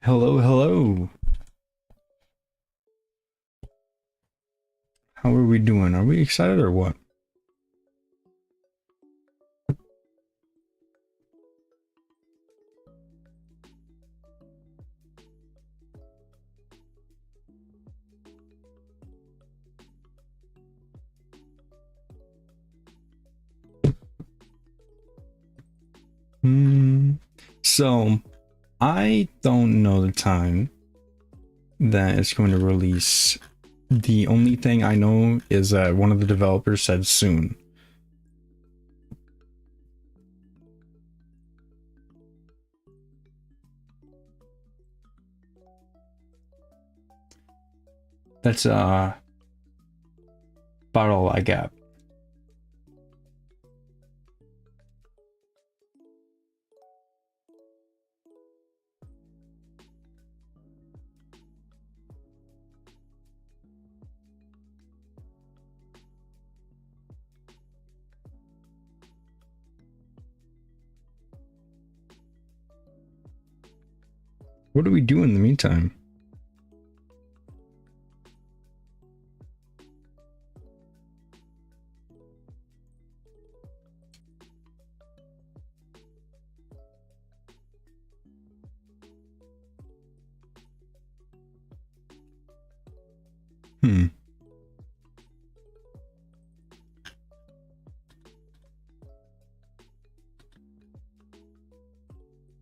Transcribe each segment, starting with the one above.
Hello, hello. How are we doing? Are we excited or what? So I don't know the time that it's going to release. The only thing I know is that one of the developers said soon. That's about all I got. What do we do in the meantime?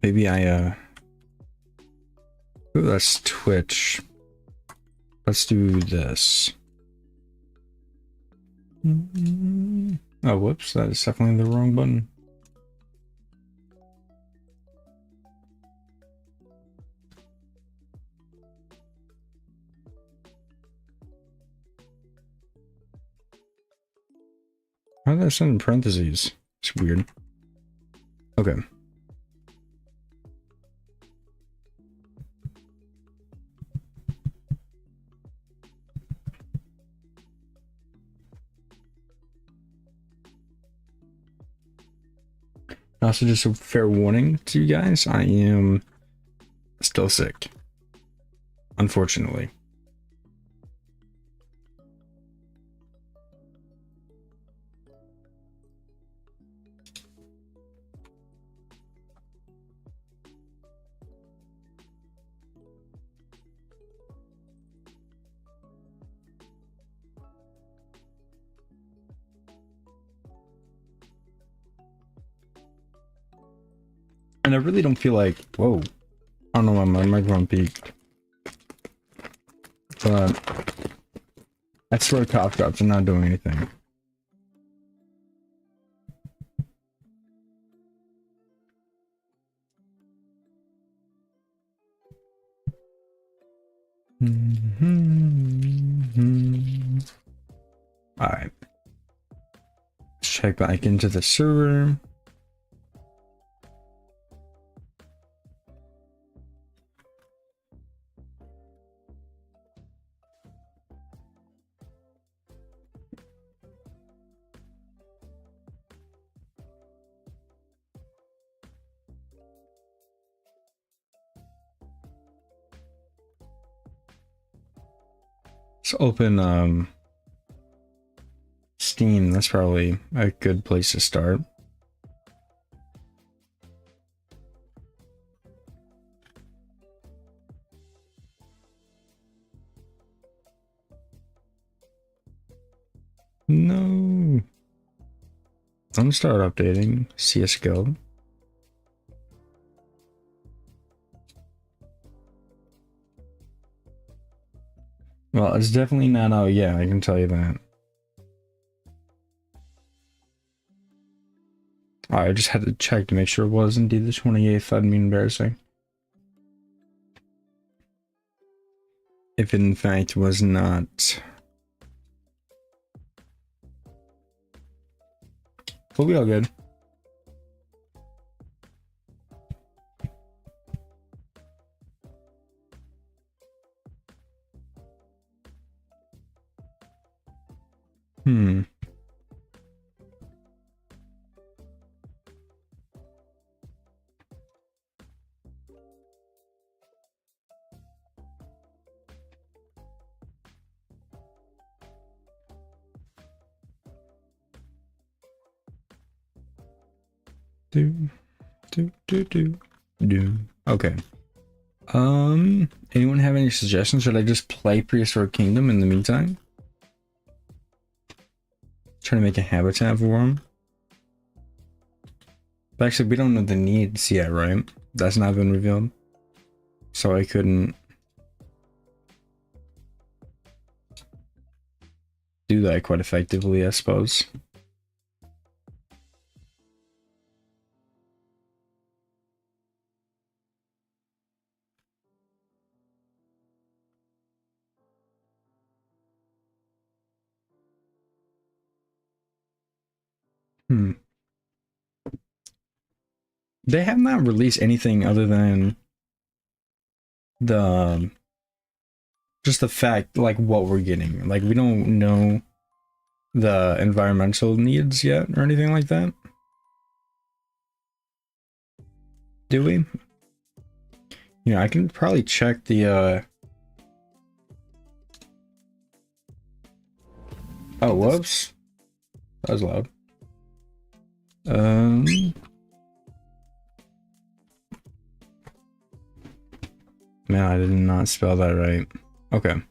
Maybe ooh, that's Twitch. Let's do this. Oh, whoops, that is definitely the wrong button. Why did I send in parentheses? It's weird. Okay. Also, just a fair warning to you guys, I am still sick, unfortunately. And I really don't feel like, whoa, I don't know why my microphone peaked. But I swear cough drops are not doing anything. Alright. Let's check back into the server. Let's open Steam. That's probably a good place to start. No. Don't start updating CSGO. Well, it's definitely not out yet, I can tell you that. I just had to check to make sure it was indeed the 28th. That'd be embarrassing. If it in fact was not. We'll be all good. Okay. Anyone have any suggestions? Should I just play Prehistoric Kingdom in the meantime? Trying to make a habitat for them. But actually, we don't know the needs yet, right? That's not been revealed. So I couldn't do that quite effectively, I suppose. They have not released anything other than the just the fact, like, what we're getting. Like, we don't know the environmental needs yet or anything like that. Do we? Yeah, I can probably check the oh, whoops. That was loud. Man, I did not spell that right. Okay.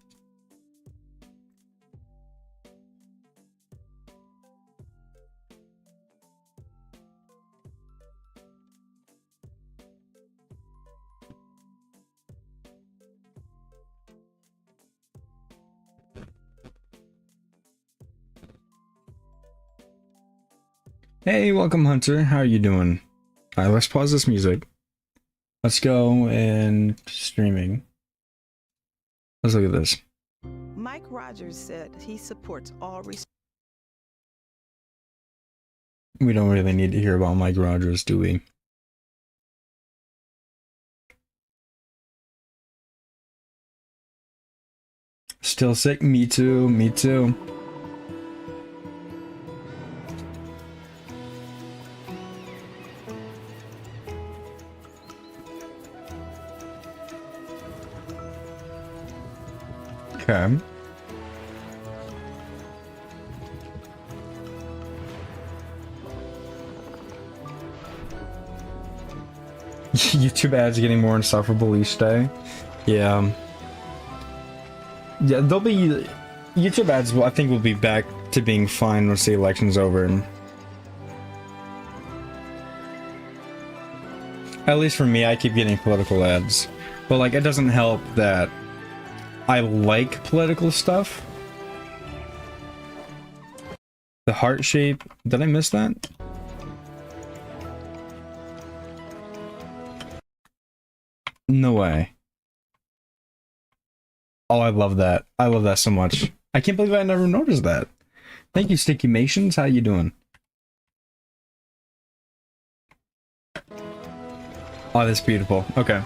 Hey, welcome, Hunter. How are you doing? Alright, let's pause this music. Let's go and streaming. Let's look at this. Mike Rogers said he supports all. We don't really need to hear about Mike Rogers, do we? Still sick? Me too. Me too. Okay. YouTube ads getting more insufferable each day. Yeah. Yeah, they'll be... YouTube ads, I think, will be back to being fine once the election's over. And at least for me, I keep getting political ads. But, like, it doesn't help that I like political stuff. The heart shape. Did I miss that? No way. Oh, I love that. I love that so much. I can't believe I never noticed that. Thank you, Sticky Mations. How you doing? Oh, that's beautiful. Okay.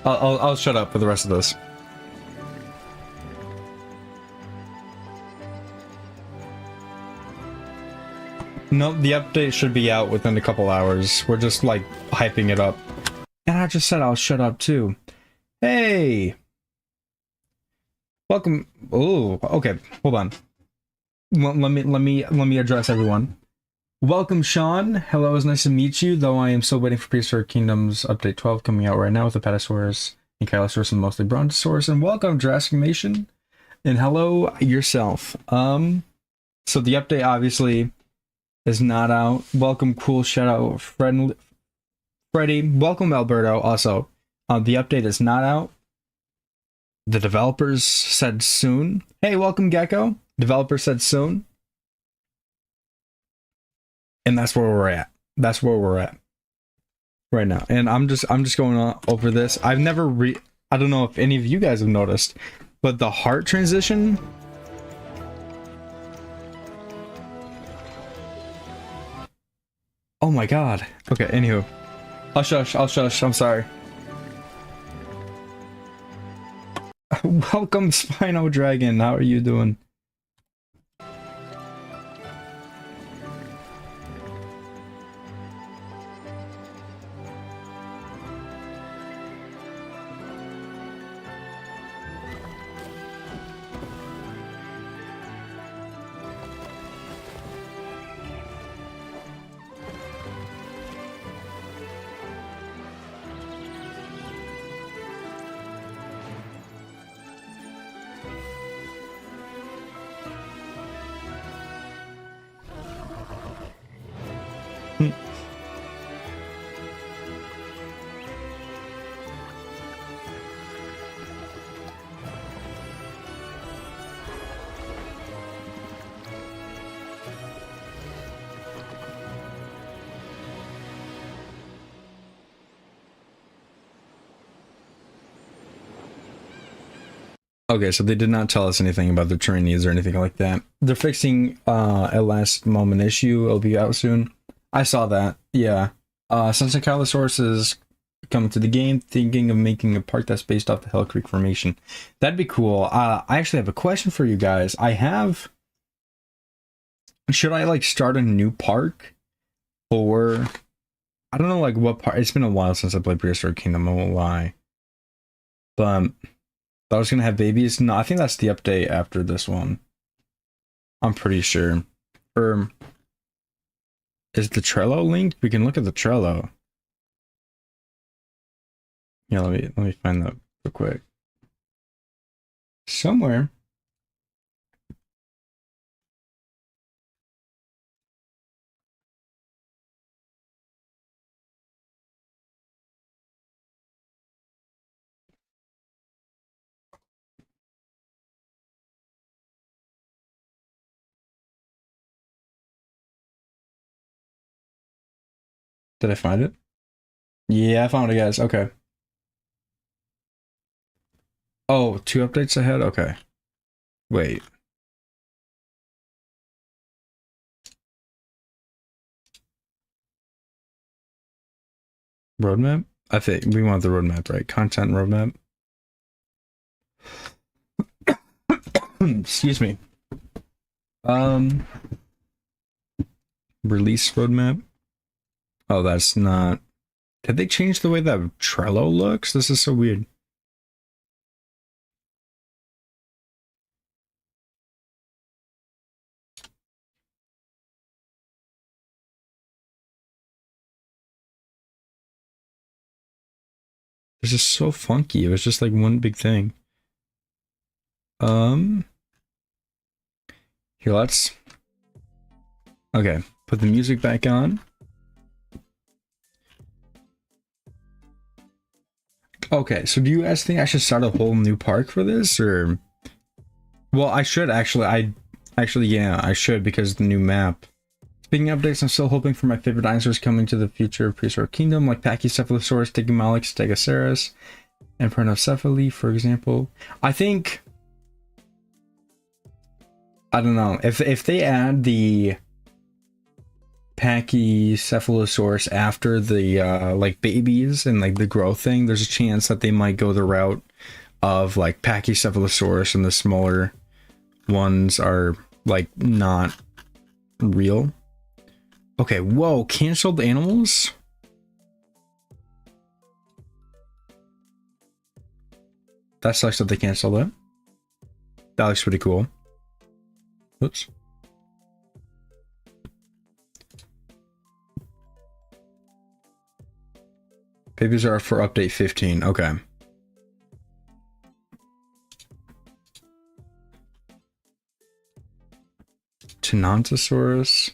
I'll shut up for the rest of this. No, the update should be out within a couple hours. We're just, like, hyping it up. And I just said I'll shut up too. Hey! Welcome. Oh, okay. Hold on. Let me address everyone. Welcome, Sean. Hello, it's nice to meet you. Though I am still waiting for Prehistoric Kingdom's update 12 coming out right now with Apatosaurus, Ankylosaurus, and mostly Brontosaurus. And welcome, Jurassic Nation. And hello yourself. So the update obviously is not out. Welcome, cool. Shout out, Freddy. Welcome, Alberto. Also, the update is not out. The developers said soon. Hey, welcome, Gecko. Developer said soon. And that's where we're at. That's where we're at right now. And I'm just going on over this. I've never I don't know if any of you guys have noticed, but the heart transition. Oh my god. Okay, anywho. I'll shush. I'm sorry. Welcome, Spino Dragon. How are you doing? Okay, so they did not tell us anything about the train needs or anything like that. They're fixing a last moment issue. It'll be out soon. I saw that. Yeah. Since Ankylosaurus is coming to the game, thinking of making a park that's based off the Hell Creek Formation. That'd be cool. I actually have a question for you guys. Should I like start a new park? Or I don't know like what part. It's been a while since I played Prehistoric Kingdom, I won't lie. But I was gonna have babies. No, I think that's the update after this one. I'm pretty sure. Or is the Trello linked? We can look at the Trello. Yeah, let me find that real quick. Somewhere. Did I find it? Yeah, I found it, guys. Okay. Oh, 2 updates ahead? Okay. Wait. Roadmap? I think we want the roadmap, right? Content roadmap. Excuse me. Release roadmap. Oh, that's not. Did they change the way that Trello looks? This is so weird. This is so funky. It was just like one big thing. Here, let's. Okay, put the music back on. Okay, so do you guys think I should start a whole new park for this, or? Well, I should actually. Yeah, I should because of the new map. Speaking of updates, I'm still hoping for my favorite dinosaurs coming to the future of Prehistoric Kingdom, like Pachycephalosaurus, Digimalox, Stegosaurus, and Prenocephaly, for example. I think. I don't know if they add the Pachycephalosaurus after the like babies and like the growth thing, there's a chance that they might go the route of like Pachycephalosaurus and the smaller ones are like not real. Okay, whoa, canceled animals? That sucks that they canceled it. That looks pretty cool. Oops. Babies are for update 15. Okay. Tyrannosaurus.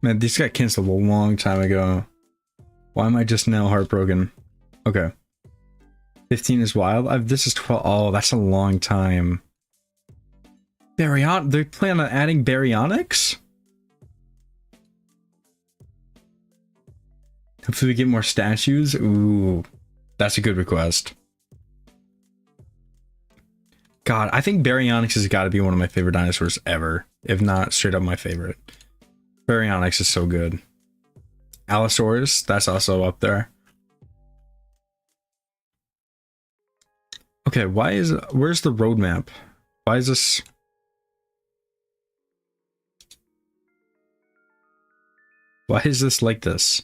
Man, these got canceled a long time ago. Why am I just now heartbroken? Okay. 15 is wild. This is 12. Oh, that's a long time. They plan on adding baryonyx? Hopefully we get more statues. Ooh, that's a good request. God, I think baryonyx has got to be one of my favorite dinosaurs ever. If not, straight up my favorite. Baryonyx is so good. Allosaurus, that's also up there. Okay, where's the roadmap? Why is this? Why is this like this?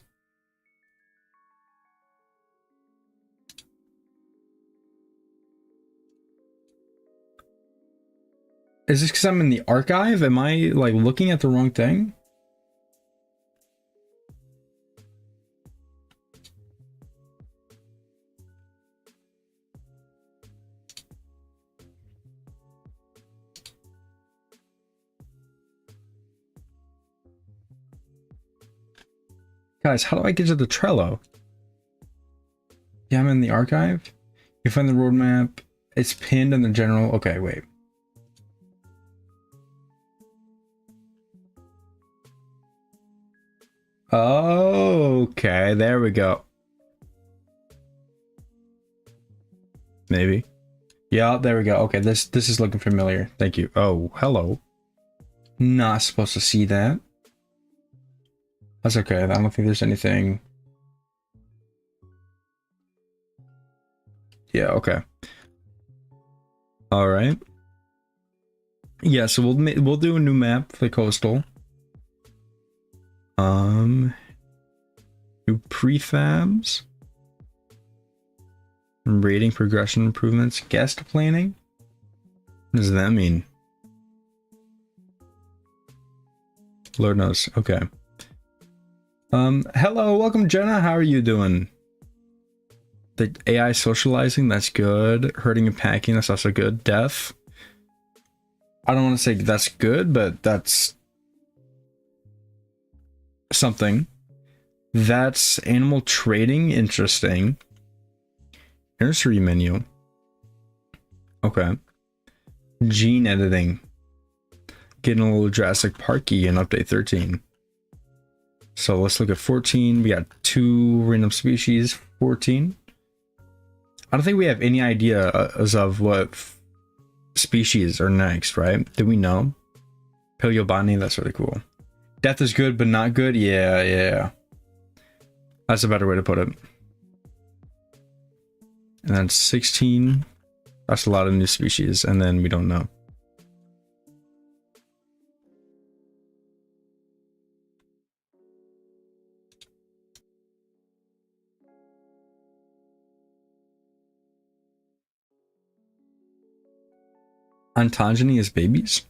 Is this because I'm in the archive? Am I like looking at the wrong thing? Guys, how do I get to the Trello? Yeah, I'm in the archive. You find the roadmap. It's pinned in the general. Okay, wait. Okay, there we go. maybe. Yeah, there we go. Okay, this is looking familiar. Thank you. Oh, hello. Not supposed to see that. That's okay. I don't think there's anything. Yeah, okay. All right. Yeah, so we'll do a new map for the coastal. New prefabs. Rating progression improvements. Guest planning. What does that mean? Lord knows. Okay. Hello, welcome Jenna. How are you doing? The AI socializing, that's good. Herding and packing, that's also good. Death. I don't want to say that's good, but that's something. That's animal trading, interesting. Nursery menu. Okay. Gene editing. Getting a little Jurassic Parky in update 13. So let's look at 14. We got 2 random species. 14. I don't think we have any idea as of what species are next, right? Do we know? Paleobotany, that's really cool. Death is good, but not good? Yeah. That's a better way to put it. And then 16. That's a lot of new species, and then we don't know. Ontogeny is babies?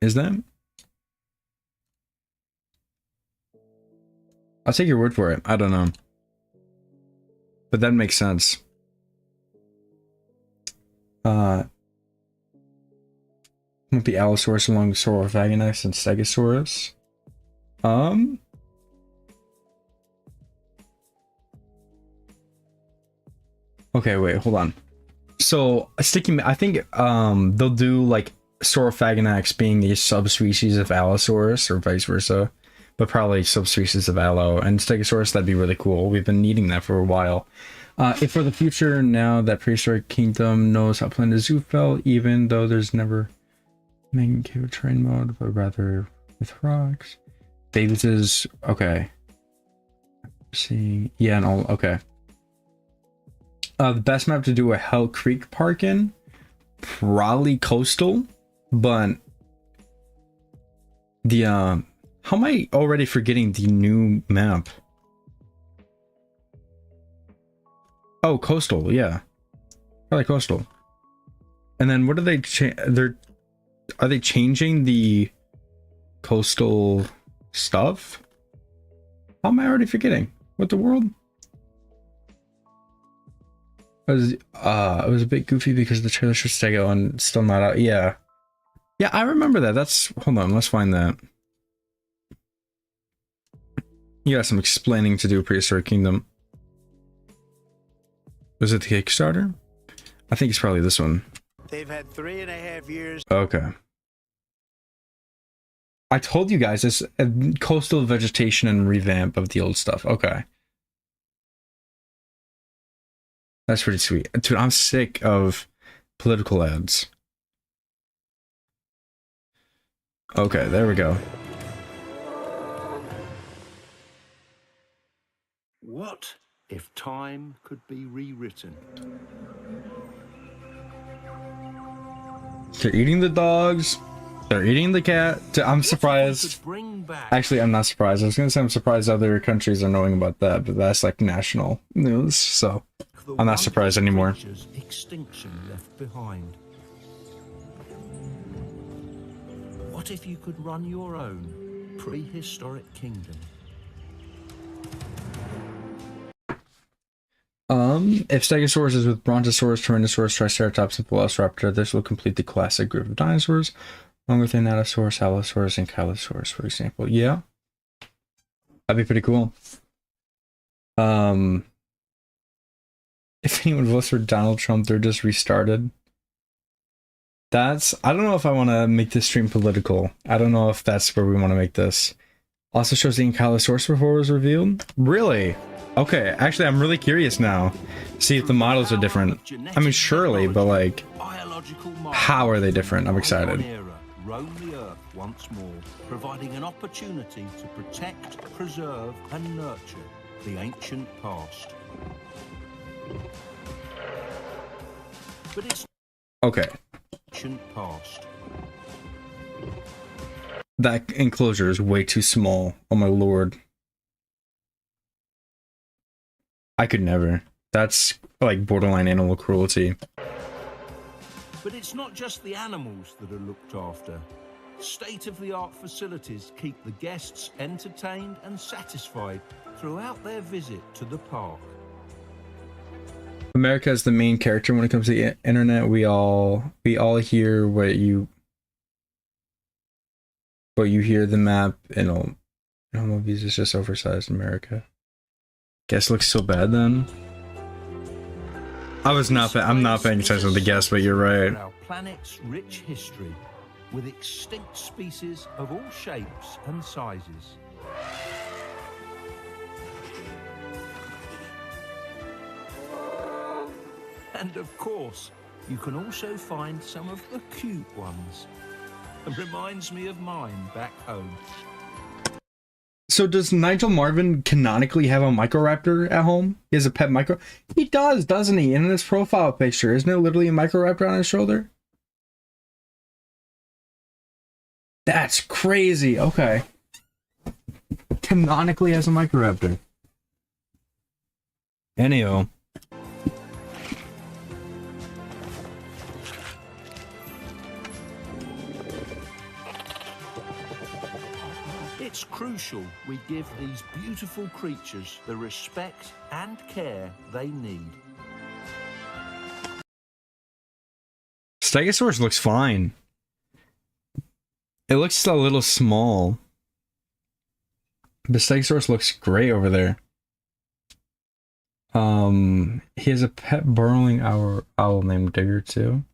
Is that? I'll take your word for it. I don't know. But that makes sense. Might be Allosaurus along with Saurophagonax and Stegosaurus. Okay, wait, hold on. So I think they'll do like Saurophagonax being the subspecies of Allosaurus or vice versa, but probably subspecies of Allo, and Stegosaurus, that'd be really cool. We've been needing that for a while. If for the future, now that Prehistoric Kingdom knows how to plan a zoo fell, even though there's never making cave terrain mode, but rather with rocks. Davis is okay. Seeing, yeah, and all okay. The best map to do a Hell Creek park in, probably coastal, but the how am I already forgetting the new map? Oh, coastal, yeah, probably coastal. And then what are they? Are they changing the coastal stuff? How am I already forgetting? What the world? It was a bit goofy because the trailer should stay on, still not out. Yeah, I remember that. That's, hold on, let's find that. You got some explaining to do, Prehistoric Kingdom. Was it the Kickstarter? I think it's probably this one. They've had 3.5 years. Okay. I told you guys, it's a coastal vegetation and revamp of the old stuff. Okay. That's pretty sweet. Dude, I'm sick of political ads. Okay, there we go. What if time could be rewritten? They're eating the dogs. They're eating the cat. I'm surprised. Actually, I'm not surprised. I was going to say I'm surprised other countries are knowing about that, but that's like national news, so I'm not surprised anymore. Extinction left behind. What if you could run your own prehistoric kingdom? If Stegosaurus is with Brontosaurus, Tyrannosaurus, Triceratops, and Velociraptor, this will complete the classic group of dinosaurs, along with Ankylosaurus, Allosaurus, and Ankylosaurus, for example. Yeah, that'd be pretty cool. If anyone votes for Donald Trump, they're just restarted. I don't know if I want to make this stream political. I don't know if that's where we want to make this. Also shows the Ankylosaurus before it was revealed. Really? Okay, actually, I'm really curious now. See if the models are different. I mean, surely, but like, how are they different? I'm excited. Roam the earth once more, providing an opportunity to protect, preserve, and nurture the ancient past. But it's Okay. ancient past. That enclosure is way too small. Oh my lord. I could never. That's like borderline animal cruelty. But it's not just the animals that are looked after. State-of-the-art facilities keep the guests entertained and satisfied throughout their visit to the park. America is the main character when it comes to the internet. We all hear what you hear the map and all movies is just oversized America. Guess looks so bad then. I'm not paying attention to the guess, but you're right. Our planet's rich history with extinct species of all shapes and sizes. And of course, you can also find some of the cute ones. It reminds me of mine back home. So does Nigel Marvin canonically have a Microraptor at home? He has a pet micro. He does, doesn't he? And in his profile picture, isn't it literally a Microraptor on his shoulder? That's crazy. Okay. Canonically has a Microraptor. Anyhow. It's crucial we give these beautiful creatures the respect and care they need. Stegosaurus looks fine. It looks a little small. The Stegosaurus looks great over there. He has a pet burrowing owl named Digger too.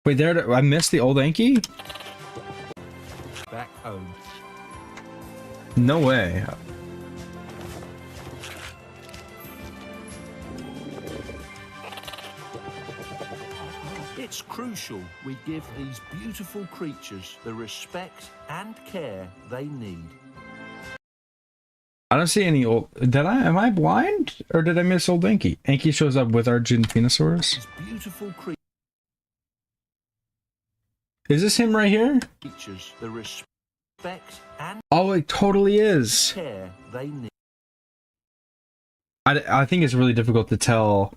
Wait, I missed the old Anky? Back home. No way. It's crucial we give these beautiful creatures the respect and care they need. I don't see any old... Am I blind? Or did I miss old Anky? Anky shows up with our Spinosaurus. These beautiful Is this him right here? creatures the respect and Oh, it totally is. care they need. I think it's really difficult to tell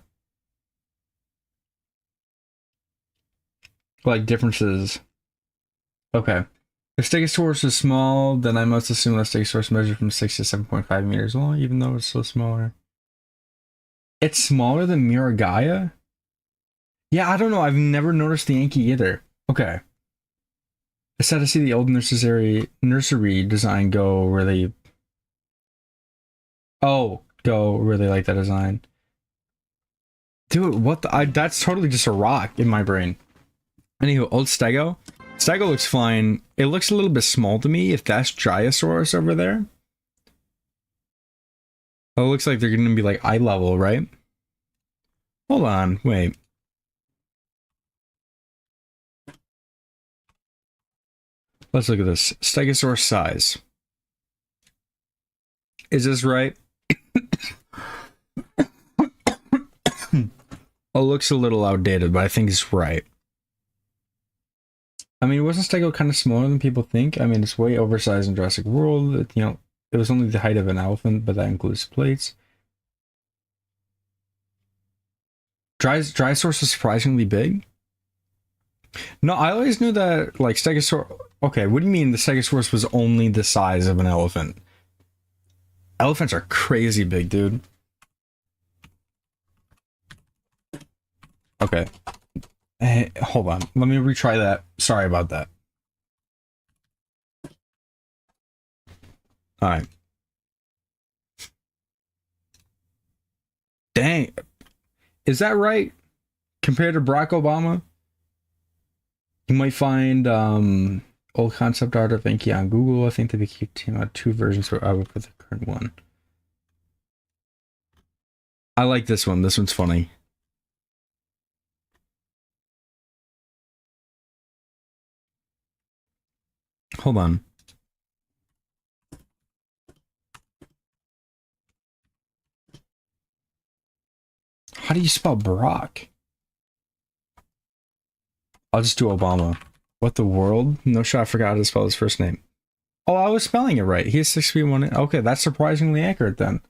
like differences. Okay. If Stegosaurus is small, then I must assume that Stegosaurus measured from 6 to 7.5 meters long, even though it's so smaller. It's smaller than Miragaia? Yeah, I don't know. I've never noticed the Anky either. Okay. It's sad to see the old nursery design go really like that design. Dude, what the... that's totally just a rock in my brain. Anywho, old Stego. Stego looks fine. It looks a little bit small to me if that's Gyranosaurus over there. Oh, it looks like they're going to be like eye level, right? Hold on, wait. Let's look at this. Stegosaurus size. Is this right? It looks a little outdated, but I think it's right. I mean, wasn't Stego kind of smaller than people think? I mean, it's way oversized in Jurassic World. It was only the height of an elephant, but that includes plates. Drysaurus is surprisingly big. No, I always knew that, like, Stegosaurus... Okay, what do you mean the Stegosaurus was only the size of an elephant? Elephants are crazy big, dude. Okay. Hey, hold on. Let me retry that. Sorry about that. Alright. Dang. Is that right? Compared to Barack Obama? You might find old concept art of Anky on Google. I think they became out 2 versions, so I would put the current one. I like this one. This one's funny. Hold on. How do you spell Barack? I'll just do Obama. What the world? No shot, I forgot how to spell his first name. Oh, I was spelling it right. He's 6 feet 1. Okay, that's surprisingly accurate then.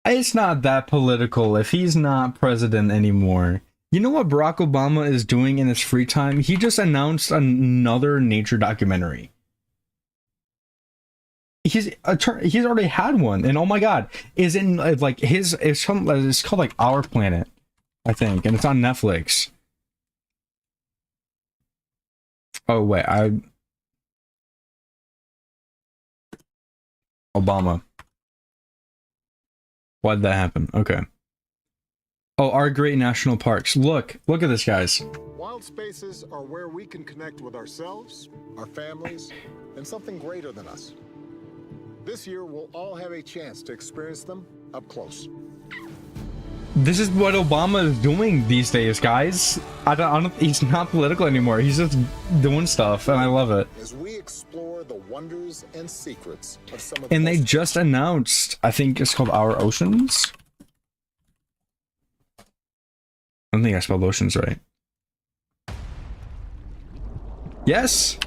It's not that political if he's not president anymore. You know what Barack Obama is doing in his free time? He just announced another nature documentary. He's already had one, and oh my god, is in like it's called like Our Planet, I think, and it's on Netflix. Oh wait, Obama. Why'd that happen? Okay. Oh, our great national parks. Look at this, guys. Wild spaces are where we can connect with ourselves, our families, and something greater than us. This year, we'll all have a chance to experience them up close. This is what Obama is doing these days, guys. I don't, he's not political anymore. He's just doing stuff, and I love it. As we explore the wonders and secrets of some of And they just announced, I think it's called Our Oceans. I don't think I spelled oceans right. Yes.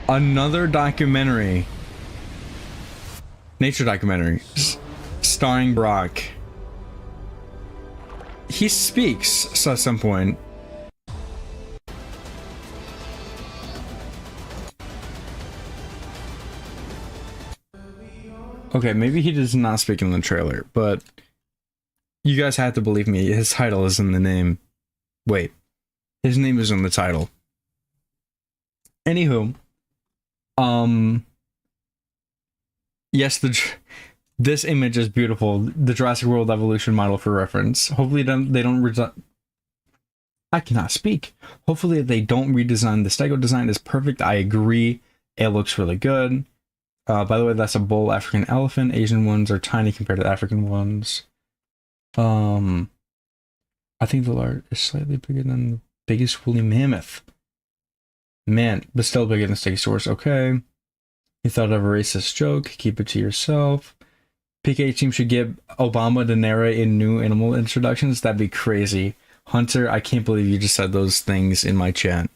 Another documentary. Nature documentary. Starring Brock. He speaks at some point. Okay, maybe he does not speak in the trailer, but you guys have to believe me, his title is in the name. Wait, his name is in the title. Anywho, yes, this image is beautiful. The Jurassic World evolution model for reference. Hopefully they don't I cannot speak. Hopefully they don't redesign. The Stego design is perfect. I agree. It looks really good. By the way, that's a bull African elephant. Asian ones are tiny compared to African ones. I think the large is slightly bigger than the biggest woolly mammoth. Man, but still bigger than Stegosaurus. Okay. You thought of a racist joke. Keep it to yourself. PK team should give Obama to narrate in new animal introductions. That'd be crazy. Hunter, I can't believe you just said those things in my chat.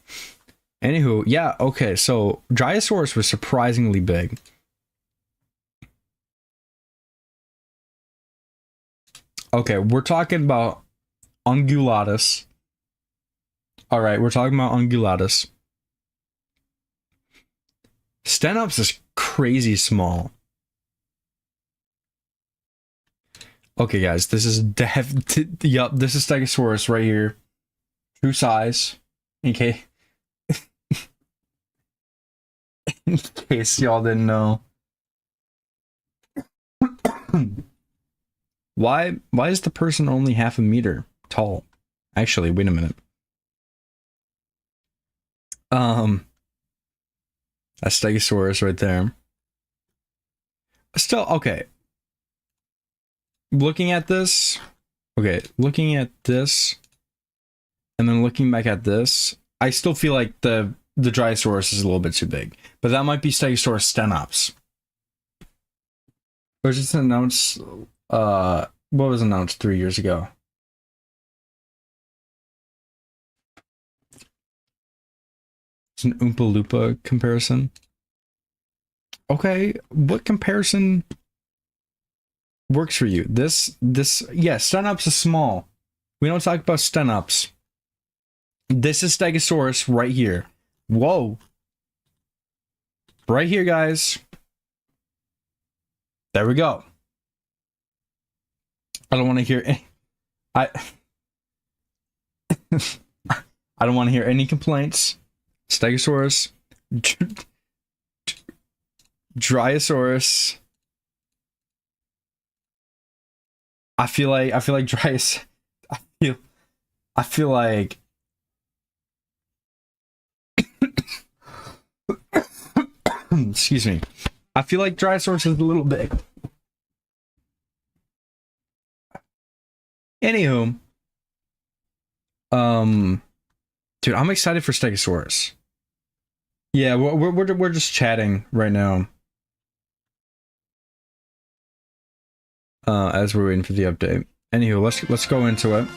Anywho, yeah, okay, so Dinosaurus was surprisingly big. Okay, we're talking about ungulatus. Alright, we're talking about ungulatus. Stenops is crazy small. Okay, guys, this is yup, this is Stegosaurus right here. True size. Okay. In case y'all didn't know. Why is the person only half a meter tall? Actually, wait a minute. That's Stegosaurus right there. Still, okay. Looking at this, and then looking back at this, I still feel like the Drysaurus is a little bit too big. But that might be Stegosaurus stenops. It was just announced, what was announced 3 years ago? It's an Oompa Loompa comparison. Okay, what comparison works for you? This, yeah, stenops is small. We don't talk about stenops. This is Stegosaurus right here. Whoa. Right here, guys. There we go. I don't want to hear any, I don't want to hear any complaints. Stegosaurus. Dryosaurus. I feel like Dryas. I feel like. Excuse me. I feel like Dryosaurus is a little big. Anywho, dude, I'm excited for Stegosaurus. Yeah, we're just chatting right now. As we're waiting for the update. Anywho, let's go into it.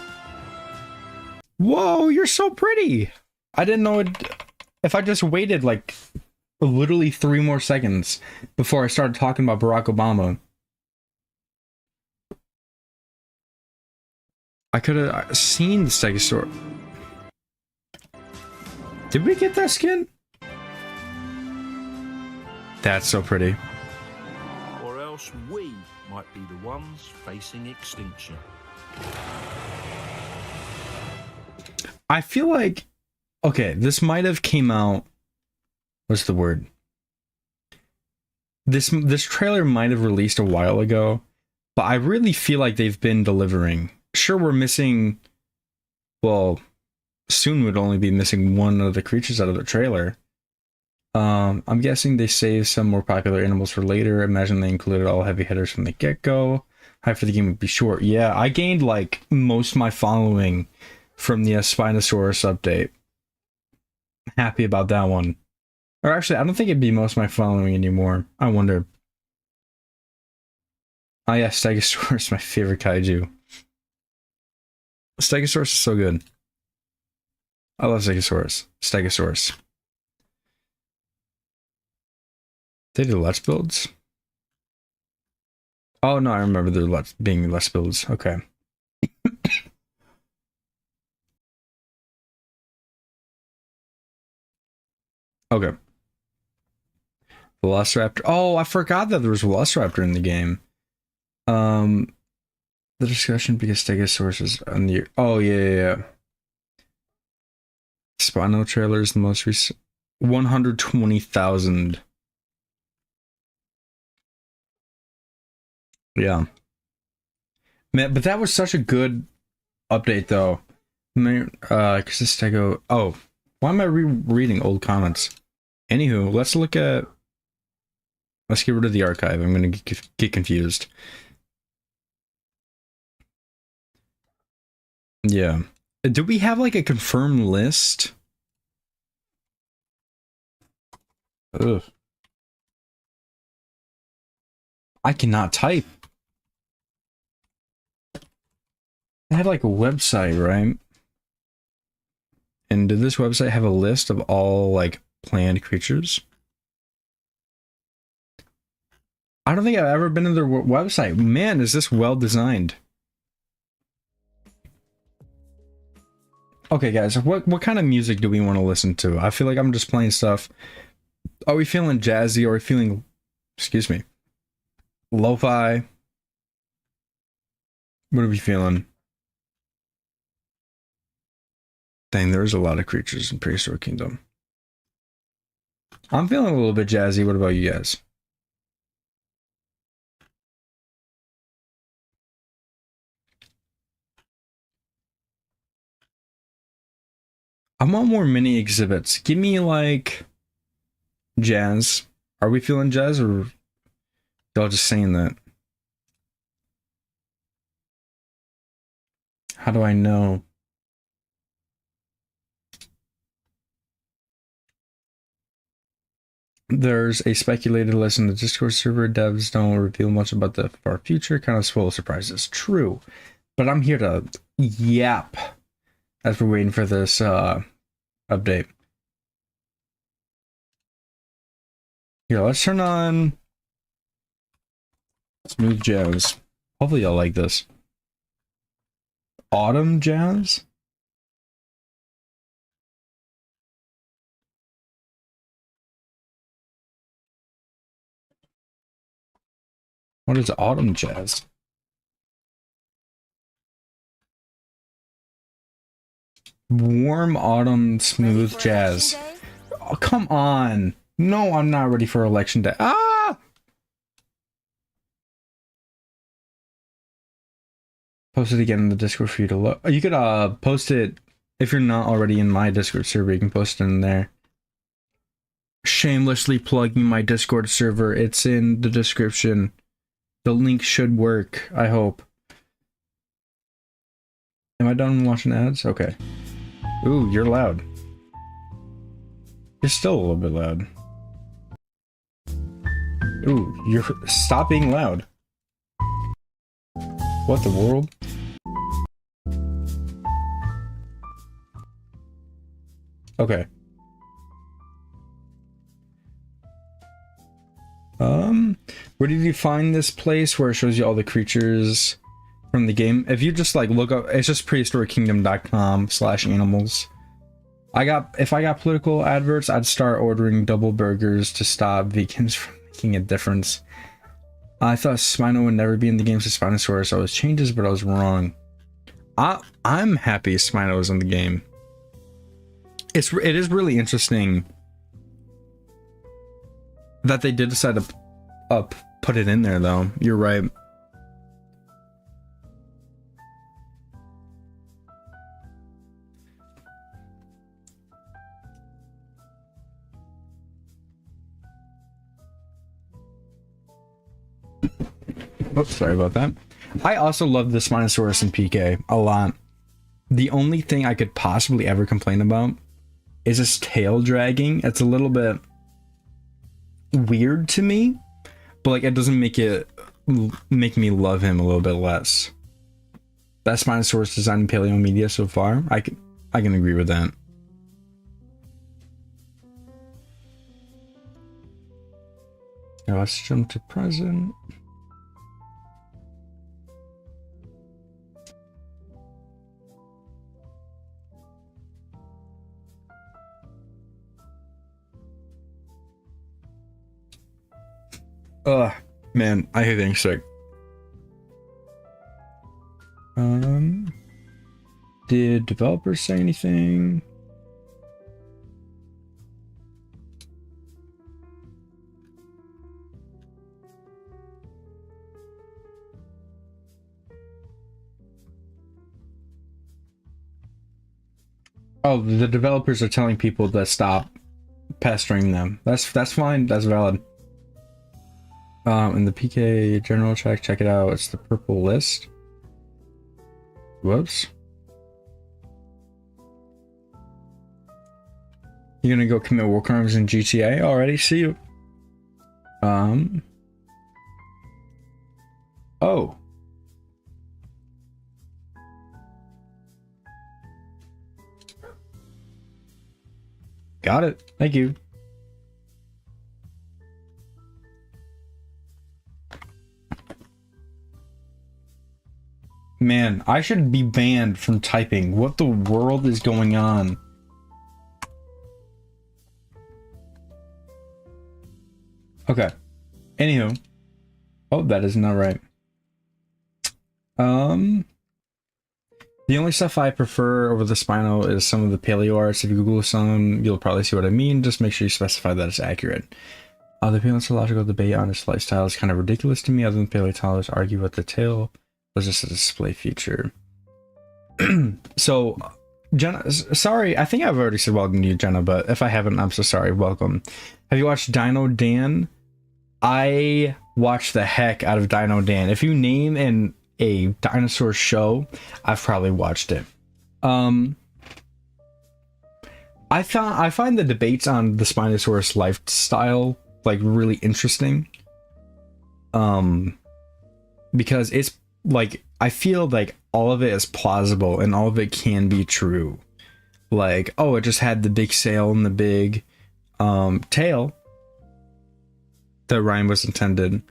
Whoa, you're so pretty. I didn't know it. If I just waited like literally 3 more seconds before I started talking about Barack Obama, I could have seen the Stegosaurus. Did we get that skin? That's so pretty. Or else we might be the ones facing extinction. I feel like, okay, this might have came out. What's the word? This trailer might have released a while ago, but I really feel like they've been delivering. Sure, we're missing. Well, soon we'd only be missing one of the creatures out of the trailer. I'm guessing they saved some more popular animals for later. Imagine they included all heavy hitters from the get-go. Hype for the game would be short. Yeah, I gained like most of my following from the Spinosaurus update. Happy about that one. Or actually, I don't think it'd be most of my following anymore. I wonder. Oh yeah, Stegosaurus, my favorite kaiju. Stegosaurus is so good. I love Stegosaurus. Stegosaurus. They do Let's Builds? Oh no, I remember there being Let's Builds. Okay. Okay. Velociraptor. Oh, I forgot that there was Velociraptor in the game. The discussion because Stegosaurus is on the. Oh yeah. Spino trailer is the most recent. 120,000. Yeah. Man, but that was such a good update though. Cause this Stego. Oh, why am I rereading old comments? Anywho, let's get rid of the archive. I'm gonna get confused. Yeah. Do we have like a confirmed list? Ugh. I cannot type. I had like a website, right? And did this website have a list of all like planned creatures? I don't think I've ever been to their website. Man, is this well designed. Okay, guys, what kind of music do we want to listen to? I feel like I'm just playing stuff. Are we feeling jazzy? Or are we feeling, excuse me, lo-fi? What are we feeling? Dang, there's a lot of creatures in Prehistoric Kingdom. I'm feeling a little bit jazzy. What about you guys? I want more mini exhibits. Give me like jazz. Are we feeling jazz or y'all just saying that? How do I know? There's a speculated list in the Discord server. Devs don't reveal much about the far future. Kind of spoil surprises. True. But I'm here to yap as we're waiting for this update. Here, let's turn on smooth jazz. Hopefully y'all like this. Autumn jazz? What is autumn jazz? Warm autumn smooth jazz. Oh, come on. No, I'm not ready for election day. Ah! Post it again in the Discord for you to look. You could post it if you're not already in my Discord server. You can post it in there. Shamelessly plugging my Discord server. It's in the description. The link should work, I hope. Am I done watching ads? Okay. Ooh, you're loud. You're still a little bit loud. Ooh, you're... Stop being loud. What the world? Okay. Where did you find this place where it shows you all the creatures from the game? If you just like look up, it's just prehistorickingdom.com/animals. If I got political adverts, I'd start ordering double burgers to stop vegans from making a difference. I thought Spino would never be in the game, so Spinosaurus always changes, but I was wrong. I'm happy Spino is in the game. It is really interesting that they did decide to put it in there, though. You're right. Oops, sorry about that. I also love the Spinosaurus and PK a lot. The only thing I could possibly ever complain about is his tail dragging. It's a little bit weird to me, but like it doesn't make me love him a little bit less. Best Spinosaurus design in paleo media so far. I can agree with that. Now let's jump to present. Ugh, man, I hate getting sick. Did developers say anything? Oh, the developers are telling people to stop pestering them. That's fine. That's valid. In the PK general check it out. It's the purple list. Whoops. You're gonna go commit war crimes in GTA already? See you. Oh. Got it. Thank you. Man, I should be banned from typing. What the world is going on? Okay. Anywho. Oh, that is not right. The only stuff I prefer over the Spino is some of the paleo arts. If you Google some, you'll probably see what I mean. Just make sure you specify that it's accurate. The paleontological debate on its lifestyle is kind of ridiculous to me. Other than paleontologists argue about the tail was just a display feature. So, Jenna, sorry, I think I've already said welcome to you, Jenna, but if I haven't, I'm so sorry. Welcome. Have you watched Dino Dan? I watched the heck out of Dino Dan. If you name a dinosaur show, I've probably watched it. I find the debates on the Spinosaurus lifestyle like really interesting. Because it's like, I feel like all of it is plausible and all of it can be true. Like, oh, it just had the big sail and the big tail. The rhyme was intended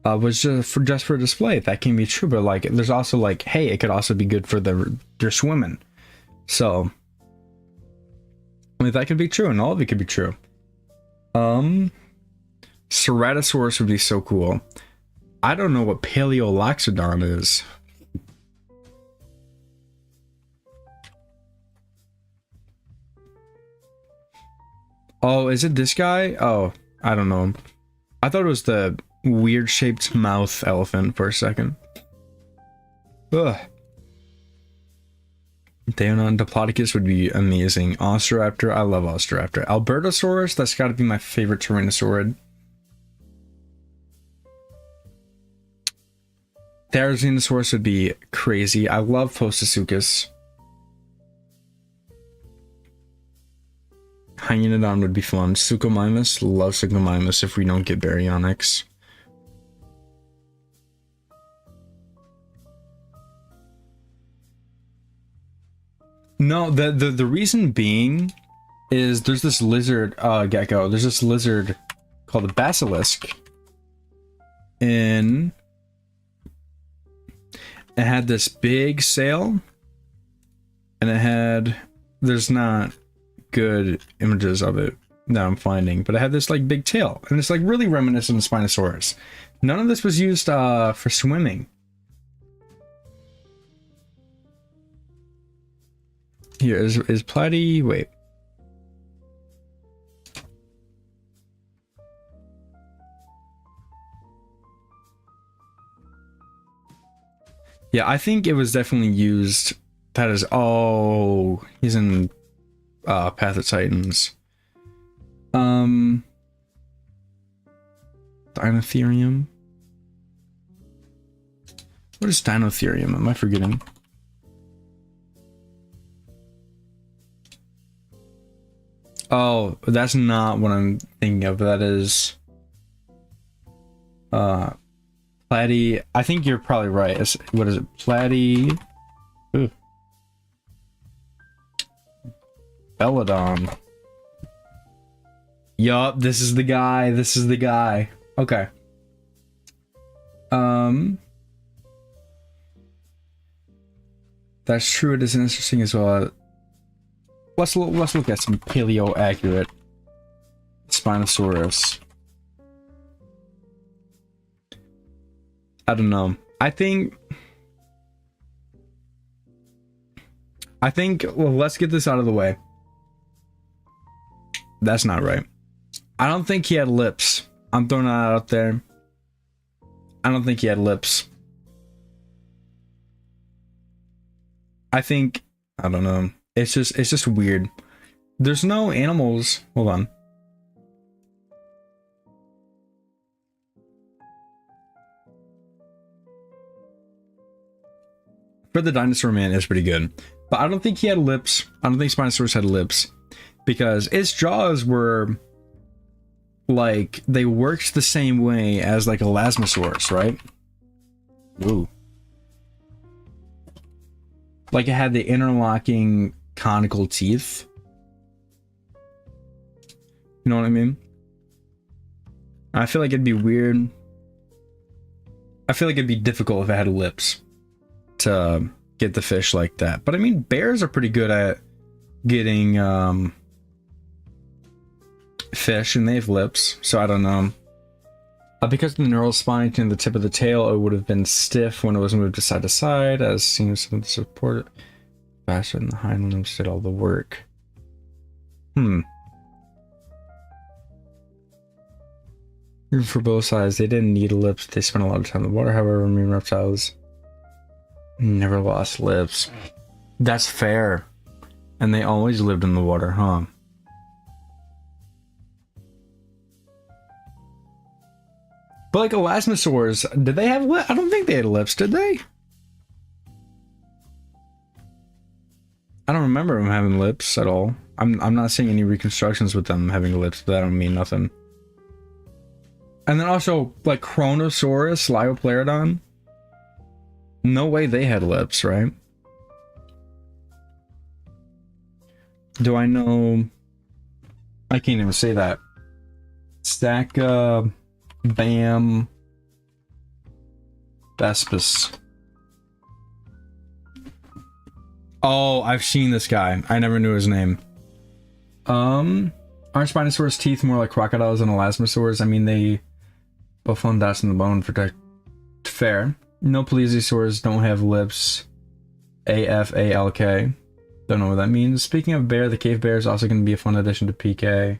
was just for display. That can be true, but like there's also like, hey, it could also be good for their swimming. So I mean, that could be true, and all of it could be true. Ceratosaurus would be so cool. I don't know what Paleoloxodon is. Oh, is it this guy? Oh, I don't know. I thought it was the weird shaped mouth elephant for a second. Ugh. Diplodocus would be amazing. Osteraptor, I love Osteraptor. Albertosaurus, that's got to be my favorite Tyrannosaurid. Therizinosaurus would be crazy. I love Postosuchus. Hyenodon would be fun. Suchomimus, love Suchomimus if we don't get Baryonyx. No, the reason being is there's this lizard gecko. There's this lizard called the basilisk. And it had this big sail. And it had, there's not good images of it that I'm finding, but it had this like big tail. And it's like really reminiscent of Spinosaurus. None of this was used for swimming. Here is Platy. Wait. Yeah, I think it was definitely used. That is, oh, he's in Path of Titans. Dinotherium. What is Dinotherium? Am I forgetting? Oh, that's not what I'm thinking of. That is Platy. I think you're probably right. What is it? Platy. Ooh. Belladon. Yup, this is the guy. This is the guy. Okay. That's true. It is interesting as well. Let's look at some paleo accurate Spinosaurus. I don't know. I think well, let's get this out of the way. That's not right. I don't think he had lips. I'm throwing that out there. I don't think he had lips. I don't know. It's just weird. There's no animals. Hold on. For the Dinosaur Man is pretty good. But I don't think he had lips. I don't think Spinosaurus had lips. Because its jaws were like, they worked the same way as like a Elasmosaurus, right? Ooh. Like it had the interlocking conical teeth. You know what I mean? I feel like it'd be weird. I feel like it'd be difficult if it had lips to get the fish like that. But I mean, bears are pretty good at getting fish, and they have lips, so I don't know. Because of the neural spine to the tip of the tail, it would have been stiff when it was moved side to side, as seems to support it faster than the hind limbs did all the work. Even for both sides, they didn't need lips. They spent a lot of time in the water. However, marine reptiles never lost lips. That's fair. And they always lived in the water, huh? But like Elasmosaurs, did they have lips? I don't think they had lips, did they? I don't remember them having lips at all. I'm not seeing any reconstructions with them having lips, but that don't mean nothing. And then also, like Chronosaurus, Liopleurodon. No way they had lips, right? Do I know? I can't even say that. Bam Vespus. Oh, I've seen this guy. I never knew his name. Aren't Spinosaurus teeth more like crocodiles than Elasmosaurs? I mean, they both on dust in the bone protect. Fair. No plesiosaurs don't have lips. AFALK. Don't know what that means. Speaking of bear, the cave bear is also going to be a fun addition to PK.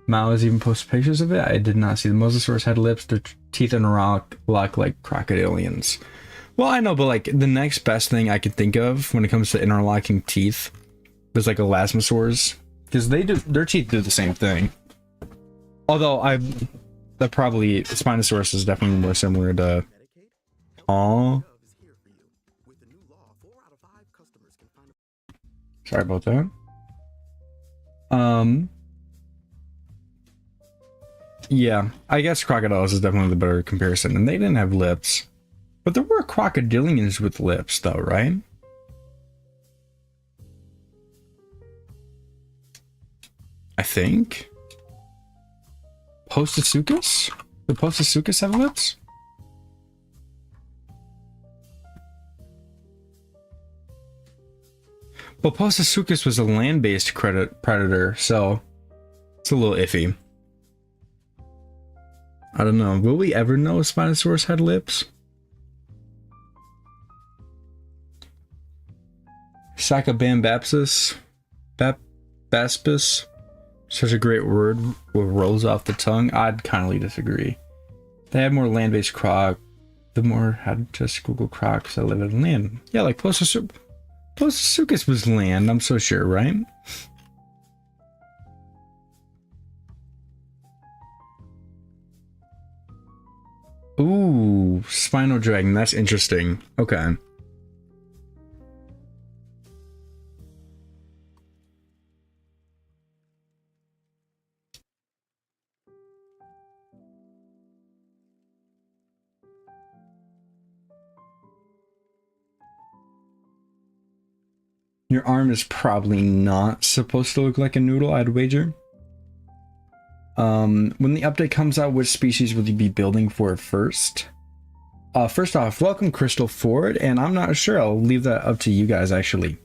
Mao has even posted pictures of it. I did not see the Mosasaurus had lips. Their teeth interlock like crocodilians. Well, I know, but like the next best thing I could think of when it comes to interlocking teeth is like Elasmosaurs, because their teeth do the same thing. Although that probably Spinosaurus is definitely more similar to. Aw. Sorry about that. Yeah, I guess crocodiles is definitely the better comparison, and they didn't have lips. But there were crocodilians with lips, though, right? I think. Postosuchus? Did Postosuchus have lips? But Postosuchus was a land-based predator, so it's a little iffy. I don't know. Will we ever know if Spinosaurus had lips? Sacabambapsis? Baspis? Such a great word with rolls off the tongue. I'd kindly disagree. They had more land-based croc. The more had just Google crocs that live in land. Yeah, like Postosuchus was land, I'm so sure, right? Ooh, Spino Dragon, that's interesting. Okay. Your arm is probably not supposed to look like a noodle, I'd wager. When the update comes out, which species will you be building for first? First off, welcome Crystal Ford, and I'm not sure. I'll leave that up to you guys, actually.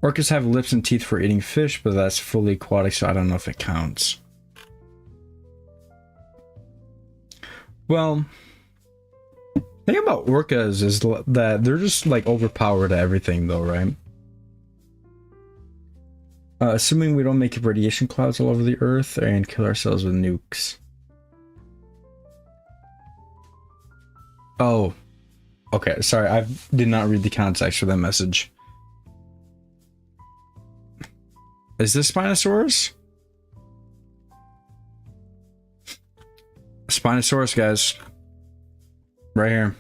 Orcas have lips and teeth for eating fish, but that's fully aquatic, so I don't know if it counts. Well, the thing about orcas is that they're just like overpowered at everything, though, right? Assuming we don't make radiation clouds all over the earth and kill ourselves with nukes. Oh, okay. Sorry, I did not read the context for that message. Is this Spinosaurus? Spinosaurus, guys. Right here.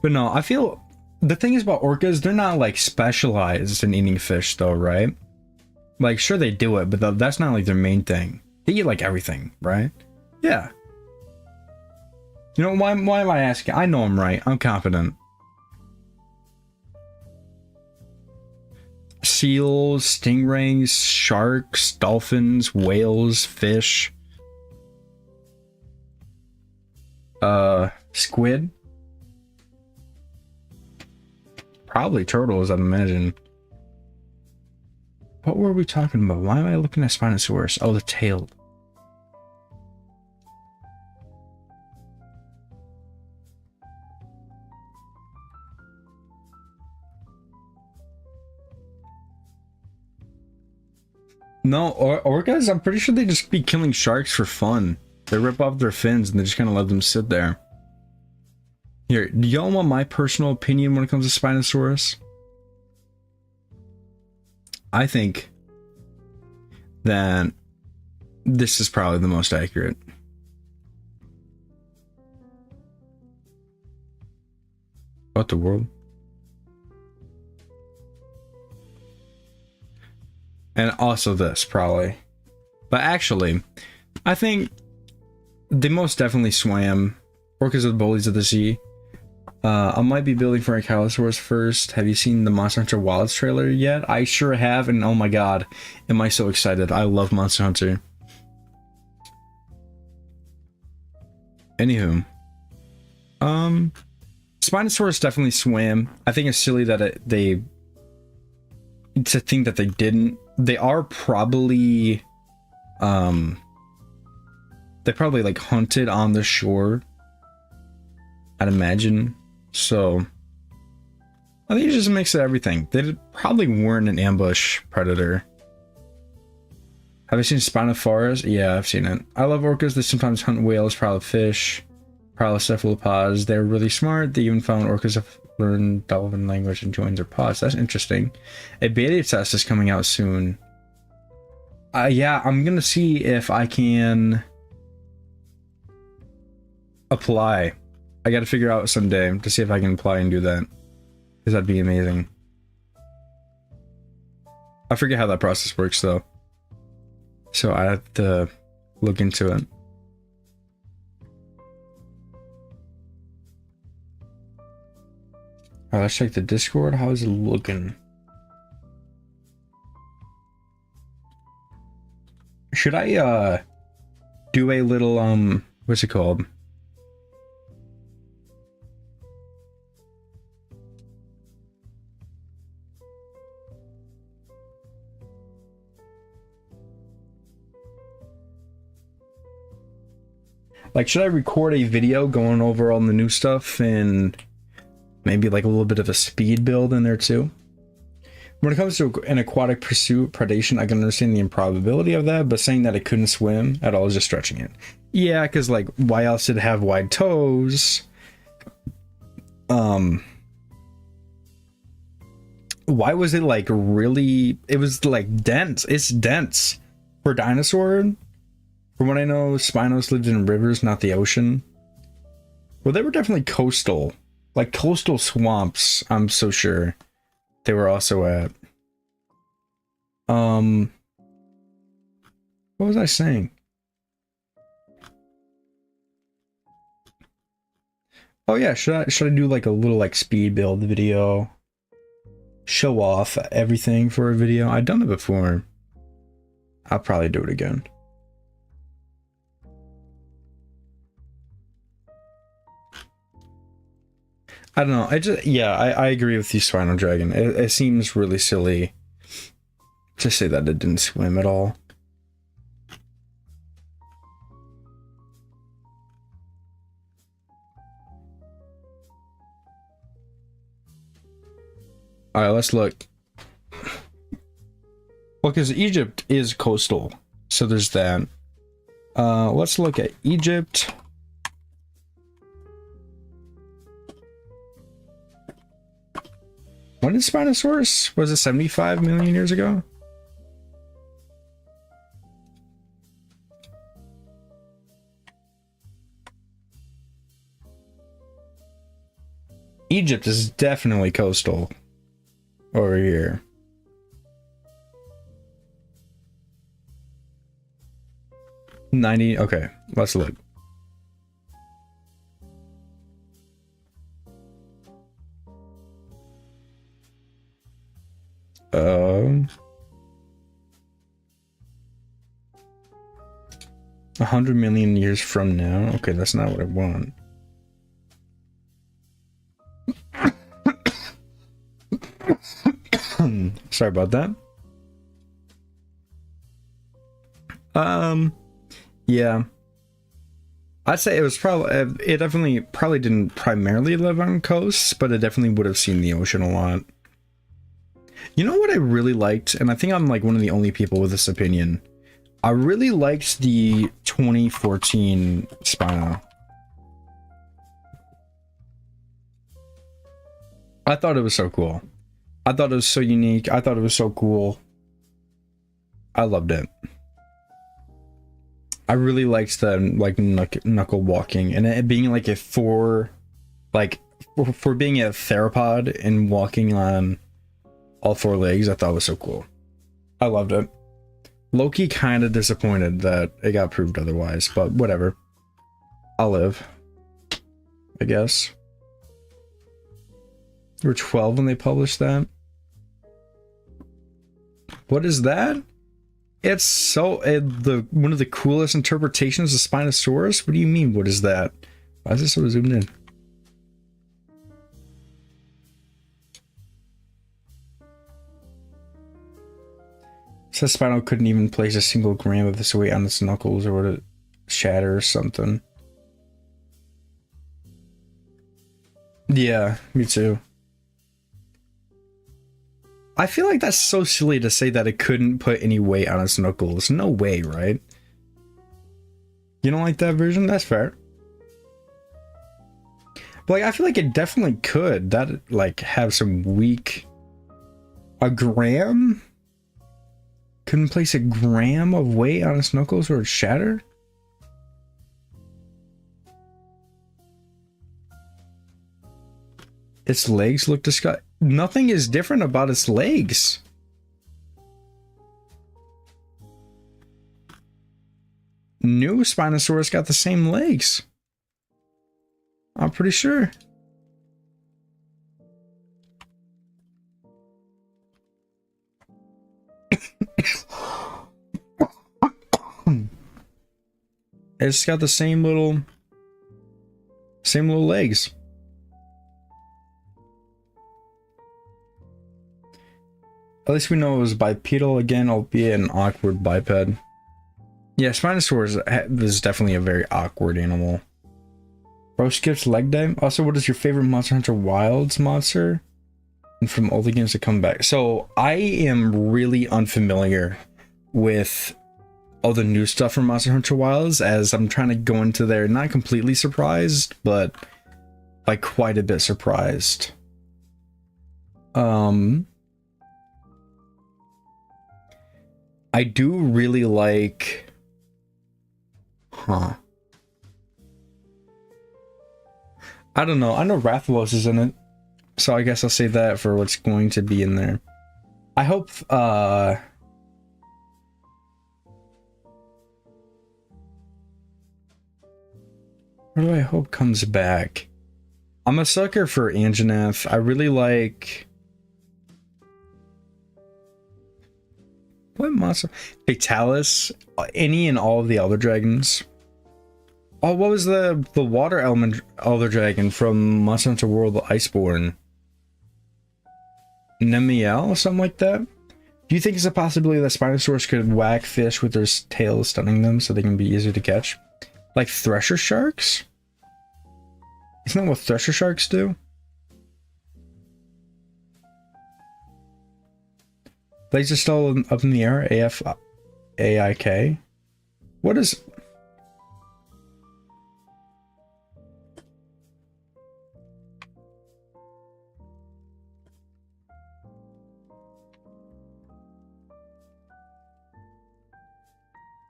But no, I feel... The thing is about orcas, they're not like specialized in eating fish though, right? Like, sure they do it, but that's not like their main thing. They eat like everything, right? Yeah. You know, why am I asking? I know I'm right. I'm confident. Seals, stingrays, sharks, dolphins, whales, fish. Squid. Probably turtles, I'd imagine. What were we talking about? Why am I looking at Spinosaurus? Oh, the tail. No, orcas, I'm pretty sure they just be killing sharks for fun. They rip off their fins and they just kind of let them sit there. Here, do y'all want my personal opinion when it comes to Spinosaurus? I think that this is probably the most accurate. What the world? And also this, probably. But actually, I think they most definitely swam. Orcas are the bullies of the sea. I might be building for Ankylosaurus first. Have you seen the Monster Hunter Wilds trailer yet? I sure have, and oh my god, am I so excited. I love Monster Hunter. Anywho. Spinosaurus definitely swam. I think it's silly that to think that they didn't. They are probably... they probably like hunted on the shore, I'd imagine. So I think it just makes it everything. They probably weren't an ambush predator. Have you seen Spinosaurus? Yeah, I've seen it. I love orcas. They sometimes hunt whales, probably fish. Procephalopods, they're really smart. They even found orcas have learned dolphin language and joins their pods. That's interesting. A beta test is coming out soon. Yeah, I'm gonna see if I can apply. I gotta figure out someday to see if I can apply and do that, because that'd be amazing. I forget how that process works though, so I have to look into it. Alright, let's check the Discord. How is it looking? Should I do a little what's it called? Like, should I record a video going over all the new stuff and maybe like a little bit of a speed build in there too? When it comes to an aquatic pursuit, predation, I can understand the improbability of that, but saying that it couldn't swim at all is just stretching it. Yeah, because like, why else did it have wide toes? Why was it like really, it was like dense. It's dense for dinosaur. From what I know, Spinos lived in rivers, not the ocean. Well, they were definitely coastal. Like coastal swamps, I'm so sure they were also at. What was I saying? Oh yeah, should I do like a little like speed build video? Show off everything for a video? I've done it before. I'll probably do it again. I don't know. I agree with you, Spino Dragon. It seems really silly to say that it didn't swim at all. All right, let's look. Well, because Egypt is coastal, so there's that. Let's look at Egypt. When did Spinosaurus? Was it 75 million years ago? Egypt is definitely coastal over here. Okay, let's look. Um, 100 million years from now. Okay, that's not what I want. Sorry about that. Yeah. I'd say it was probably, it probably didn't primarily live on coasts, but it definitely would have seen the ocean a lot. You know what I really liked, and I think I'm like one of the only people with this opinion. I really liked the 2014 Spino. I thought it was so cool. I thought it was so unique. I thought it was so cool. I loved it. I really liked the like knuckle walking, and it being like for being a theropod and walking on all four legs. I thought it was so cool. I loved it. Loki kind of disappointed that it got proved otherwise, but whatever. I'll live, I guess. They were 12 when they published that. What is that? It's so one of the coolest interpretations of Spinosaurus. What do you mean? What is that? Why is this so zoomed in? Says Spino couldn't even place a single gram of this weight on its knuckles, or would it shatter or something? Yeah, me too. I feel like that's so silly to say that it couldn't put any weight on its knuckles. No way, right? You don't like that version? That's fair. But like, I feel like it definitely could. That like have some weak. A gram? Couldn't place a gram of weight on its knuckles or it'd shatter? Its legs look disgusting. Nothing is different about its legs. New Spinosaurus got the same legs. I'm pretty sure. It's got the same little legs. At least we know it was bipedal again, albeit an awkward biped. Yeah, Spinosaurus is definitely a very awkward animal. Bro skips leg day. Also, what is your favorite Monster Hunter Wilds monster? And from all the games that come back. So I am really unfamiliar with all the new stuff from Monster Hunter Wilds, as I'm trying to go into there not completely surprised, but like quite a bit surprised. I do really like, I don't know. I know Rathalos is in it, so I guess I'll say that for what's going to be in there. I hope, what do I hope comes back? I'm a sucker for Anjanath. I really like... What monster? Fatalis? Any and all of the Elder Dragons. Oh, what was the water element Elder Dragon from Monster Hunter World Iceborne? Nemiel? Something like that? Do you think it's a possibility that Spinosaurus could whack fish with their tails, stunning them so they can be easier to catch? Like thresher sharks? Isn't that what thresher sharks do? Legs are still up in the air. AIK. What is...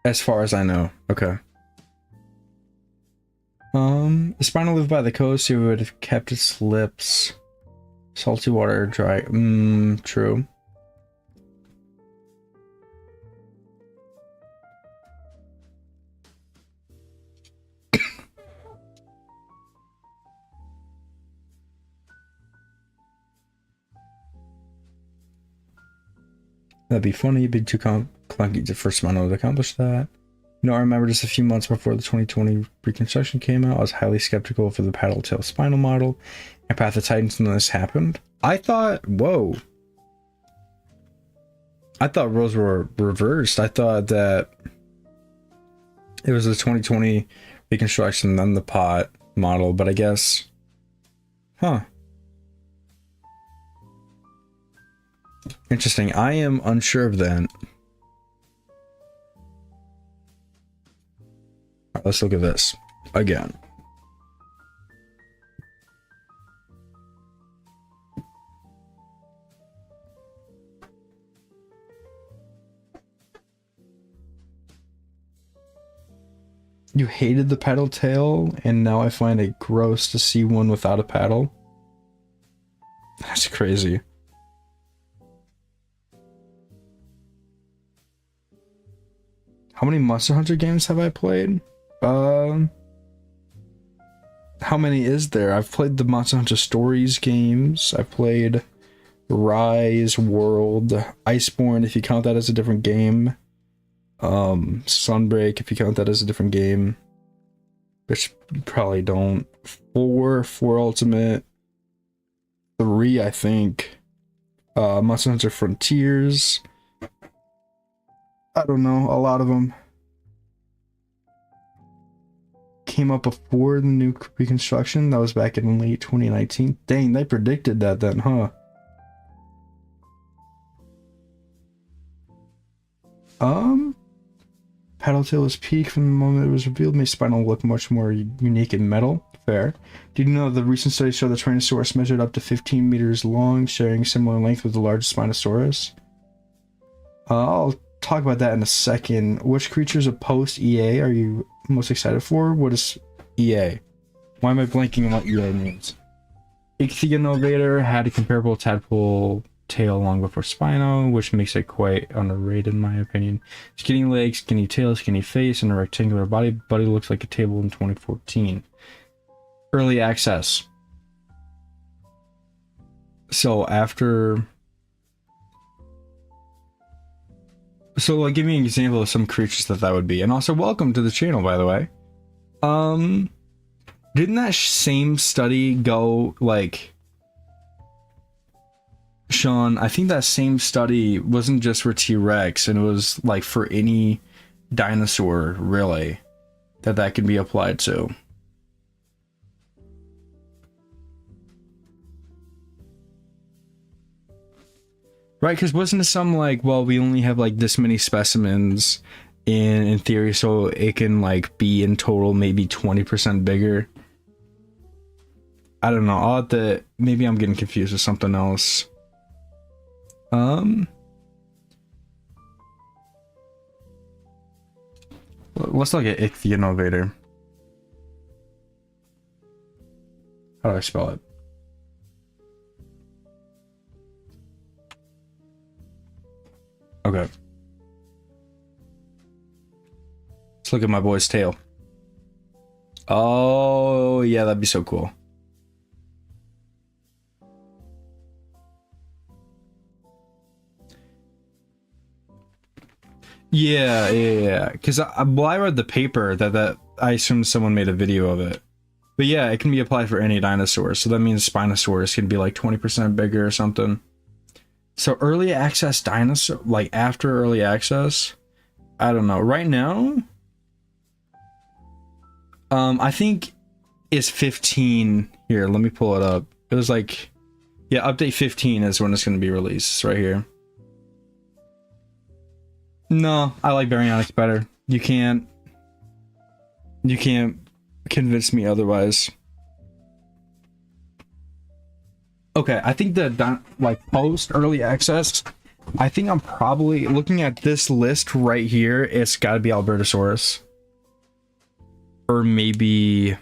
As far as I know. Okay. If Spino lived by the coast, he would have kept its lips salty water dry. True. That'd be funny. It'd be too clunky for Spino to accomplish that. You know, I remember just a few months before the 2020 reconstruction came out, I was highly skeptical for the paddle tail spinal model and Path of Titans when this happened. I thought, whoa. I thought roles were reversed. I thought that it was the 2020 reconstruction, then the pot model, but I guess, interesting. I am unsure of that. Right, let's look at this again. You hated the paddle tail, and now I find it gross to see one without a paddle. That's crazy. How many Monster Hunter games have I played? How many is there? I've played the Monster Hunter Stories games. I've played Rise, World, Iceborne, if you count that as a different game. Sunbreak, if you count that as a different game. Which you probably don't. 4 Ultimate. 3, I think. Monster Hunter Frontiers. I don't know, a lot of them came up before the new reconstruction. That was back in late 2019. Dang, they predicted that then, huh? paddle tail was peak from the moment it was revealed, made spinal look much more unique in metal. Fair. Did you know the recent studies show the Tyrannosaurus measured up to 15 meters long, sharing similar length with the largest Spinosaurus? I'll talk about that in a second. Which creatures of post-EA are you most excited for? What is EA? Why am I blanking on what EA means? Ichthyonovator had a comparable tadpole tail long before Spino, which makes it quite underrated in my opinion. Skinny legs, skinny tail, skinny face, and a rectangular body. Body looks like a table in 2014. Early access. So after... So like, give me an example of some creatures that would be. And also welcome to the channel, by the way. Didn't that same study go like... Sean, I think that same study wasn't just for T-Rex, and it was like for any dinosaur, really, that can be applied to. Right, because wasn't it some like, well, we only have like this many specimens in theory, so it can like be in total maybe 20% bigger? I don't know. I'll have to, maybe I'm getting confused with something else. Let's look at Ichthyonovator. How do I spell it? Okay. Let's look at my boy's tail. Oh, yeah, that'd be so cool. Yeah. Because I read the paper that I assumed someone made a video of it. But yeah, it can be applied for any dinosaur. So that means Spinosaurus can be like 20% bigger or something. So early access dinosaur, like after early access, I don't know. Right now, I think it's 15 here. Let me pull it up. It was like, yeah, update 15 is when it's going to be released. It's right here. No, I like baryonyx better. You can't convince me otherwise. Okay, I think the like post early access, I think I'm probably looking at this list right here. It's got to be Albertosaurus, or maybe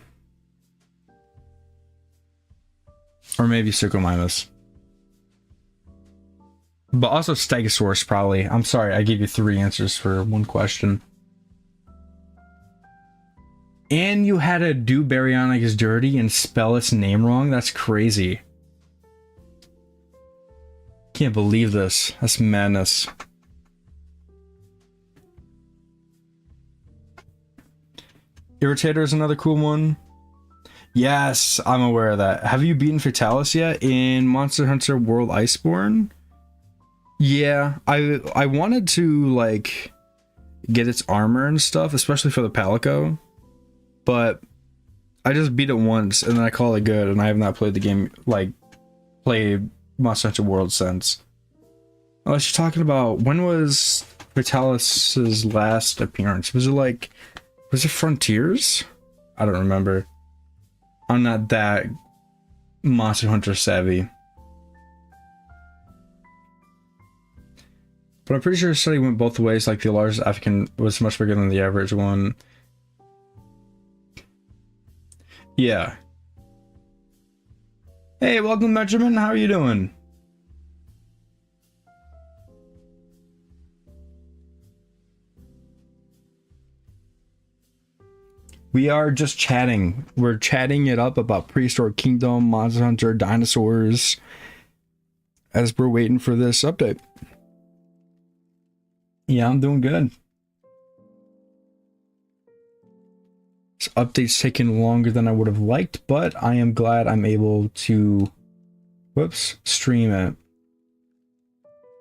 Suchomimus. But also Stegosaurus, probably. I'm sorry, I gave you 3 answers for 1 question. And you had to do baryonyx dirty and spell its name wrong? That's crazy. Can't believe this. That's madness. Irritator is another cool one. Yes, I'm aware of that. Have you beaten Fatalis yet in Monster Hunter World Iceborne? Yeah, I wanted to like get its armor and stuff, especially for the Palico, but I just beat it once and then I call it good, and I have not played the game, like played Monster Hunter World since. Unless you're talking about, when was Vitalis's last appearance? Was it Frontiers? I don't remember. I'm not that Monster Hunter savvy. But I'm pretty sure the study went both ways, like the largest African was much bigger than the average one. Yeah. Hey, welcome Benjamin, how are you doing? We are just chatting. We're chatting it up about Prehistoric Kingdom, Monster Hunter, dinosaurs, as we're waiting for this update. Yeah, I'm doing good. This update's taking longer than I would have liked, but I am glad I'm able to, stream it.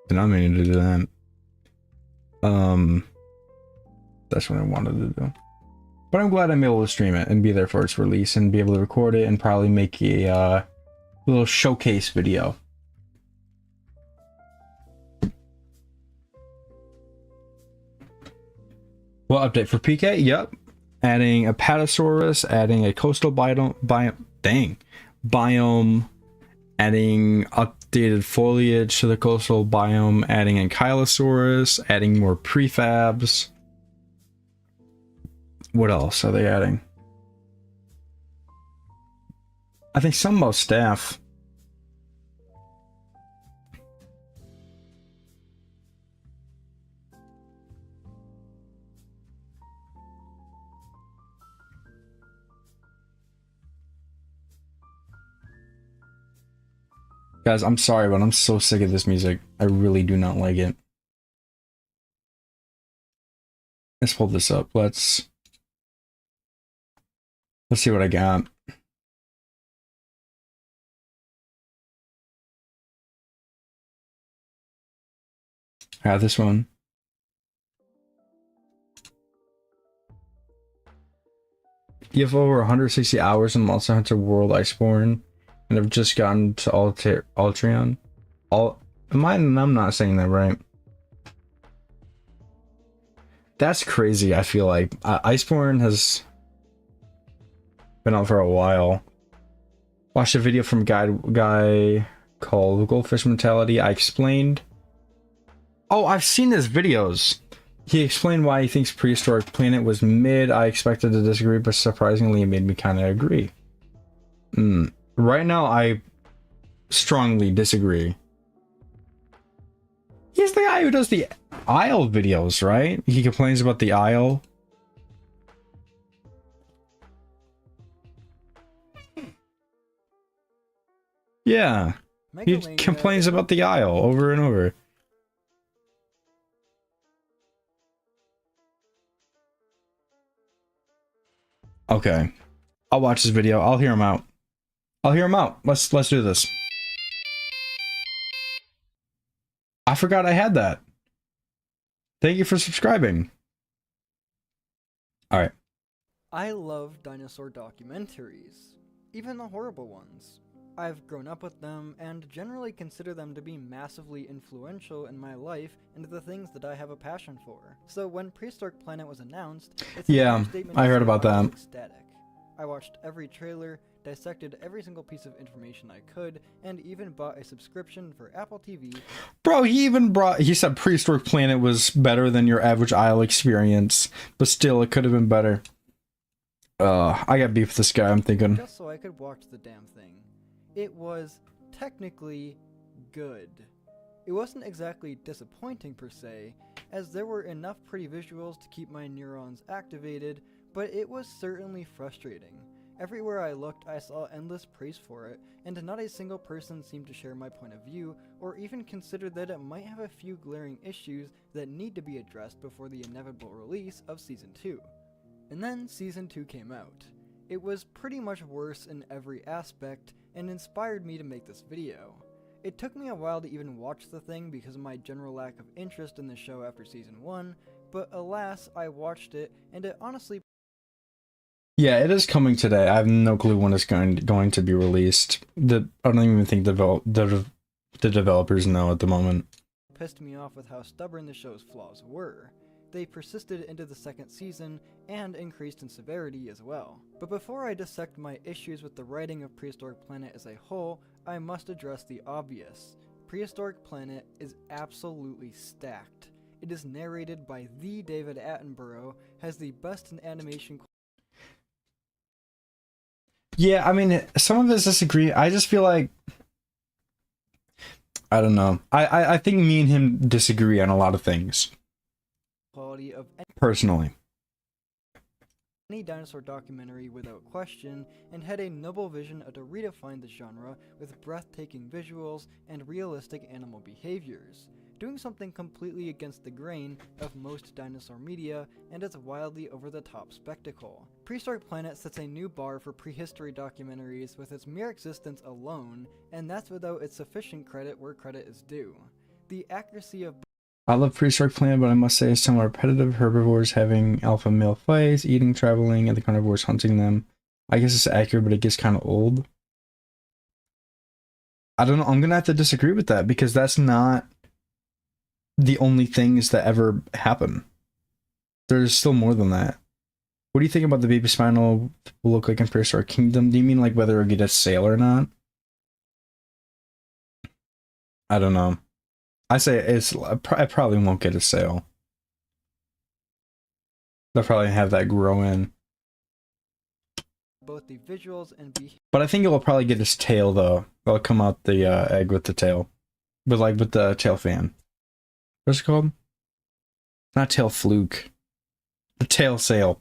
And I'm meaning to do that. That's what I wanted to do. But I'm glad I'm able to stream it and be there for its release and be able to record it and probably make a little showcase video. Well, update for PK. Yep. Adding Apatosaurus, adding a coastal biome, adding updated foliage to the coastal biome, adding Ankylosaurus, adding more prefabs. What else are they adding? I think some about staff. Guys, I'm sorry, but I'm so sick of this music. I really do not like it. Let's pull this up. Let's see what I got. I got this one. You have over 160 hours in Monster Hunter World Iceborne and have just gotten to Altreon. I'm not saying that right. That's crazy, I feel like. Iceborne has been out for a while. Watched a video from guy called Goldfish Mentality. I explained. Oh, I've seen his videos. He explained why he thinks Prehistoric Planet was mid. I expected to disagree, but surprisingly, it made me kind of agree. Right now, I strongly disagree. He's the guy who does the Isle videos, right? He complains about the Isle. Yeah. He complains about the Isle over and over. Okay. I'll watch this video. I'll hear him out. Let's do this. I forgot I had that. Thank you for subscribing. All right. I love dinosaur documentaries, even the horrible ones. I've grown up with them and generally consider them to be massively influential in my life and the things that I have a passion for. So when Prehistoric Planet was announced, yeah, I heard about that. Ecstatic. I watched every trailer, dissected every single piece of information I could, and even bought a subscription for Apple TV. Bro, he said Prehistoric Planet was better than your average Isle experience, but still, it could have been better. I got beef with this guy, I'm thinking. Just so I could watch the damn thing. It was technically good. It wasn't exactly disappointing per se, as there were enough pretty visuals to keep my neurons activated, but it was certainly frustrating. Everywhere I looked, I saw endless praise for it, and not a single person seemed to share my point of view, or even consider that it might have a few glaring issues that need to be addressed before the inevitable release of Season 2. And then Season 2 came out. It was pretty much worse in every aspect, and inspired me to make this video. It took me a while to even watch the thing because of my general lack of interest in the show after Season 1, but alas, I watched it, and it honestly... Yeah, it is coming today. I have no clue when it's going to be released. I don't even think the developers know at the moment. Pissed me off with how stubborn the show's flaws were. They persisted into the second season, and increased in severity as well. But before I dissect my issues with the writing of Prehistoric Planet as a whole, I must address the obvious. Prehistoric Planet is absolutely stacked. It is narrated by the David Attenborough, has the best in animation. Yeah, I mean, some of us disagree. I just feel like... I don't know. I think me and him disagree on a lot of things. Quality of personally. Any dinosaur documentary without question, and had a noble vision to redefine the genre with breathtaking visuals and realistic animal behaviors, doing something completely against the grain of most dinosaur media and its wildly over-the-top spectacle. Prehistoric Planet sets a new bar for prehistory documentaries with its mere existence alone, and that's without its sufficient credit where credit is due. The accuracy of... I love Prehistoric Planet, but I must say it's somewhat repetitive. Herbivores having alpha male fights, eating, traveling, and the carnivores hunting them. I guess it's accurate, but it gets kind of old. I don't know. I'm going to have to disagree with that because that's not the only things that ever happen. There's still more than that. What do you think about the baby spinal will look like in Prehistoric Kingdom? Do you mean like whether it'll get a sale or not? I don't know. I say I probably won't get a sale. They'll probably have that grow in. Both the visuals and But I think it will probably get its tail though. It'll come out the egg with the tail. With the tail fan. What's it called? Not tail fluke. The tail sail.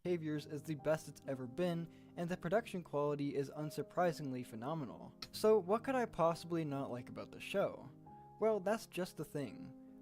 behaviors is the best it's ever been, and the production quality is unsurprisingly phenomenal. So what could I possibly not like about the show? Well, that's just the thing.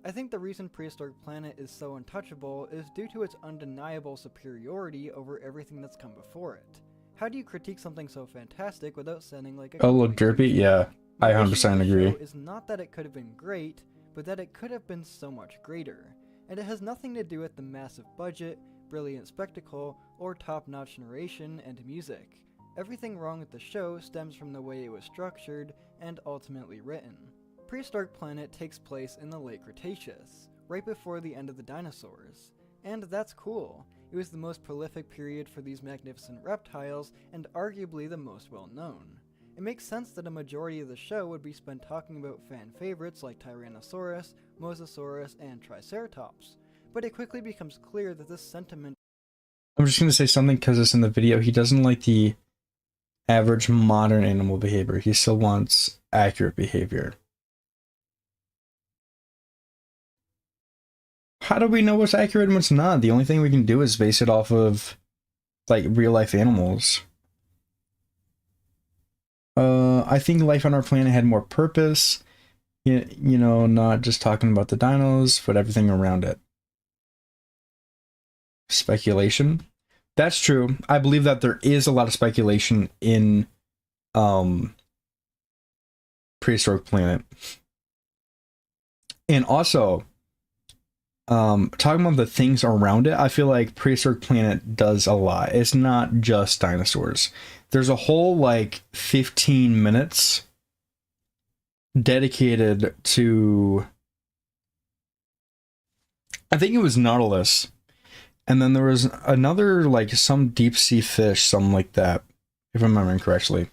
I think the reason Prehistoric Planet is so untouchable is due to its undeniable superiority over everything that's come before it. How do you critique something so fantastic without sounding like a... Oh, look derpy? Yeah, I 100% agree. Is not that it could have been great, but that it could have been so much greater. And it has nothing to do with the massive budget, brilliant spectacle, or top-notch narration and music. Everything wrong with the show stems from the way it was structured and ultimately written. Prehistoric Planet takes place in the late Cretaceous, right before the end of the dinosaurs. And that's cool. It was the most prolific period for these magnificent reptiles, and arguably the most well-known. It makes sense that a majority of the show would be spent talking about fan favorites like Tyrannosaurus, Mosasaurus, and Triceratops, but it quickly becomes clear that this sentiment... I'm just gonna say something because it's in the video. He doesn't like the average modern animal behavior. He still wants accurate behavior. How do we know what's accurate and what's not? The only thing we can do is base it off of, like, real-life animals. I think life on our planet had more purpose. You know, not just talking about the dinos, but everything around it. Speculation. That's true. I believe that there is a lot of speculation in Prehistoric Planet. And also, talking about the things around it, I feel like Prehistoric Planet does a lot. It's not just dinosaurs. There's a whole, like, 15 minutes dedicated to... I think it was Nautilus. And then there was another, like, some deep sea fish, something like that, if I'm remembering correctly.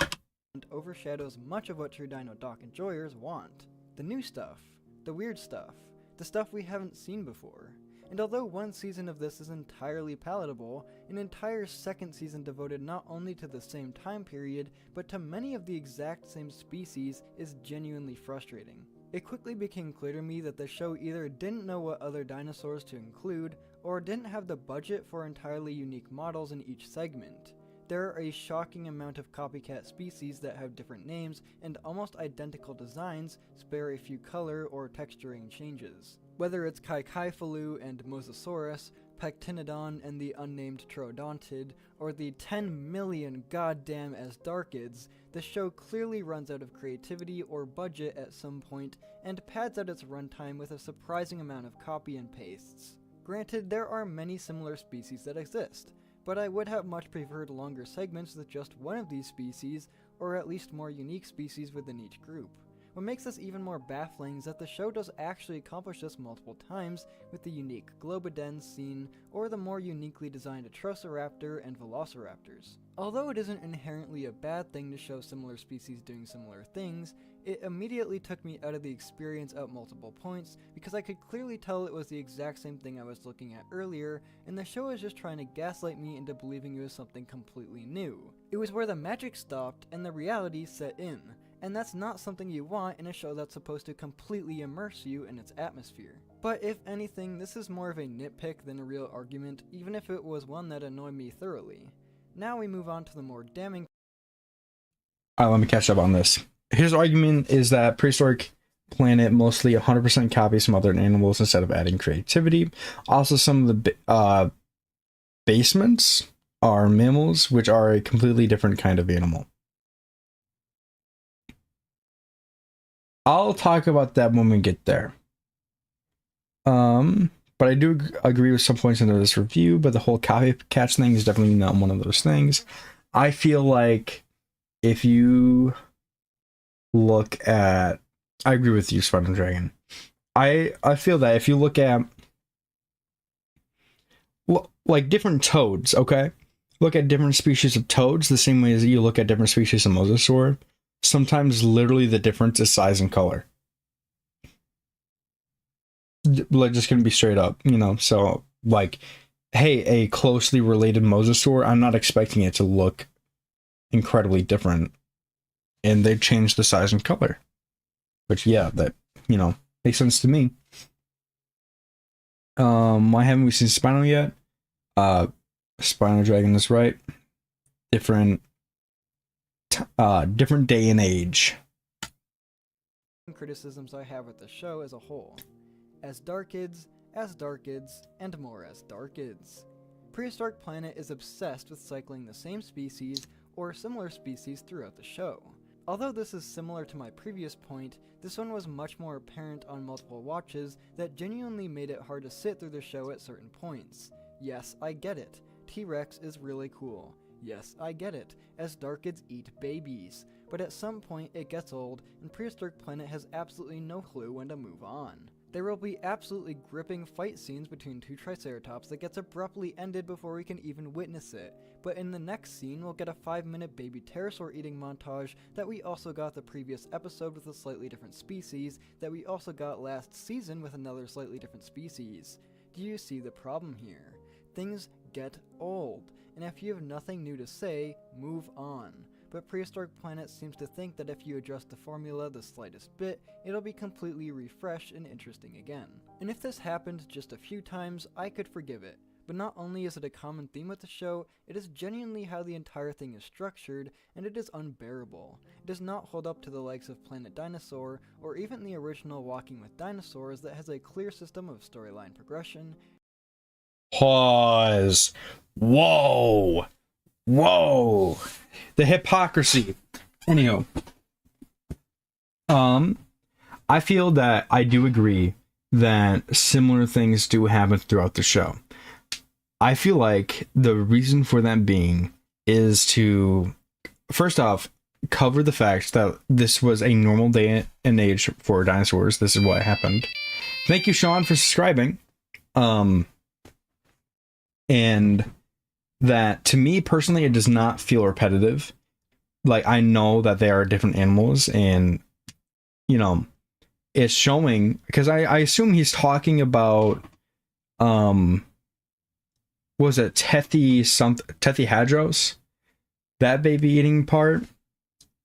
And overshadows much of what true Dino Doc enjoyers want. The new stuff, the weird stuff, the stuff we haven't seen before. And although one season of this is entirely palatable, an entire second season devoted not only to the same time period, but to many of the exact same species is genuinely frustrating. It quickly became clear to me that the show either didn't know what other dinosaurs to include, or didn't have the budget for entirely unique models in each segment. There are a shocking amount of copycat species that have different names and almost identical designs, spare a few color or texturing changes. Whether it's Kaikaifalu and Mosasaurus, Pectinodon and the unnamed Troodontid, or the 10 million goddamn Asdarchids, the show clearly runs out of creativity or budget at some point and pads out its runtime with a surprising amount of copy and pastes. Granted, there are many similar species that exist, but I would have much preferred longer segments with just one of these species, or at least more unique species within each group. What makes this even more baffling is that the show does actually accomplish this multiple times with the unique Globidens scene, or the more uniquely designed Atrociraptor and Velociraptors. Although it isn't inherently a bad thing to show similar species doing similar things, it immediately took me out of the experience at multiple points because I could clearly tell it was the exact same thing I was looking at earlier, and the show was just trying to gaslight me into believing it was something completely new. It was where the magic stopped and the reality set in, and that's not something you want in a show that's supposed to completely immerse you in its atmosphere. But if anything, this is more of a nitpick than a real argument, even if it was one that annoyed me thoroughly. Now we move on to the more damning... Alright, let me catch up on this. His argument is that Prehistoric Planet mostly 100% copies from other animals instead of adding creativity. Also, some of the basements are mammals, which are a completely different kind of animal. I'll talk about that when we get there. But I do agree with some points in this review, but the whole copycat thing is definitely not one of those things. I feel like if you look at... I agree with you, Spider Dragon. I feel that if you look at like different toads, okay? Look at different species of toads the same way as you look at different species of mosasaur. Sometimes literally the difference is size and color. Like, just gonna be straight up, you know? So, like, hey, a closely related mosasaur, I'm not expecting it to look incredibly different. And they've changed the size and color. Which, yeah, that, you know, makes sense to me. Why haven't we seen Spino yet? Spino Dragon is right. Different day and age. Criticisms I have with the show as a whole. As Darkids, and more as Darkids. Prehistoric Planet is obsessed with cycling the same species or similar species throughout the show. Although this is similar to my previous point, this one was much more apparent on multiple watches that genuinely made it hard to sit through the show at certain points. Yes, I get it. T-Rex is really cool. Yes, I get it, as Darkids eat babies. But at some point it gets old, and Prehistoric Planet has absolutely no clue when to move on. There will be absolutely gripping fight scenes between two Triceratops that gets abruptly ended before we can even witness it, but in the next scene we'll get a 5-minute baby pterosaur eating montage that we also got the previous episode with a slightly different species, that we also got last season with another slightly different species. Do you see the problem here? Things get old, and if you have nothing new to say, move on. But Prehistoric Planet seems to think that if you adjust the formula the slightest bit, it'll be completely refreshed and interesting again. And if this happened just a few times, I could forgive it. But not only is it a common theme with the show, it is genuinely how the entire thing is structured, and it is unbearable. It does not hold up to the likes of Planet Dinosaur, or even the original Walking with Dinosaurs that has a clear system of storyline progression. Pause. Whoa. Whoa. The hypocrisy. Anyhow. I feel that I do agree that similar things do happen throughout the show. I feel like the reason for that being is to, first off, cover the fact that this was a normal day and age for dinosaurs. This is what happened. Thank you, Sean, for subscribing. And that, to me personally, it does not feel repetitive. Like, I know that they are different animals, and, you know, it's showing, because I assume he's talking about, was it Tethihadros? That baby eating part?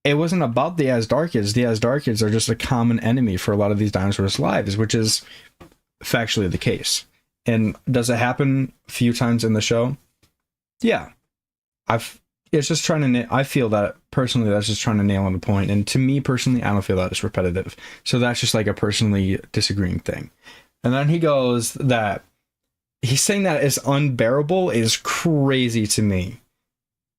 It wasn't about the Asdarchids. The Asdarchids are just a common enemy for a lot of these dinosaurs' lives, which is factually the case. And does it happen a few times in the show? Yeah. It's just trying to, I feel that personally that's just trying to nail on the point. And to me personally, I don't feel that it's repetitive. So that's just like a personally disagreeing thing. And then he goes that he's saying that it's unbearable is crazy to me.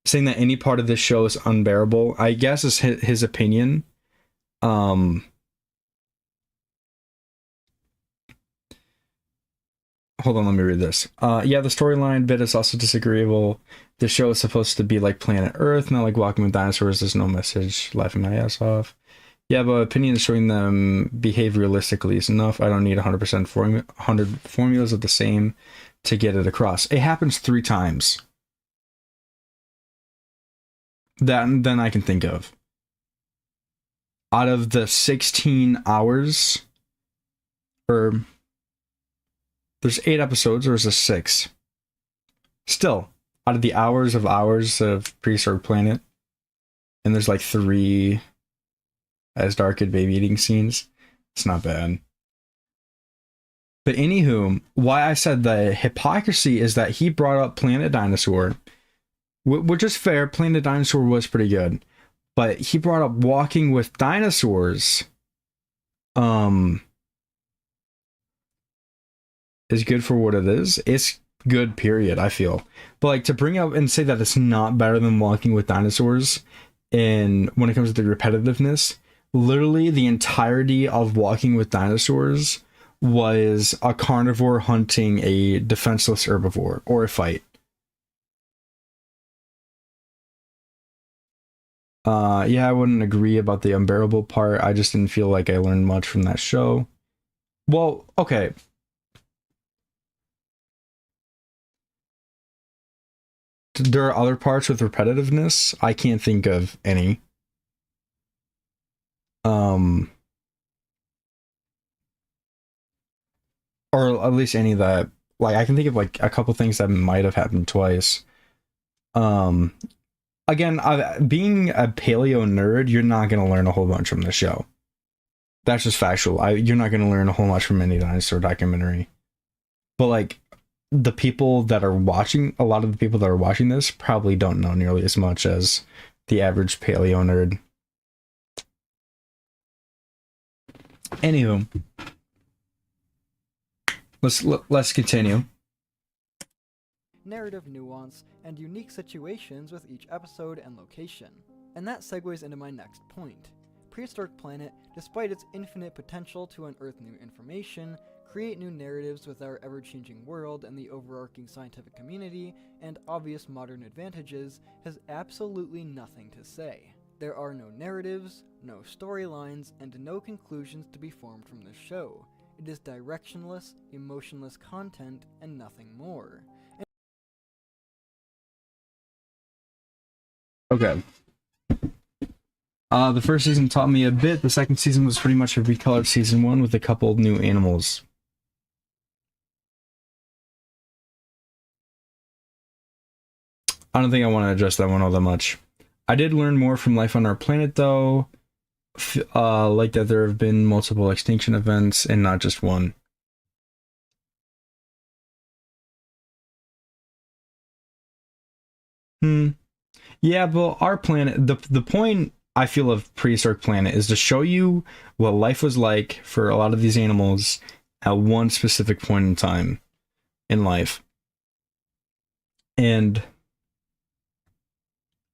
Saying that any part of this show is unbearable, I guess, is his opinion. Hold on, let me read this. Yeah, the storyline bit is also disagreeable. The show is supposed to be like Planet Earth, not like Walking with Dinosaurs. There's no message. Laughing my ass off. Yeah, but opinion is showing them behave realistically is enough. I don't need 100 formulas of the same to get it across. It happens 3 times. That then I can think of. Out of the 16 hours, or there's 8 episodes, or is there 6? Still, out of the hours of Prehistoric Planet, and there's like 3 Asdarchid baby eating scenes. It's not bad. But anywho, why I said the hypocrisy is that he brought up Planet Dinosaur, which is fair. Planet Dinosaur was pretty good, but he brought up Walking with Dinosaurs. Is good for what it is. It's good, period, I feel. But like, to bring up and say that it's not better than Walking with Dinosaurs, and when it comes to the repetitiveness, literally the entirety of Walking with Dinosaurs was a carnivore hunting a defenseless herbivore, or a fight. Yeah, I wouldn't agree about the unbearable part. I just didn't feel like I learned much from that show. Well, okay. There are other parts with repetitiveness. I can't think of any. Or at least any that, like, I can think of like a couple things that might have happened twice. Um, Again, being a paleo nerd, you're not going to learn a whole bunch from the show. That's just factual. You're not going to learn a whole much from any dinosaur documentary. But like, the people that are watching, a lot of the people that are watching this probably don't know nearly as much as the average paleo nerd. Anywho, let's continue. Narrative nuance, and unique situations with each episode and location. And that segues into my next point. Prehistoric Planet, despite its infinite potential to unearth new information, create new narratives with our ever-changing world and the overarching scientific community, and obvious modern advantages, has absolutely nothing to say. There are no narratives, no storylines, and no conclusions to be formed from this show. It is directionless, emotionless content, and nothing more. Okay. The first season taught me a bit. The second season was pretty much a recolored season 1 with a couple of new animals. I don't think I want to address that one all that much. I did learn more from life on our planet, though. Like that there have been multiple extinction events and not just one. Yeah, but our planet, the point I feel of Prehistoric Planet is to show you what life was like for a lot of these animals at one specific point in time in life. And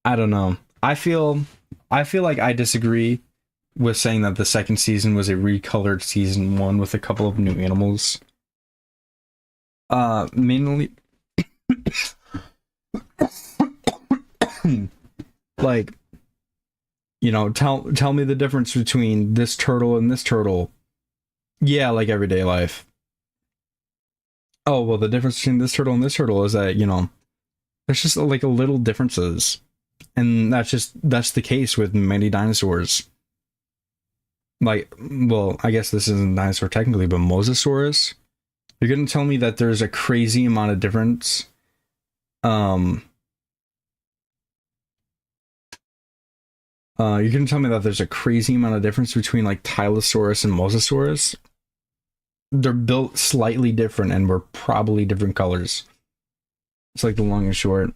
I don't know. I feel like I disagree with saying that the second season was a recolored season 1 with a couple of new animals. Mainly like, you know, tell me the difference between this turtle and this turtle. Yeah, like everyday life. Oh, well, the difference between this turtle and this turtle is that, you know, there's just like a little differences. And that's the case with many dinosaurs. Like, well, I guess this isn't a dinosaur technically, but Mosasaurus. You're gonna tell me that there's a crazy amount of difference. You're gonna tell me that there's a crazy amount of difference between like Tyrannosaurus and Mosasaurus? They're built slightly different and were probably different colors. It's like the long and short.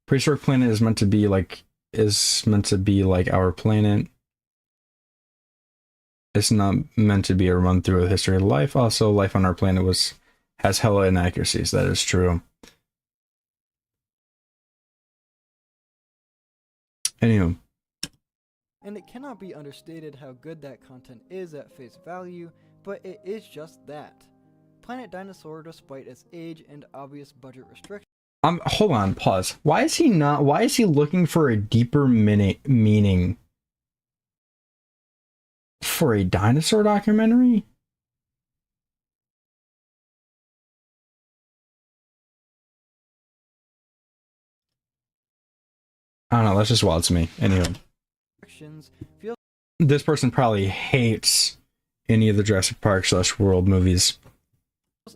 Prehistoric Planet is meant to be like our planet. It's not meant to be a run through of the history of life. Also, life on our planet has hella inaccuracies. That is true. Anyway. And it cannot be understated how good that content is at face value, but it is just that. Planet Dinosaur, despite its age and obvious budget restrictions. Hold on, pause. Why is he looking for a deeper meaning for a dinosaur documentary? I don't know, that's just wild to me. Anyway. This person probably hates any of the Jurassic Park / World movies.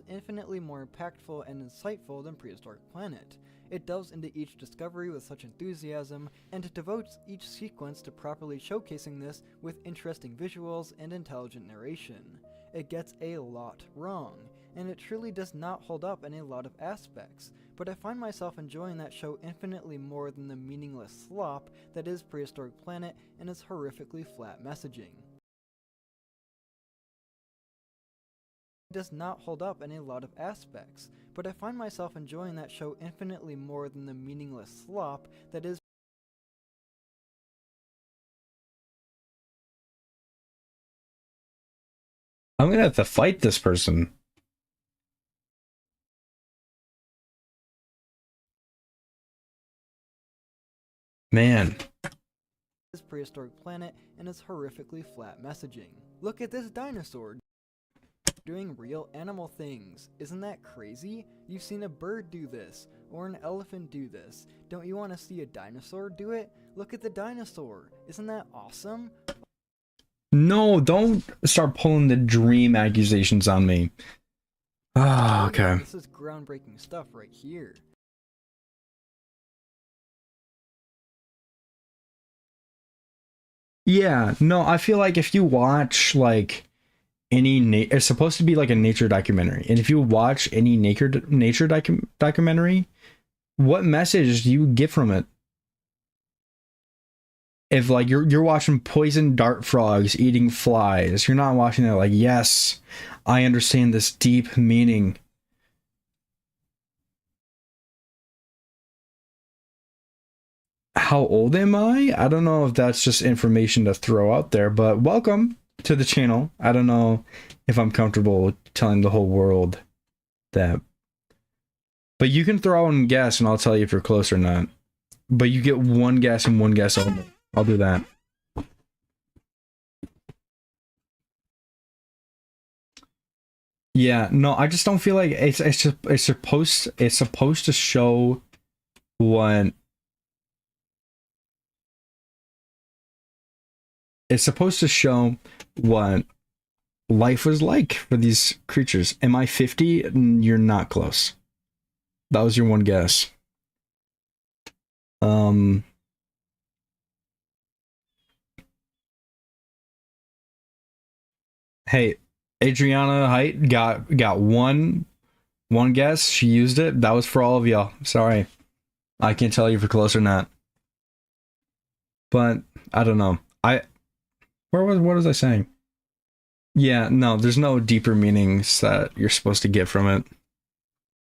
Infinitely more impactful and insightful than Prehistoric Planet. It delves into each discovery with such enthusiasm, and it devotes each sequence to properly showcasing this with interesting visuals and intelligent narration. It gets a lot wrong, and it truly does not hold up in a lot of aspects, but I find myself enjoying that show infinitely more than the meaningless slop that is Prehistoric Planet and its horrifically flat messaging. Does not hold up in a lot of aspects, but I find myself enjoying that show infinitely more than the meaningless slop that is. I'm gonna have to fight this person. Man. This Prehistoric Planet and its horrifically flat messaging. Look at this dinosaur. doing real animal things. Isn't that crazy? You've seen a bird do this, or an elephant do this. Don't you want to see a dinosaur do it? Look at the dinosaur. Isn't that awesome? No, don't start pulling the dream accusations on me. Ah, okay. This is groundbreaking stuff right here. Yeah, no, I feel like if you watch like it's supposed to be like a nature documentary, and if you watch any nature documentary, what message do you get from it? If like you're watching poison dart frogs eating flies, you're not watching it like, yes, I understand this deep meaning. How old am I? I don't know if that's just information to throw out there, but welcome to the channel. I don't know if I'm comfortable telling the whole world that. But you can throw out a guess and I'll tell you if you're close or not. But you get one guess and one guess only. I'll do that. Yeah, no, I just don't feel like it's supposed to show what it's supposed to show what life was like for these creatures. Am I 50? You're not close. That was your one guess. Hey, Adriana Height got one guess. She used it. That was for all of y'all. Sorry. I can't tell you if you're close or not. But I don't know. What was I saying? Yeah, no, there's no deeper meanings that you're supposed to get from it.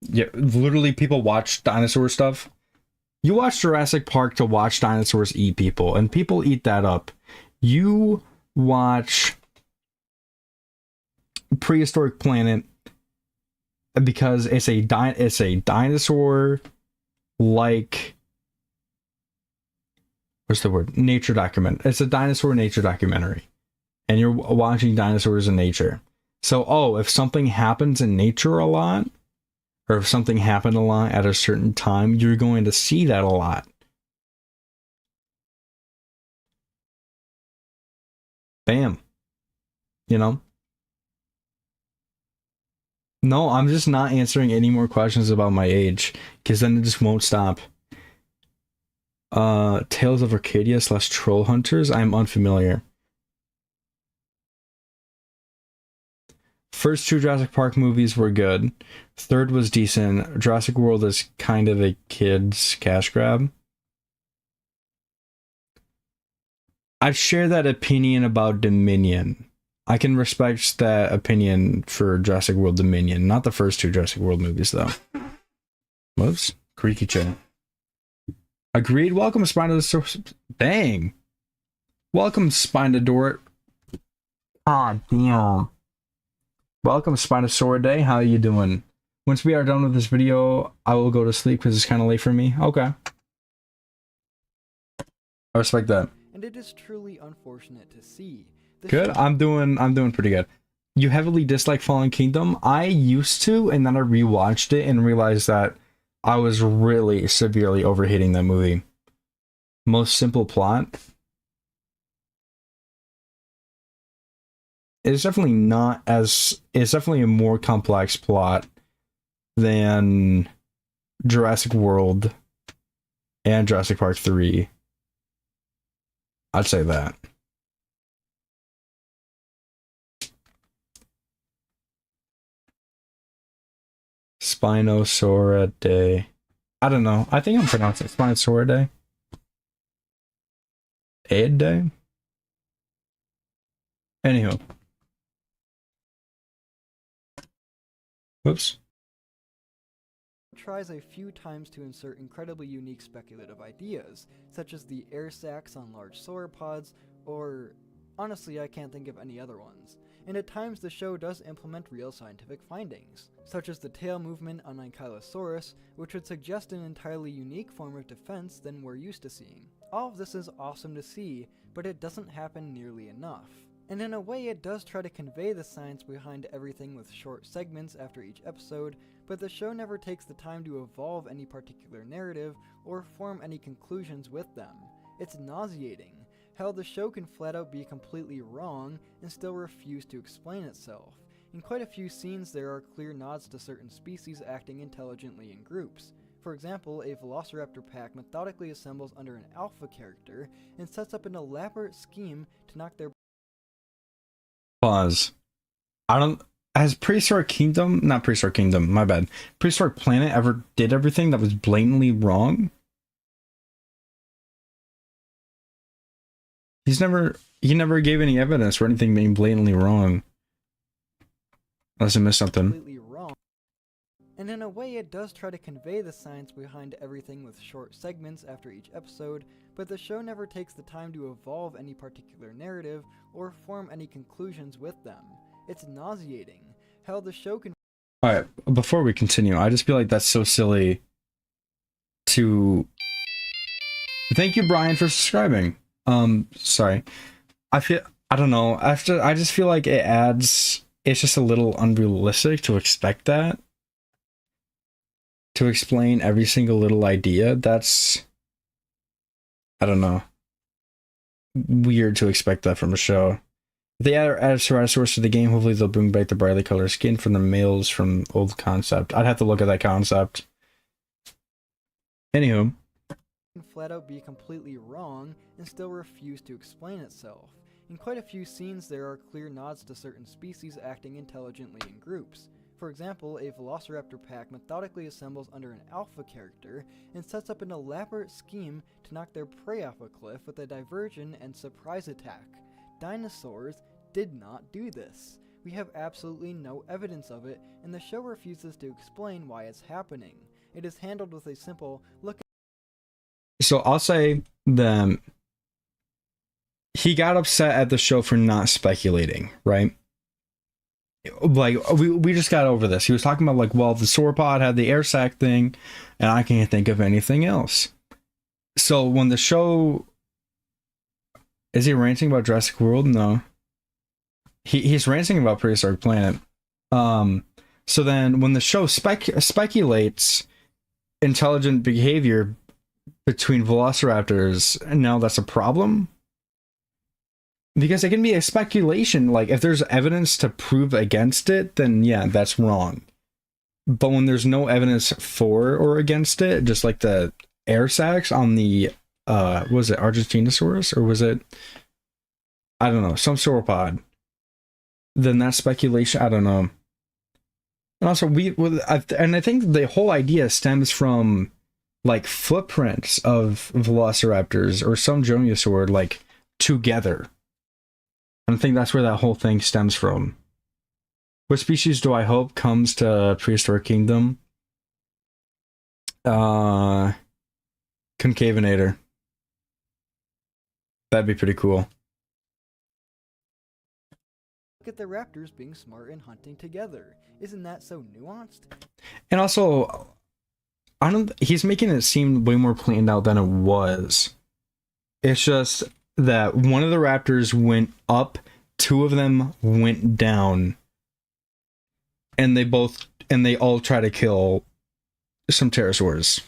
Yeah, literally people watch dinosaur stuff. You watch Jurassic Park to watch dinosaurs eat people, and people eat that up. You watch Prehistoric Planet because it's a dinosaur like, what's the word? Nature document. It's a dinosaur nature documentary. And you're watching dinosaurs in nature. So, if something happens in nature a lot, or if something happened a lot at a certain time, you're going to see that a lot. Bam. You know? No, I'm just not answering any more questions about my age, because then it just won't stop. Tales of Arcadia / Troll Hunters? I'm unfamiliar. First two Jurassic Park movies were good. Third was decent. Jurassic World is kind of a kid's cash grab. I share that opinion about Dominion. I can respect that opinion for Jurassic World Dominion, not the first two Jurassic World movies, though. Whoops. Creaky chair. Agreed. Welcome, Spinosaurus. Dang. Welcome, Spinosaurus. Ah, damn. Welcome, Spinosauridae. How are you doing? Once we are done with this video, I will go to sleep because it's kind of late for me. Okay. I respect that. And it is truly unfortunate to see. Good. I'm doing pretty good. You heavily dislike Fallen Kingdom? I used to, and then I rewatched it and realized that I was really severely overhating that movie. Most simple plot. It's definitely a more complex plot than Jurassic World and Jurassic Park 3. I'd say that. Spinosauridae. I don't know. I think I'm pronouncing Spinosauridae. Day. Anywho. Whoops. Tries a few times to insert incredibly unique speculative ideas, such as the air sacs on large sauropods, or honestly I can't think of any other ones. And at times the show does implement real scientific findings, such as the tail movement on Ankylosaurus, which would suggest an entirely unique form of defense than we're used to seeing. All of this is awesome to see, but it doesn't happen nearly enough. And in a way it does try to convey the science behind everything with short segments after each episode, but the show never takes the time to evolve any particular narrative or form any conclusions with them. It's nauseating. Hell, the show can flat out be completely wrong and still refuse to explain itself. In quite a few scenes there are clear nods to certain species acting intelligently in groups. For example, a velociraptor pack methodically assembles under an alpha character and sets up an elaborate scheme to knock their Pause. Has Prehistoric Kingdom, not Prehistoric Kingdom, my bad. Prehistoric Planet ever did everything that was blatantly wrong? He never gave any evidence for anything being blatantly wrong. Unless I missed something. completely wrong. And in a way it does try to convey the science behind everything with short segments after each episode, but the show never takes the time to evolve any particular narrative or form any conclusions with them. It's nauseating. Hell, the show can... Alright, before we continue, I just feel like that's so silly to... Thank you, Brian, for subscribing. Sorry. I don't know, I just feel like it's just a little unrealistic to expect that. To explain every single little idea, that's... I don't know. Weird to expect that from a show. If they add Tyrannosaurus to the game, hopefully they'll bring back the brightly colored skin from the males from old concept. I'd have to look at that concept. Anywho. can flat out be completely wrong and still refuse to explain itself. In quite a few scenes there are clear nods to certain species acting intelligently in groups. For example, a velociraptor pack methodically assembles under an alpha character and sets up an elaborate scheme to knock their prey off a cliff with a diversion and surprise attack. Dinosaurs did not do this. We have absolutely no evidence of it, and the show refuses to explain why it's happening. It is handled with a simple look. So I'll say that he got upset at the show for not speculating, right? Like, we just got over this. He was talking about, like, well, the sauropod had the air sac thing, and I can't think of anything else. So when the show... Is he ranting about Jurassic World? No. He's ranting about Prehistoric Planet. So then when the show speculates intelligent behavior between velociraptors, now that's a problem? Because it can be a speculation. Like, if there's evidence to prove against it, then yeah, that's wrong. But when there's no evidence for or against it, just like the air sacs on the was it Argentinosaurus, or was it, I don't know, some sauropod, then that's speculation. I don't know. And also I think the whole idea stems from like footprints of velociraptors or some dromaeosaur like together. I think that's where that whole thing stems from. What species do I hope comes to Prehistoric Kingdom? Concavinator. That'd be pretty cool. Look at the raptors being smart and hunting together. Isn't that so nuanced? And also, he's making it seem way more planned out than it was. It's just that one of the raptors went up, two of them went down, and they all try to kill some pterosaurs.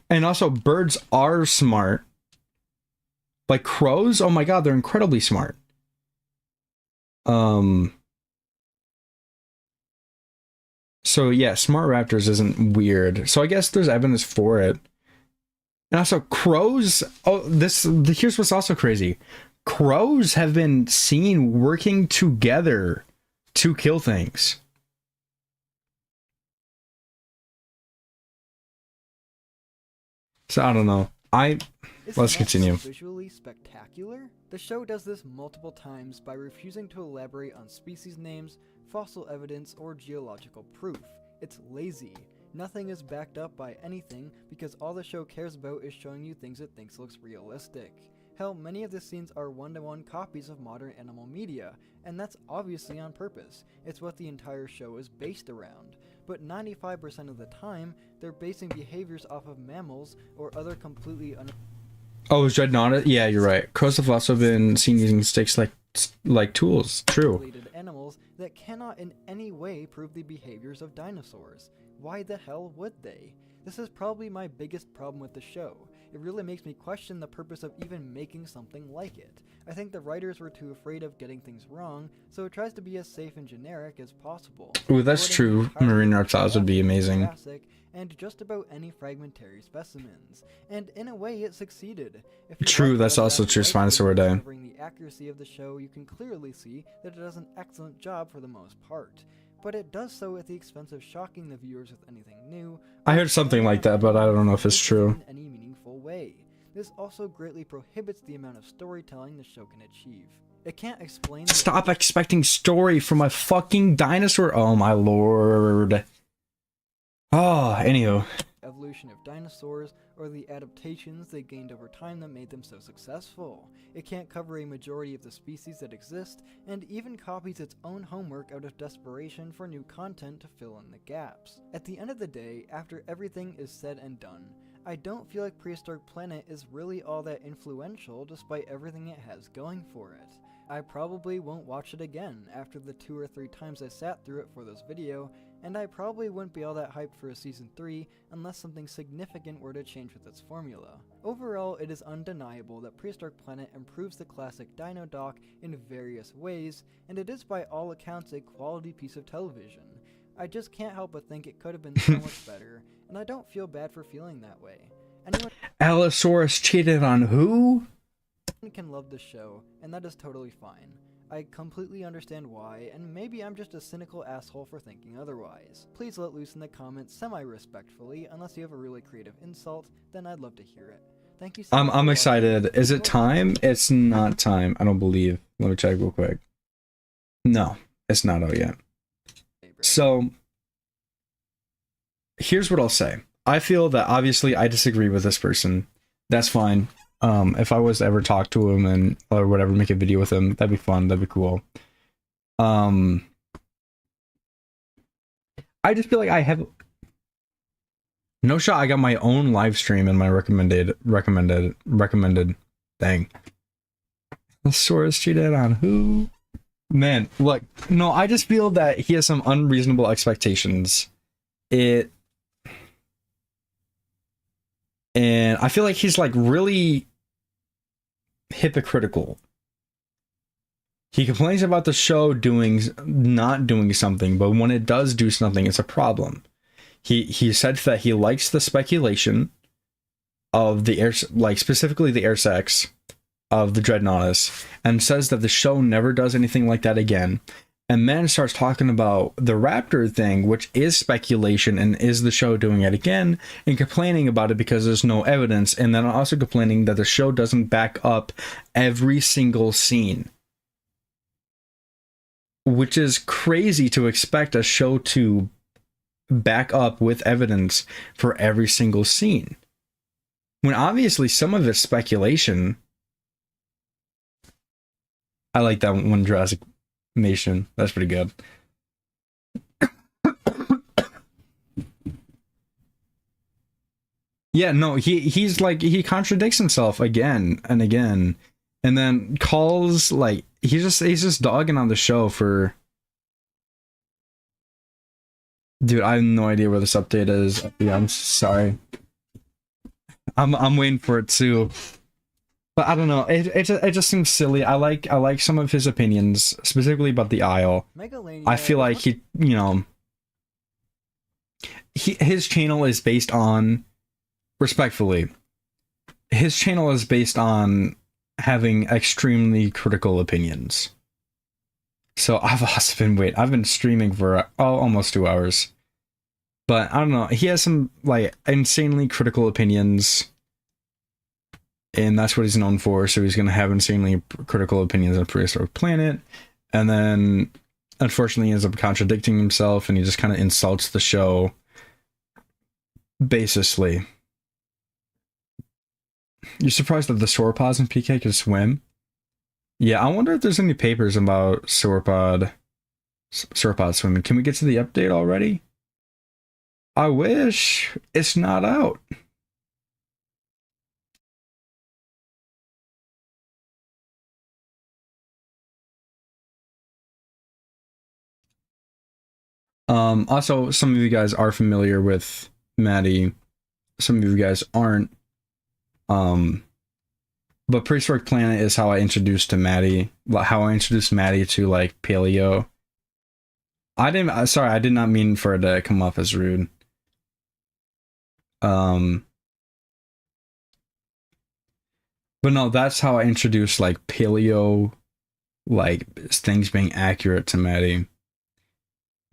And also, birds are smart. Like crows, oh my god, they're incredibly smart. So yeah, smart raptors isn't weird. So I guess there's evidence for it. And also crows, here's what's also crazy. Crows have been seen working together to kill things. So I don't know. Let's continue. Visually spectacular? The show does this multiple times by refusing to elaborate on species names, fossil evidence, or geological proof. It's lazy. Nothing is backed up by anything because all the show cares about is showing you things it thinks looks realistic. Hell, many of the scenes are one-to-one copies of modern animal media, and that's obviously on purpose. It's what the entire show is based around. But 95% of the time, they're basing behaviors off of mammals or other completely Oh, is Dreadnought? Yeah, you're right. Crows have also been seen using sticks like tools. True. Related animals that cannot in any way prove the behaviors of dinosaurs. Why the hell would they? This is probably my biggest problem with the show. It really makes me question the purpose of even making something like it. I think the writers were too afraid of getting things wrong, so it tries to be as safe and generic as possible. Ooh, that's true. Marine reptiles would be amazing. Jurassic, and just about any fragmentary specimens. And in a way, it succeeded. If you True, watch that's the also true. Jurassic Spinosaurus Day. covering the accuracy of the show, you can clearly see that it does an excellent job for the most part. But it does so at the expense of shocking the viewers with anything new. I heard something like that, but I don't know if it's true. In any meaningful way. This also greatly prohibits the amount of storytelling the show can achieve. It can't explain. Stop expecting story from a fucking dinosaur. Oh my lord. Oh, anywho. Evolution of dinosaurs or the adaptations they gained over time that made them so successful. It can't cover a majority of the species that exist, and even copies its own homework out of desperation for new content to fill in the gaps. At the end of the day, after everything is said and done, I don't feel like Prehistoric Planet is really all that influential despite everything it has going for it. I probably won't watch it again after the 2 or 3 times I sat through it for this video, and I probably wouldn't be all that hyped for a season 3 unless something significant were to change with its formula. Overall, it is undeniable that Prehistoric Planet improves the classic Dino Doc in various ways, and it is by all accounts a quality piece of television. I just can't help but think it could have been so much better, and I don't feel bad for feeling that way. Anyone Allosaurus cheated on who? can love the show, and that is totally fine. I completely understand why, and maybe I'm just a cynical asshole for thinking otherwise. Please let loose in the comments semi-respectfully, unless you have a really creative insult, then I'd love to hear it. Thank you so much. I'm excited. Is it time? It's not time. I don't believe. Let me check real quick. No, it's not out yet. So, here's what I'll say. I feel that obviously I disagree with this person. That's fine. If I was to ever talk to him and or whatever, make a video with him, that'd be fun. That'd be cool. I just feel like I have no shot. I got my own live stream and my recommended thing. Allosaurus cheated on who? Man, look, no, I just feel that he has some unreasonable expectations. And I feel like he's like really hypocritical. He complains about the show not doing something, but when it does do something, it's a problem. He said that he likes the speculation of the air, like specifically the air sex of the Dreadnoughtus, and says that the show never does anything like that again. And then starts talking about the raptor thing, which is speculation, and is the show doing it again, and complaining about it because there's no evidence, and then also complaining that the show doesn't back up every single scene. Which is crazy to expect a show to back up with evidence for every single scene. When obviously some of it's speculation. I like that one, Jurassic Nation. That's pretty good. Yeah, no, he's like, he contradicts himself again and again, and then calls like he's just dogging on the show for. Dude, I have no idea where this update is. Yeah, I'm sorry. I'm waiting for it too. But I don't know. It just seems silly. I like some of his opinions, specifically about the Isle. I feel like his channel is based on, respectfully, his channel is based on having extremely critical opinions. So I've been streaming for almost 2 hours. But I don't know. He has some like insanely critical opinions. And that's what he's known for, so he's going to have insanely critical opinions on Prehistoric Planet. And then, unfortunately, he ends up contradicting himself, and he just kind of insults the show. Basically. You're surprised that the sauropods in PK can swim? Yeah, I wonder if there's any papers about sauropod swimming. Can we get to the update already? I wish. It's not out. Also, some of you guys are familiar with Maddie. Some of you guys aren't. But Prehistoric Planet is how I introduced to Maddie. How I introduced Maddie to like paleo. Sorry, I did not mean for it to come off as rude. But no, that's how I introduced like paleo, like things being accurate to Maddie.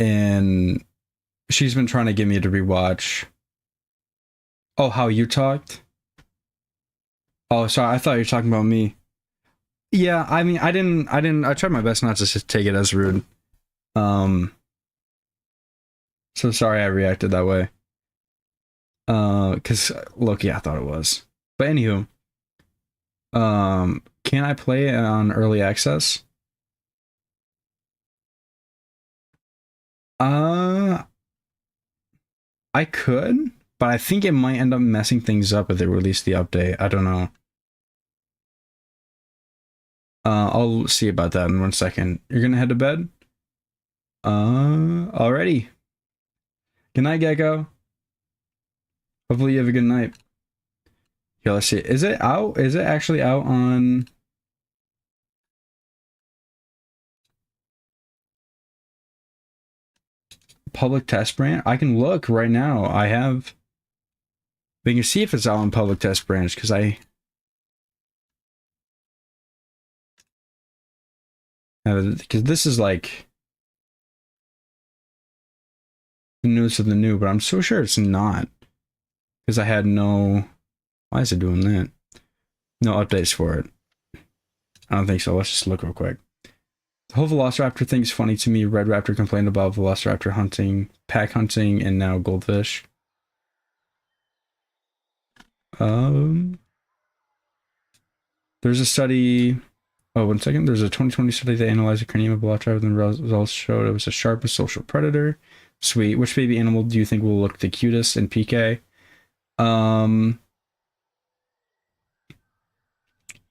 And she's been trying to get me to rewatch. Oh, How You Talked? Oh, sorry, I thought you were talking about me. Yeah, I mean, I tried my best not to take it as rude. So sorry I reacted that way. Cause Loki, I thought it was. But anywho, can I play it on early access? I could, but I think it might end up messing things up if they release the update. I don't know. I'll see about that in 1 second. You're gonna head to bed? Alrighty. Good night, Gecko. Hopefully you have a good night. Yeah, let's see. Is it out? Is it actually out on... public test branch? I can look right now. I have... We can see if it's out on public test branch, because because this is like... the newest of the new, but I'm so sure it's not. Because I had no... Why is it doing that? No updates for it. I don't think so. Let's just look real quick. The whole Velociraptor thing's funny to me. Red Raptor complained about Velociraptor hunting, pack hunting, and now goldfish. There's a study... Oh, 1 second. There's a 2020 study that analyzed the cranium of Velociraptor, and the results showed it was a sharpest social predator. Sweet. Which baby animal do you think will look the cutest in PK?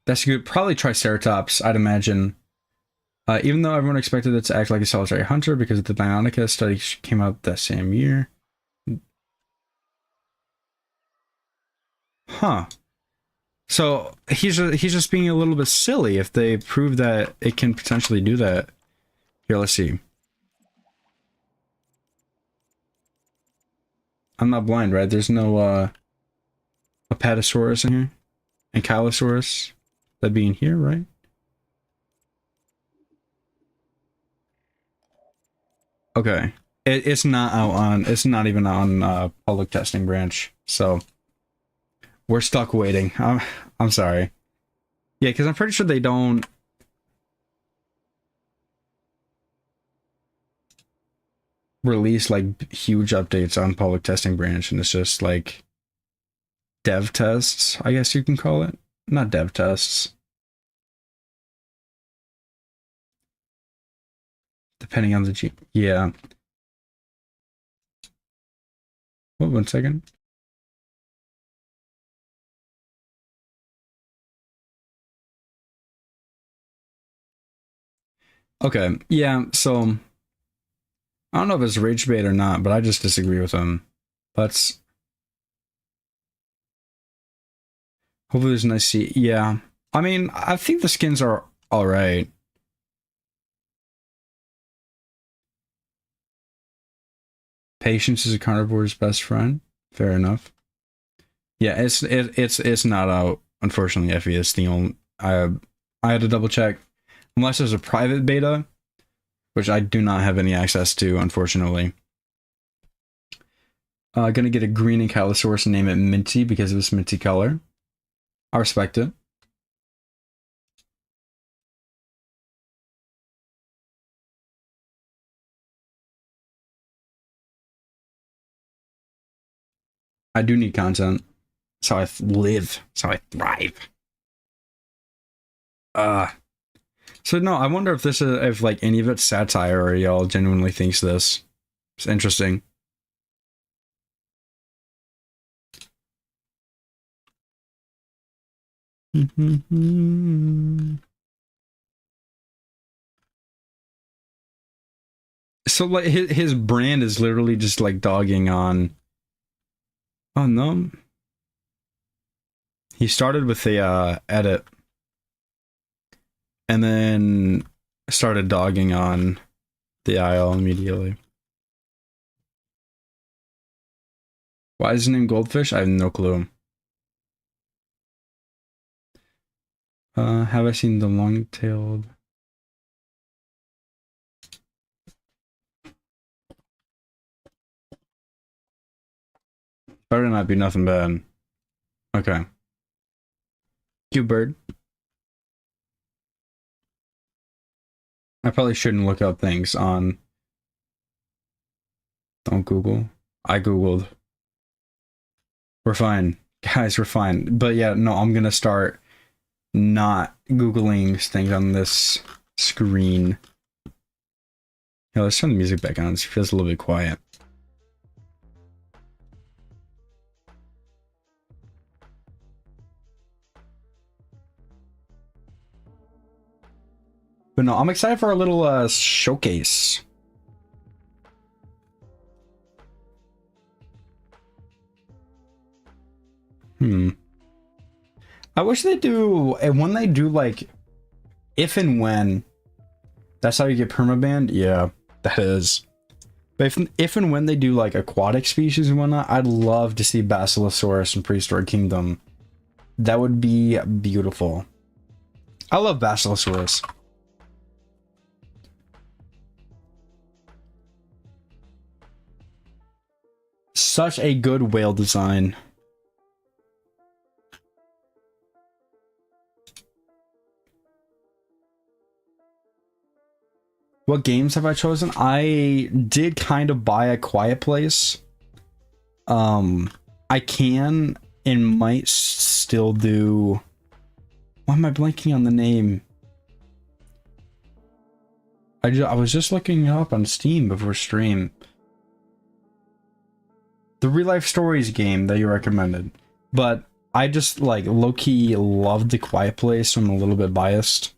That's good. Probably Triceratops, I'd imagine. Even though everyone expected it to act like a solitary hunter because the Bionica study came out that same year. Huh. So he's just being a little bit silly if they prove that it can potentially do that. Here, let's see. I'm not blind, right? There's no Apatosaurus in here. Ankylosaurus. That'd be in here, right? Okay. It's not out on... It's not even on public testing branch. So... we're stuck waiting. I'm sorry. Yeah, because I'm pretty sure they don't... release, like, huge updates on public testing branch, and it's just, like... dev tests, I guess you can call it. Not dev tests. Depending on the yeah. Oh, 1 second. Okay, yeah, so... I don't know if it's rage bait or not, but I just disagree with him. Let's... hopefully there's a nice seat. Yeah. I mean, I think the skins are alright. Patience is a carnivore's best friend. Fair enough. Yeah, it's not out, unfortunately, Effie. It's the only... I had to double check. Unless there's a private beta, which I do not have any access to, unfortunately. Gonna get a green Ankylosaurus and name it Minty because of its minty color. I respect it. I do need content. That's how I live. That's how I thrive. So no, I wonder if this is, if like any of it's satire or y'all genuinely thinks this. It's interesting. So like his brand is literally just like dogging on. Oh no. He started with the edit and then started dogging on the IL immediately. Why is his name Goldfish? I have no clue. Have I seen the long-tailed? Better not be nothing bad. Okay. Cute bird. I probably shouldn't look up things on... Don't Google. I Googled. We're fine. Guys, we're fine. But yeah, no, I'm gonna start not Googling things on this screen. Yeah, let's turn the music back on. It feels a little bit quiet. But no, I'm excited for a little showcase. I wish they do, and when they do like, if and when, that's how you get permabanned? Yeah, that is. But if and when they do like aquatic species and whatnot, I'd love to see Basilosaurus in Prehistoric Kingdom. That would be beautiful. I love Basilosaurus. Such a good whale design. What games have I chosen? I did kind of buy A Quiet Place. I can and might still do... Why am I blanking on the name? I was just looking it up on Steam before stream. The Real Life Stories game that you recommended. But I just like low-key loved The Quiet Place, so I'm a little bit biased.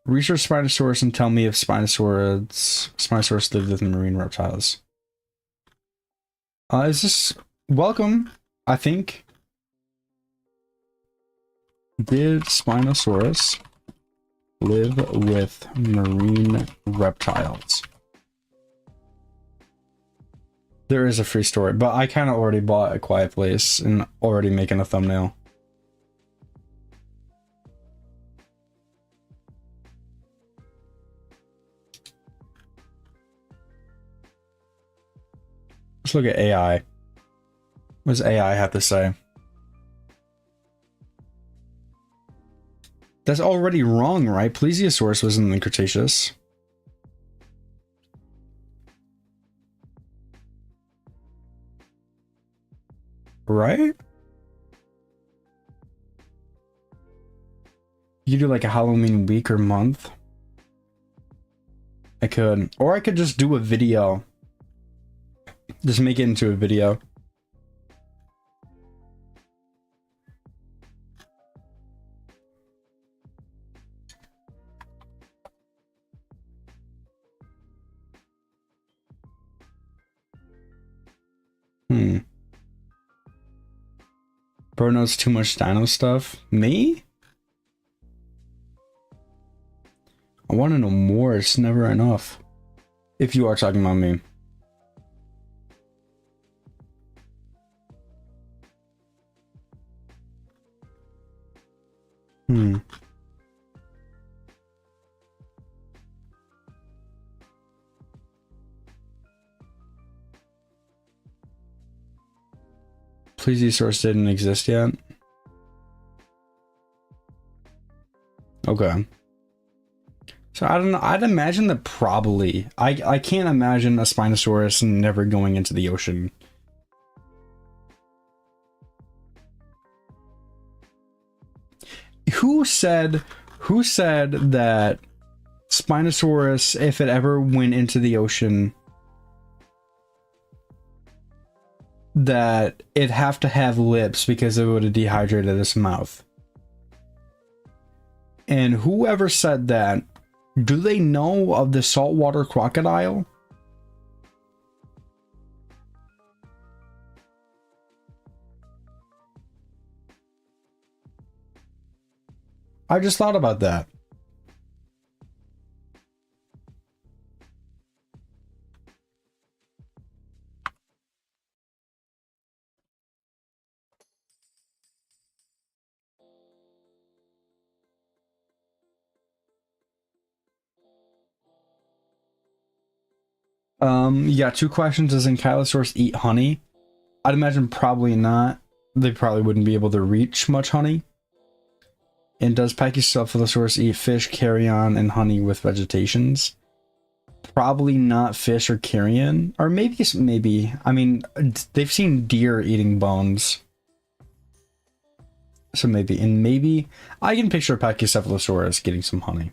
Research Spinosaurus and tell me if Spinosaurus lived with marine reptiles. Is this welcome? I think. Did Spinosaurus live with marine reptiles? There is a free story, but I kind of already bought A Quiet Place and already making a thumbnail. Let's look at AI. What does AI have to say? That's already wrong, right? Plesiosaurus was in the Cretaceous. Right? You could do like a Halloween week or month. I could. Or I could just do a video. Just make it into a video. Bro knows too much dino stuff. Me? I want to know more. It's never enough. If you are talking about me. Plesiosaurus didn't exist yet. Okay. So I don't know. I'd imagine that probably. I can't imagine a Spinosaurus never going into the ocean. Who said that Spinosaurus, if it ever went into the ocean, that it'd have to have lips because it would have dehydrated its mouth? And whoever said that, do they know of the saltwater crocodile? I just thought about that. Yeah, two questions. Does Ankylosaurus eat honey? I'd imagine probably not. They probably wouldn't be able to reach much honey. And does Pachycephalosaurus eat fish, carrion, and honey with vegetations? Probably not fish or carrion. Or maybe. I mean, they've seen deer eating bones. So maybe. And maybe I can picture Pachycephalosaurus getting some honey.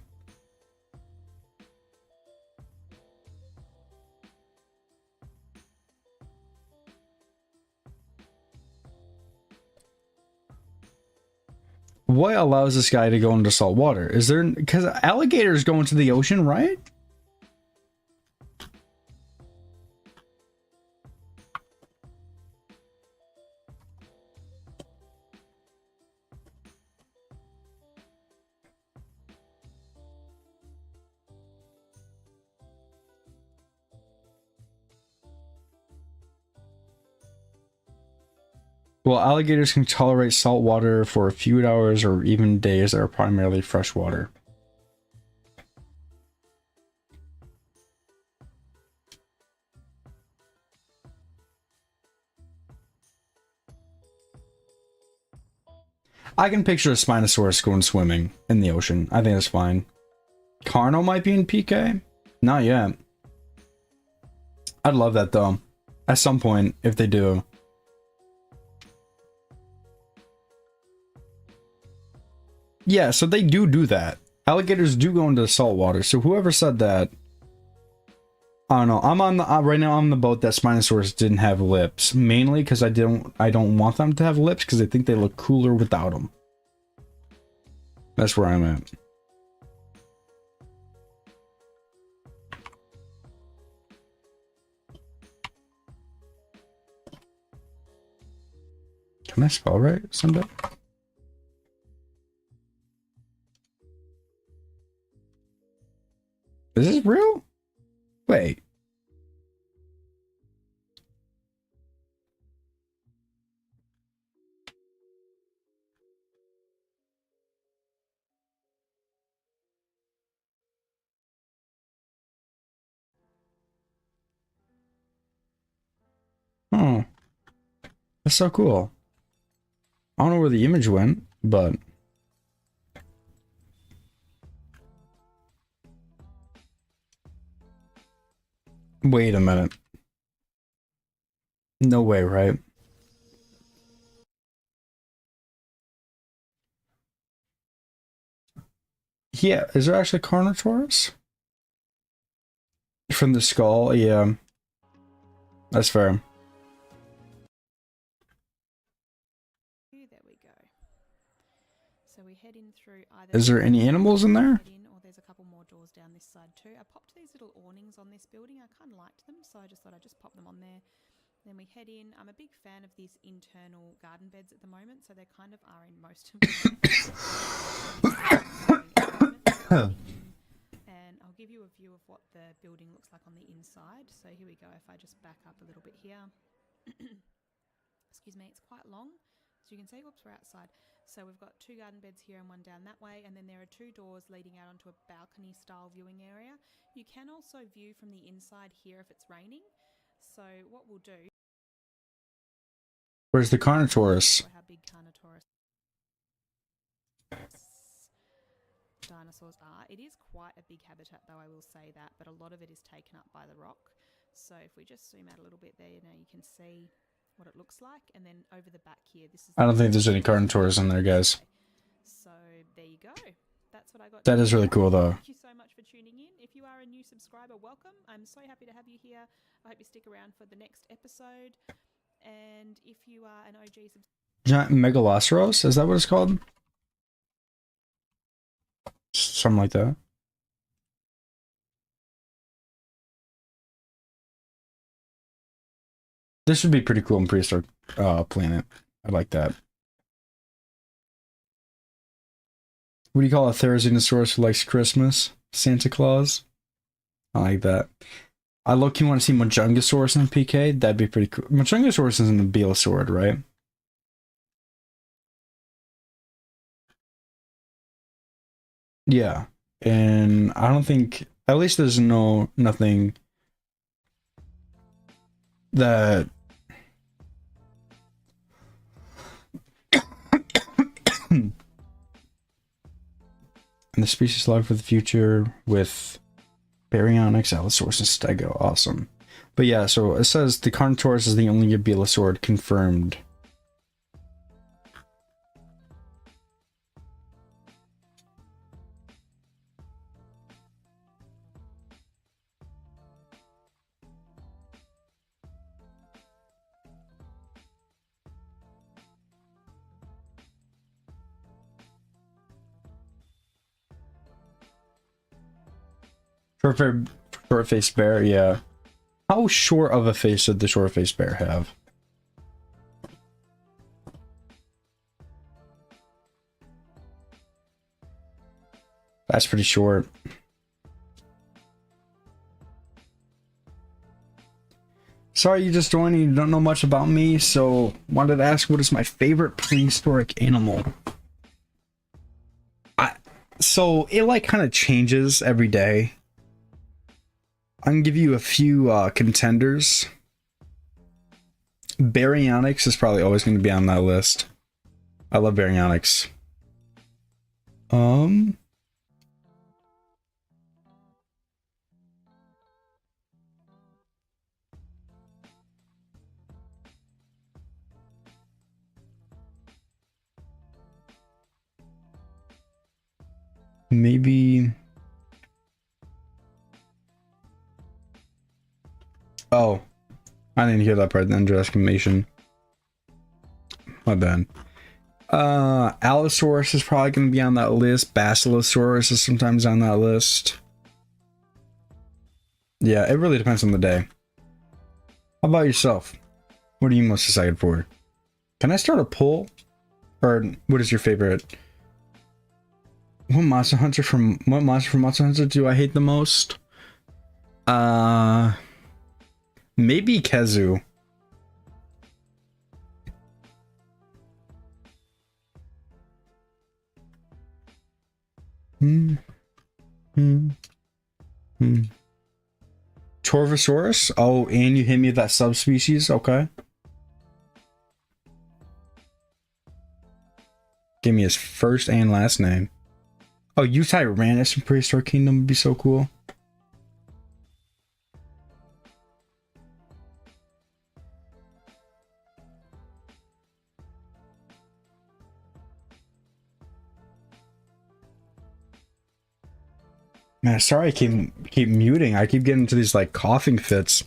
What allows this guy to go into salt water? Is there, because alligators go into the ocean, right? Well, alligators can tolerate salt water for a few hours or even days that are primarily freshwater. I can picture a Spinosaurus going swimming in the ocean. I think that's fine. Carno might be in PK? Not yet. I'd love that though. At some point, if they do. Yeah, so they do that. Alligators do go into salt water. So whoever said that, I don't know. I'm on the right now. I'm on the boat that Spinosaurus didn't have lips, mainly because I don't want them to have lips because I think they look cooler without them. That's where I'm at. Can I spell right someday? Is this real? Wait. Oh. That's so cool. I don't know where the image went, but... Wait a minute. No way, right? Yeah, is there actually Carnotaurus? From the skull? Yeah. That's fair. There we go. So we head in through either... Is there any animals in there? Or there's a couple more doors down this side too. I popped these little awnings on this building. I kind of liked them, so I just thought I'd just pop them on there. Then we head in. I'm a big fan of these internal garden beds at the moment, so they kind of are in most of them. And I'll give you a view of what the building looks like on the inside. So here we go. If I just back up a little bit here. Excuse me, it's quite long. So you can see, whoops, we're outside. So we've got two garden beds here and one down that way, and then there are two doors leading out onto a balcony style viewing area. You can also view from the inside here if it's raining. So what we'll do... Where's the Carnotaurus? How big Carnotaurus dinosaurs are. It is quite a big habitat though, I will say that, but a lot of it is taken up by the rock. So if we just zoom out a little bit there, you know, you can see what it looks like, and then over the back here, this is... I don't think there's any Carnotaurus in there, guys. So there you go. That's what I got. That is really cool, though. Thank you so much for tuning in. If you are a new subscriber, welcome. I'm so happy to have you here. I hope you stick around for the next episode. And if you are an OG subscriber... Giant Megalosaurus? Is that what it's called? something like that. This would be pretty cool in Prehistoric Planet. I like that. What do you call a Tyrannosaurus who likes Christmas? Santa Claus? I like that. I low-key want to see Majungasaurus in PK. That'd be pretty cool. Majungasaurus isn't a Beelosaurid, right? Yeah. And I don't think... At least there's nothing that... And the species log for the future with Baryonyx, Allosaurus, and Stego. Awesome. But yeah, so it says the Carnotaurus is the only Beelosaurid confirmed. Short-faced bear, yeah. How short of a face did the short-faced bear have? That's pretty short. Sorry you just joined and you don't know much about me, so wanted to ask what is my favorite prehistoric animal? So it like kind of changes every day. I'm gonna give you a few contenders. Baryonyx is probably always gonna be on that list. I love Baryonyx. Maybe... Oh, I didn't hear that part, the under exclamation. My bad. Allosaurus is probably going to be on that list. Basilosaurus is sometimes on that list. Yeah, it really depends on the day. How about yourself? What are you most excited for? Can I start a poll? Or what is your favorite? What monster from Monster Hunter do I hate the most? Maybe Kezu. Torvosaurus? Oh, and you hit me with that subspecies? Okay. Give me his first and last name. Oh, Tyrannosaurus from Prehistoric Kingdom would be so cool. Man, sorry I keep muting. I keep getting into these like coughing fits.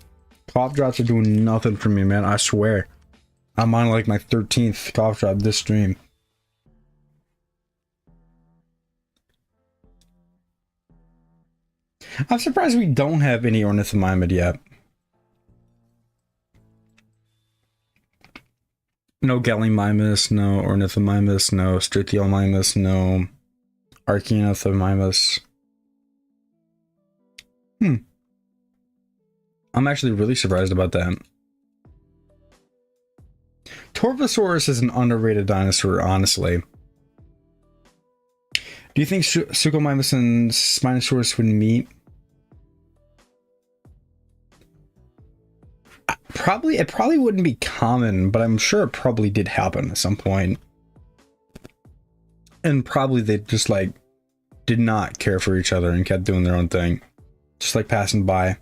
Cough drops are doing nothing for me, man. I swear. I'm on like my 13th cough drop this stream. I'm surprised we don't have any ornithomimid yet. No Gallimimus, no Ornithomimus, no Struthiomimus, no Archaeornithomimus. I'm actually really surprised about that. Torvosaurus is an underrated dinosaur, honestly. Do you think Suchomimus and Spinosaurus would meet? It probably wouldn't be common, but I'm sure it probably did happen at some point. And probably they just like did not care for each other and kept doing their own thing. Just like passing by.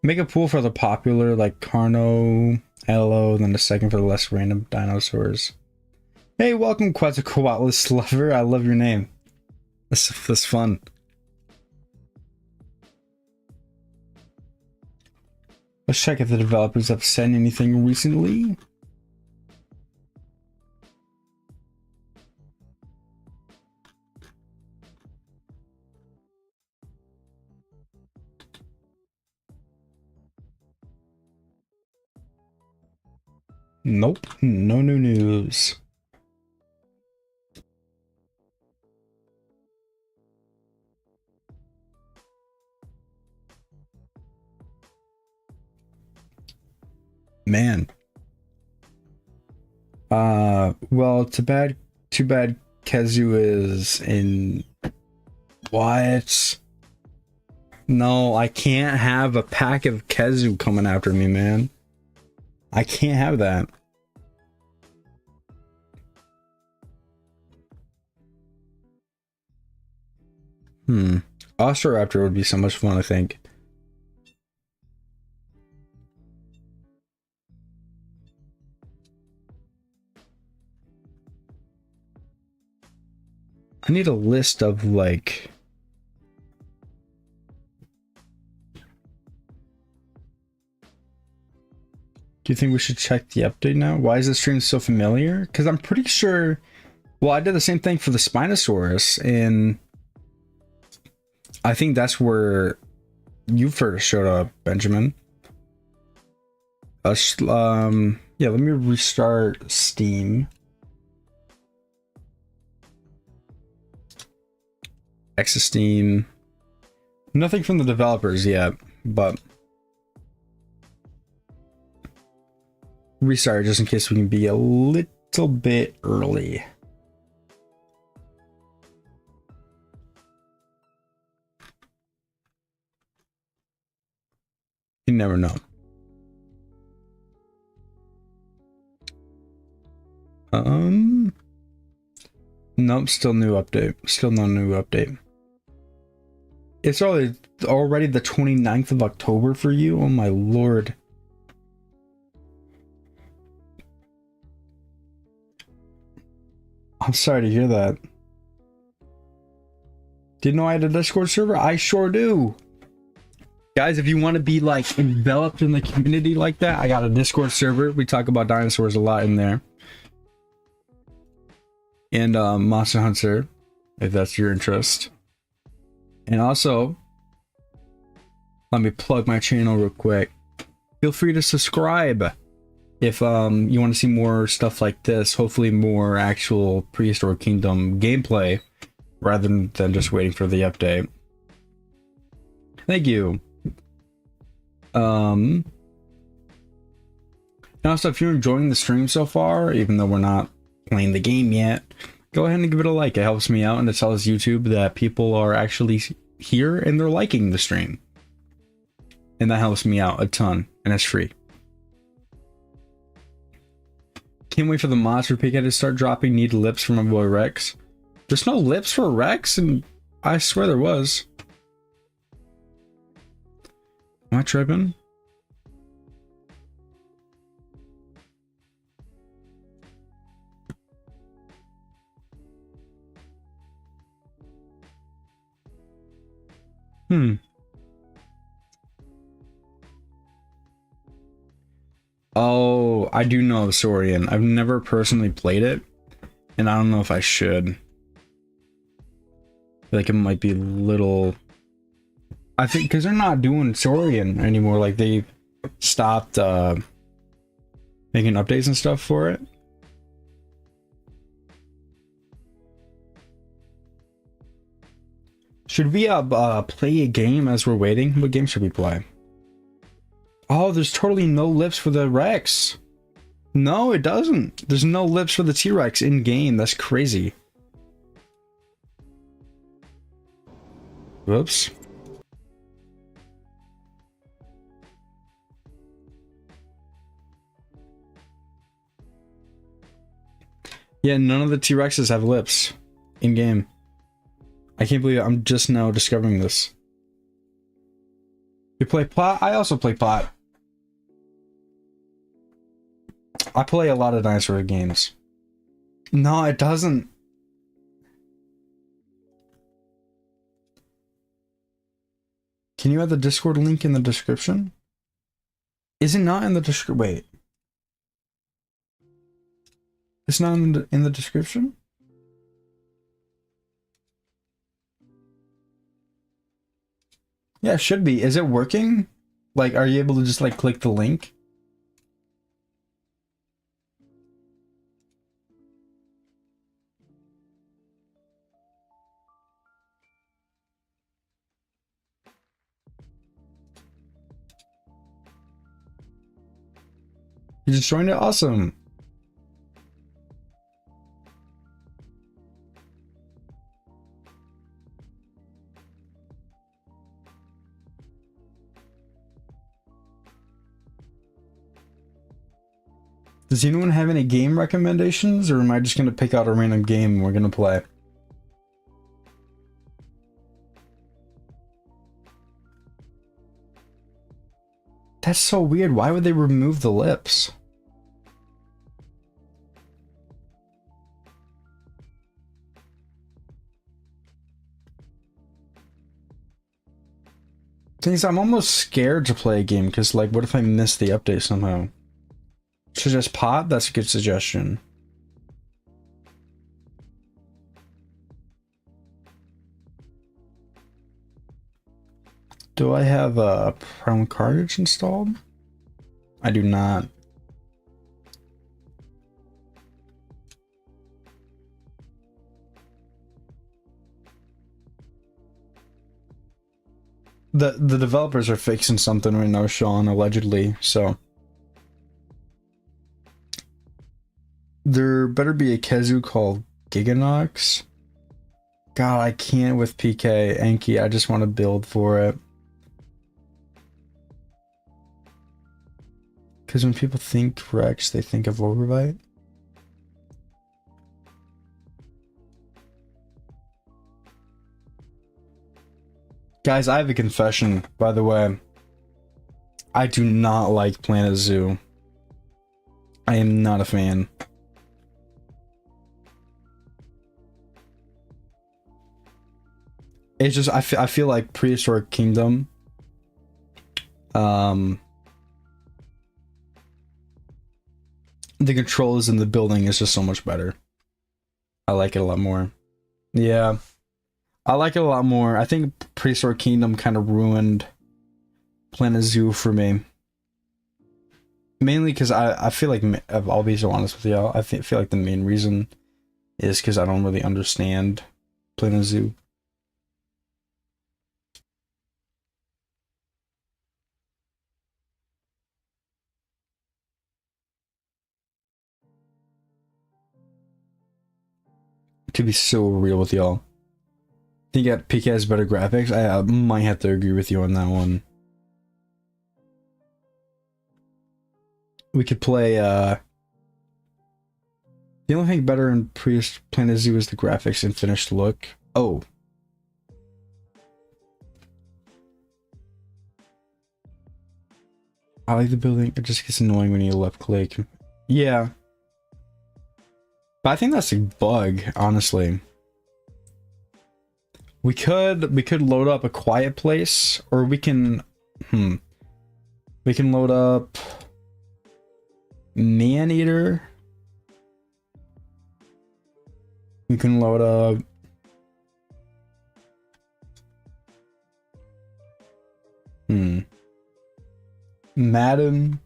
Make a pool for the popular like Carno, Elo, then a second for the less random dinosaurs. Hey, welcome Quetzalcoatlus lover. I love your name. That's fun. Let's check if the developers have sent anything recently. Nope, no new news. Man. Well, too bad Kezu is in... What? No, I can't have a pack of Kezu coming after me, man. I can't have that. Osteraptor would be so much fun, I think. I need a list of, like... Do you think we should check the update now? Why is the stream so familiar? Because I'm pretty sure... Well, I did the same thing for the Spinosaurus, and... I think that's where you first showed up, Benjamin. Yeah, let me restart Steam. Exit Steam. Nothing from the developers yet, but restart just in case we can be a little bit early. You never know. Nope, still new update. Still no new update. It's already the 29th of October for you? Oh my lord. I'm sorry to hear that. Didn't know I had a Discord server? I sure do. Guys, if you want to be like enveloped in the community like that, I got a Discord server. We talk about dinosaurs a lot in there. And Monster Hunter, if that's your interest. And also, let me plug my channel real quick. Feel free to subscribe if you want to see more stuff like this. Hopefully more actual Prehistoric Kingdom gameplay rather than just waiting for the update. Thank you. Also, if you're enjoying the stream so far, even though we're not playing the game yet, go ahead and give it a like. It helps me out and it tells YouTube that people are actually here and they're liking the stream. And that helps me out a ton, and it's free. Can't wait for the monster pig head to start dropping. Need lips for my boy Rex. There's no lips for Rex, and I swear there was. Am I tripping? Oh, I do know Saurian. I've never personally played it, and I don't know if I should. I feel like it might be a little... I think because they're not doing Saurian anymore. Like they stopped making updates and stuff for it. Should we play a game as we're waiting? What game should we play? Oh, there's totally no lips for the Rex. No, it doesn't. There's no lips for the T-Rex in game. That's crazy. Whoops. Yeah, none of the T-Rexes have lips in game. I can't believe I'm just now discovering this. You play Plot? I also play Plot. I play a lot of dinosaur games. No, it doesn't. Can you add the Discord link in the description? Is it not in the description? Wait. It's not in the description? Yeah, it should be. Is it working? Like, are you able to just like click the link? You just joined it? Awesome. Does anyone have any game recommendations, or am I just going to pick out a random game and we're going to play? That's so weird. Why would they remove the lips? Things I'm almost scared to play a game because, like, what if I miss the update somehow? Suggest pot? That's a good suggestion. Do I have a Prime cartridge installed? I do not. The developers are fixing something right now, Sean, allegedly, so. There better be a Kezu called Giganox. God, I can't with PK. Anky, I just want to build for it. Because when people think Rex, they think of Overbite. Guys, I have a confession, by the way. I do not like Planet Zoo. I am not a fan. It's just, I feel like Prehistoric Kingdom, the controls in the building is just so much better. I like it a lot more. Yeah. I like it a lot more. I think Prehistoric Kingdom kind of ruined Planet Zoo for me. Mainly because I feel like, I'll be so honest with y'all, I feel like the main reason is because I don't really understand Planet Zoo. To be so real with y'all. Think that PK has better graphics? I might have to agree with you on that one. We could play, the only thing better in Planet Zoo is the graphics and finished look. Oh. I like the building, it just gets annoying when you left click. Yeah. But I think that's a bug, honestly. We could load up a quiet place, or we can we can load up Maneater. We can load up Madden.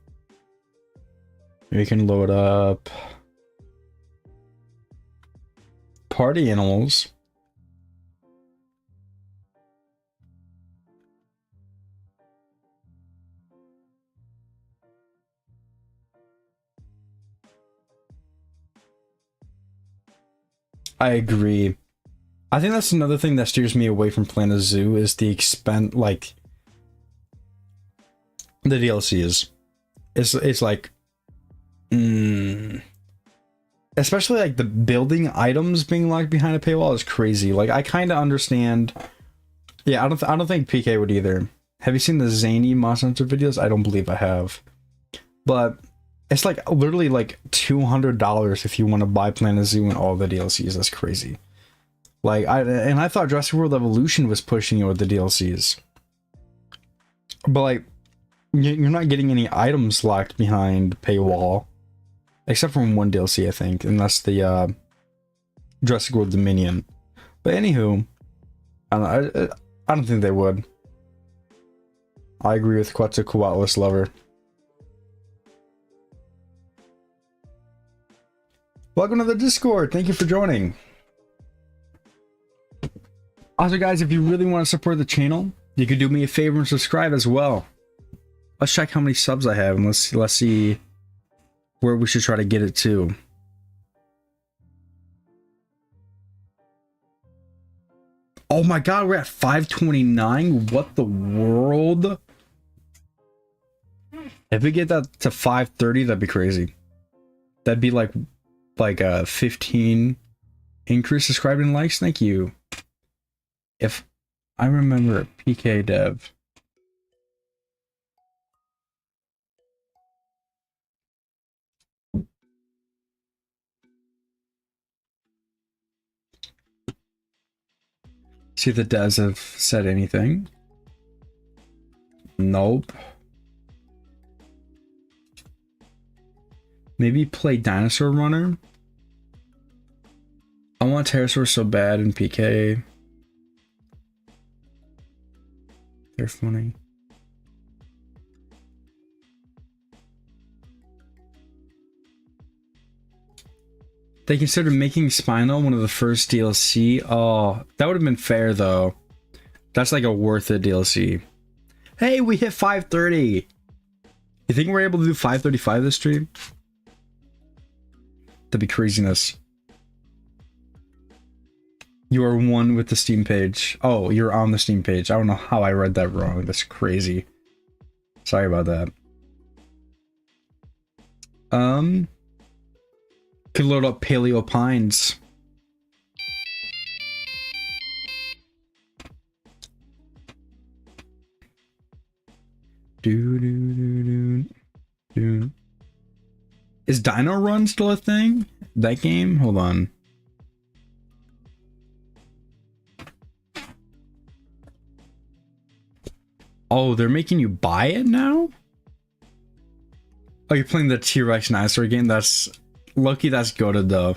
We can load up Party Animals. I agree. I think that's another thing that steers me away from Planet Zoo is the expense, like the DLCs. It's like, especially like the building items being locked behind a paywall is crazy. Like I kind of understand. Yeah, I don't think PK would either. Have you seen the zany Monster Hunter videos? I don't believe I have. But it's like literally like $200 if you want to buy Planet Zoo and all the DLCs. That's crazy. Like I thought Jurassic World Evolution was pushing it with the DLCs. But like you're not getting any items locked behind paywall. Except from one DLC, I think, and that's the Jurassic World Dominion. But anywho, I don't think they would. I agree with Quetzalcoatlus Lover. Welcome to the Discord. Thank you for joining. Also, guys, if you really want to support the channel, you could do me a favor and subscribe as well. Let's check how many subs I have, and let's see where we should try to get it to. Oh my god, we're at 529. What the world? If we get that to 530, that'd be crazy. That'd be like a 15 increase subscribed and likes. Thank you. If I remember PK Dev. See if the devs have said anything. Nope. Maybe play Dinosaur Runner. I want Pterosaur so bad in PK. They're funny. They considered making Spino one of the first DLC. Oh, that would have been fair though. That's like a worth it DLC. Hey, we hit 530. You think we're able to do 535 this stream? That'd be craziness. You are one with the Steam page. Oh, you're on the Steam page. I don't know how I read that wrong. That's crazy. Sorry about that. Could load up Paleo Pines. Is Dino Run still a thing? That game? Hold on. Oh, they're making you buy it now? Oh, you're playing the T-Rex dinosaur game? That's... Lucky that's goated though.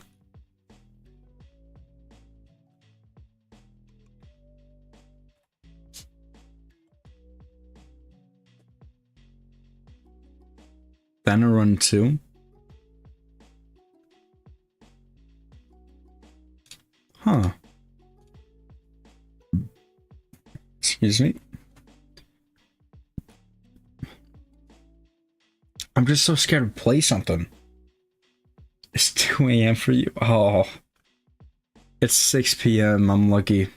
Then a run 2. Huh. Excuse me. I'm just so scared to play something. It's 2 a.m. for you. Oh. It's 6 p.m. I'm lucky.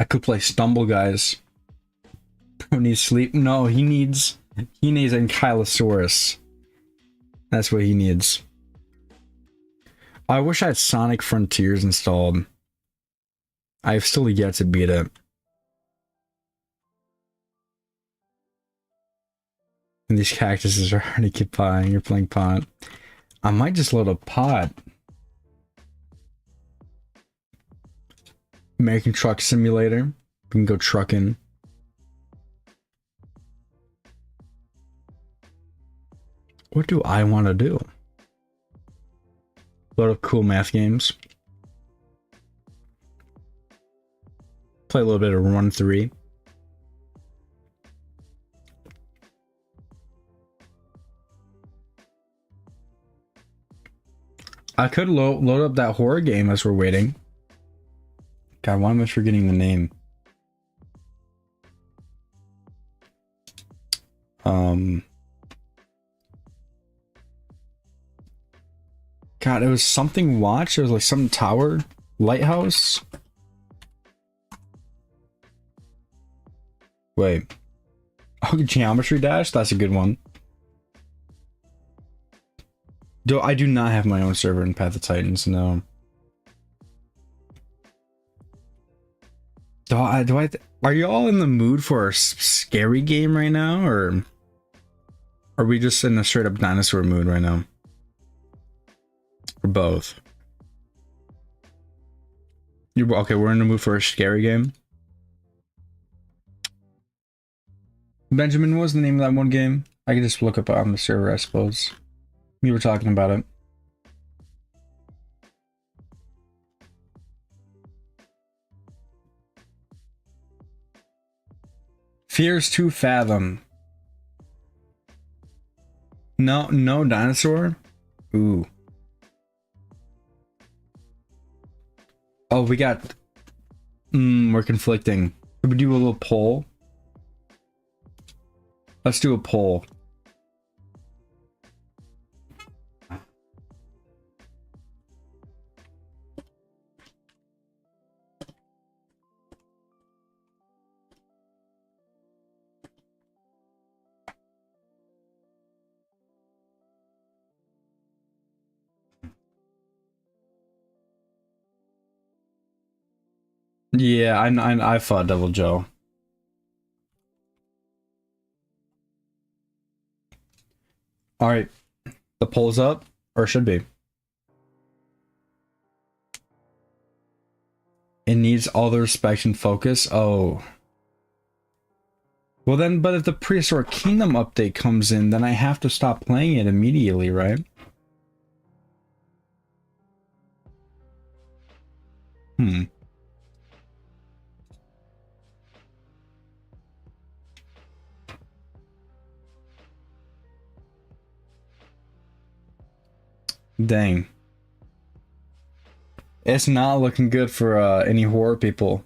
I could play Stumble Guys. Bro needs sleep. No, he needs Ankylosaurus. That's what he needs. I wish I had Sonic Frontiers installed. I've still yet to beat it. And these cactuses are hard to get by and you're playing pot. I might just load a pot. American Truck Simulator. We can go trucking. What do I want to do? Load up cool math games. Play a little bit of Run 3. I could load up that horror game as we're waiting. God, why am I forgetting the name? God, it was something watch. It was like some tower, lighthouse. Wait. Oh, Geometry Dash? That's a good one. I do not have my own server in Path of Titans, no. Are you all in the mood for a scary game right now, or are we just in a straight up dinosaur mood right now? Or both? Okay, we're in the mood for a scary game. Benjamin, what was the name of that one game? I could just look up on the server, I suppose. We were talking about it. Fears to Fathom. No dinosaur? Ooh. Oh, we got We're conflicting. Should we do a little poll? Let's do a poll. Yeah, I fought Devil Joe. All right, the poll's up, or should be. It needs all the respect and focus. Oh. Well then, but if the Prehistoric Kingdom update comes in, then I have to stop playing it immediately, right? Dang. It's not looking good for any horror people.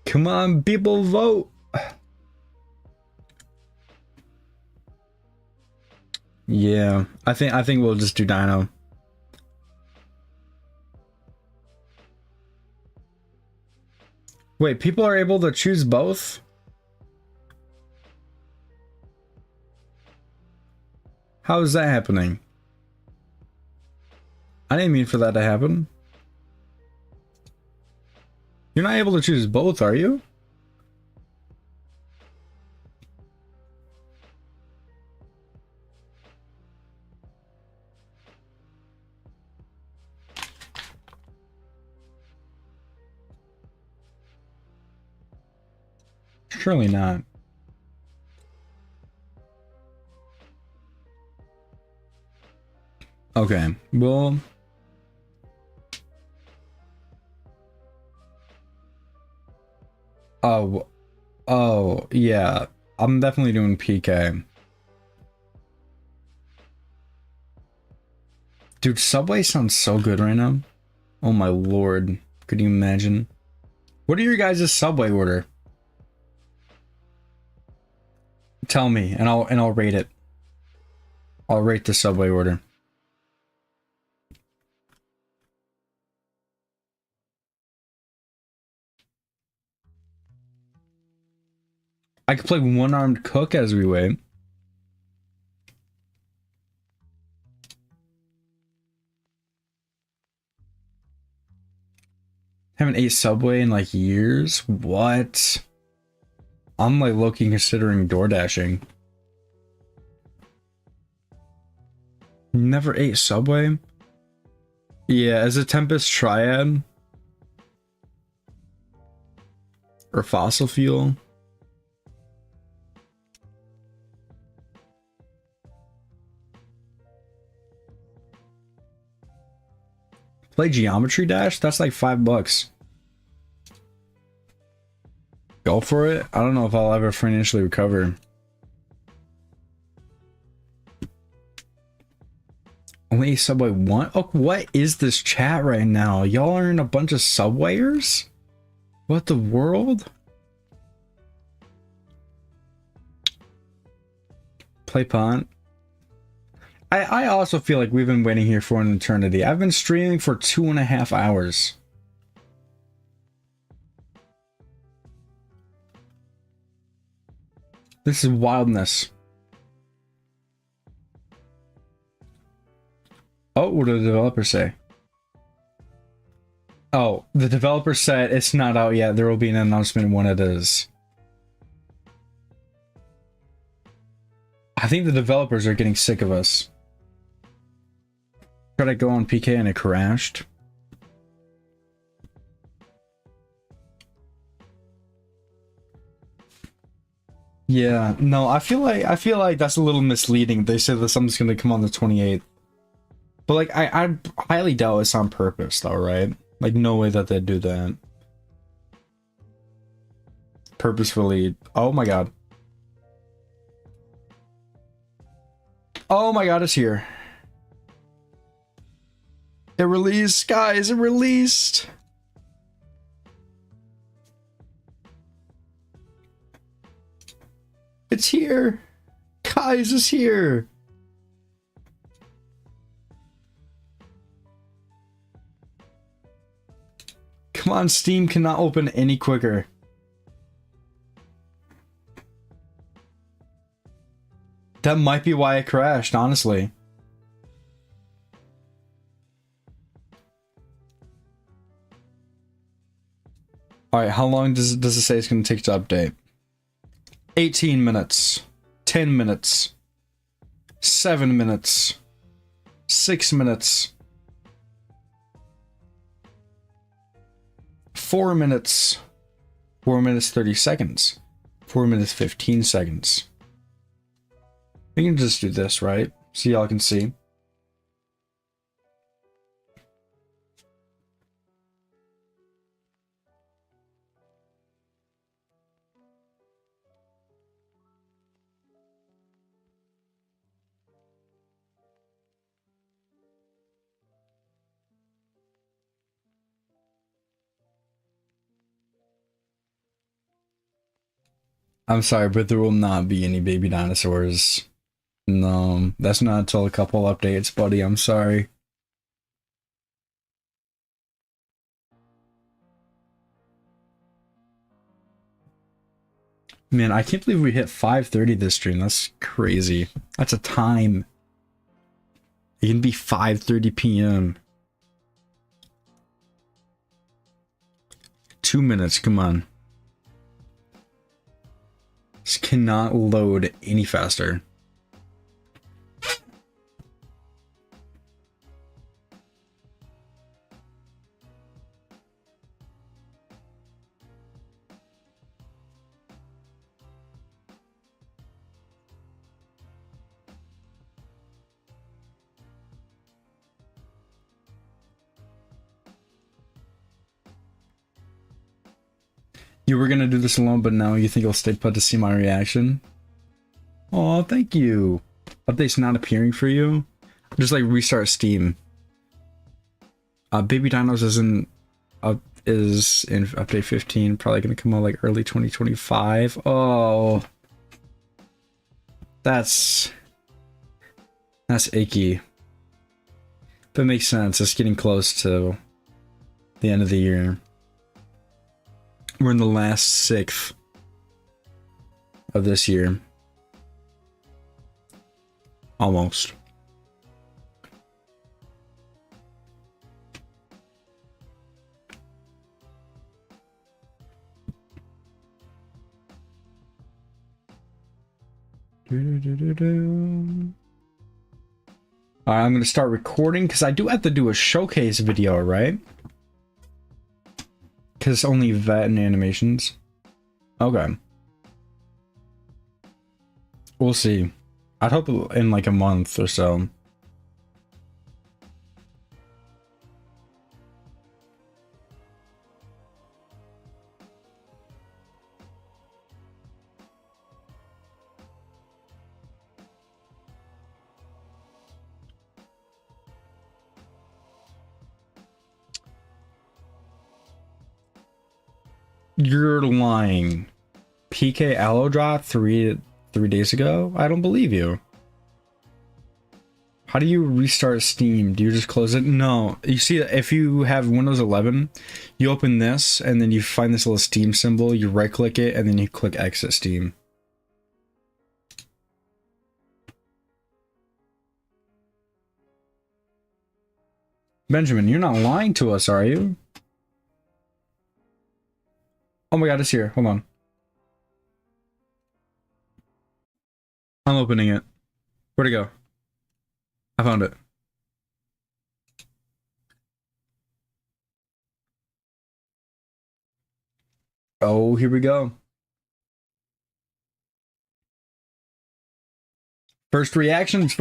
Come on, people, vote. Yeah, I think we'll just do Dino. Wait, people are able to choose both? How is that happening? I didn't mean for that to happen. You're not able to choose both, are you? Surely not. Okay, well... Oh, yeah. I'm definitely doing PK. Dude, Subway sounds so good right now. Oh my lord. Could you imagine? What are your guys' Subway order? Tell me, and I'll rate it. I'll rate the Subway order. I could play one-armed cook as we wait. Haven't ate Subway in like years. What? I'm like low-key considering door dashing. Never ate Subway? Yeah, as a Tempest Triad. Or fossil fuel. Play Geometry Dash? That's like $5. Go for it? I don't know if I'll ever financially recover. Only a Subway one? Oh, what is this chat right now? Y'all are in a bunch of Subwayers? What the world? Play Pont. I also feel like we've been waiting here for an eternity. I've been streaming for 2.5 hours. This is wildness. Oh, what did the developer say? Oh, the developer said it's not out yet. There will be an announcement when it is. I think the developers are getting sick of us. Tried to go on PK and it crashed. Yeah, no, I feel like that's a little misleading. They said that something's gonna come on the 28th. But like I highly doubt it's on purpose though, right? Like no way that they'd do that. purposefully. Oh my god. Oh my god, it's here. It released, guys, it released. It's here. Guys, it's here. Come on, Steam cannot open any quicker. That might be why it crashed, honestly. Alright, how long does it say it's going to take to update? 18 minutes. 10 minutes. 7 minutes. 6 minutes. 4 minutes. 4 minutes 30 seconds. 4 minutes 15 seconds. We can just do this, right? So y'all can see. I'm sorry, but there will not be any baby dinosaurs. No, that's not until a couple updates, buddy. I'm sorry. Man, I can't believe we hit 5:30 this stream. That's crazy. That's a time. It can be 5:30 p.m. 2 minutes, come on. This cannot load any faster. You were gonna do this alone, but now you think you'll stay put to see my reaction? Oh, thank you. Update's not appearing for you? Just like restart Steam. Baby Dinos is in update 15, probably gonna come out like early 2025. Oh, that's achy. But it makes sense. It's getting close to the end of the year. We're in the last sixth of this year. Almost. Alright, I'm going to start recording because I do have to do a showcase video, right? Because it's only vet and animations. Okay. We'll see. I'd hope in like a month or so. You're lying. PK Allo dropped three days ago? I don't believe you. How do you restart Steam? Do you just close it? No. You see, if you have Windows 11, you open this, and then you find this little Steam symbol, you right-click it, and then you click Exit Steam. Benjamin, you're not lying to us, are you? Oh my god, it's here. Hold on. I'm opening it. Where'd it go? I found it. Oh, here we go. First reactions.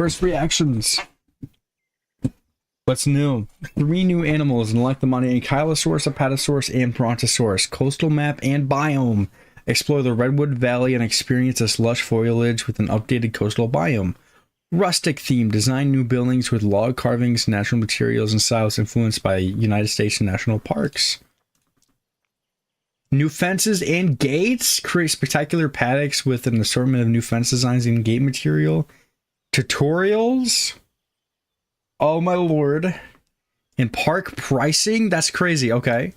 What's new? 3 new animals and elect them on Ankylosaurus, Apatosaurus, and Brontosaurus. Coastal map and biome. Explore the Redwood Valley and experience its lush foliage with an updated coastal biome. Rustic theme. Design new buildings with log carvings, natural materials, and styles influenced by United States national parks. New fences and gates. Create spectacular paddocks with an assortment of new fence designs and gate material. Tutorials. Oh my lord. And park pricing? That's crazy. Okay.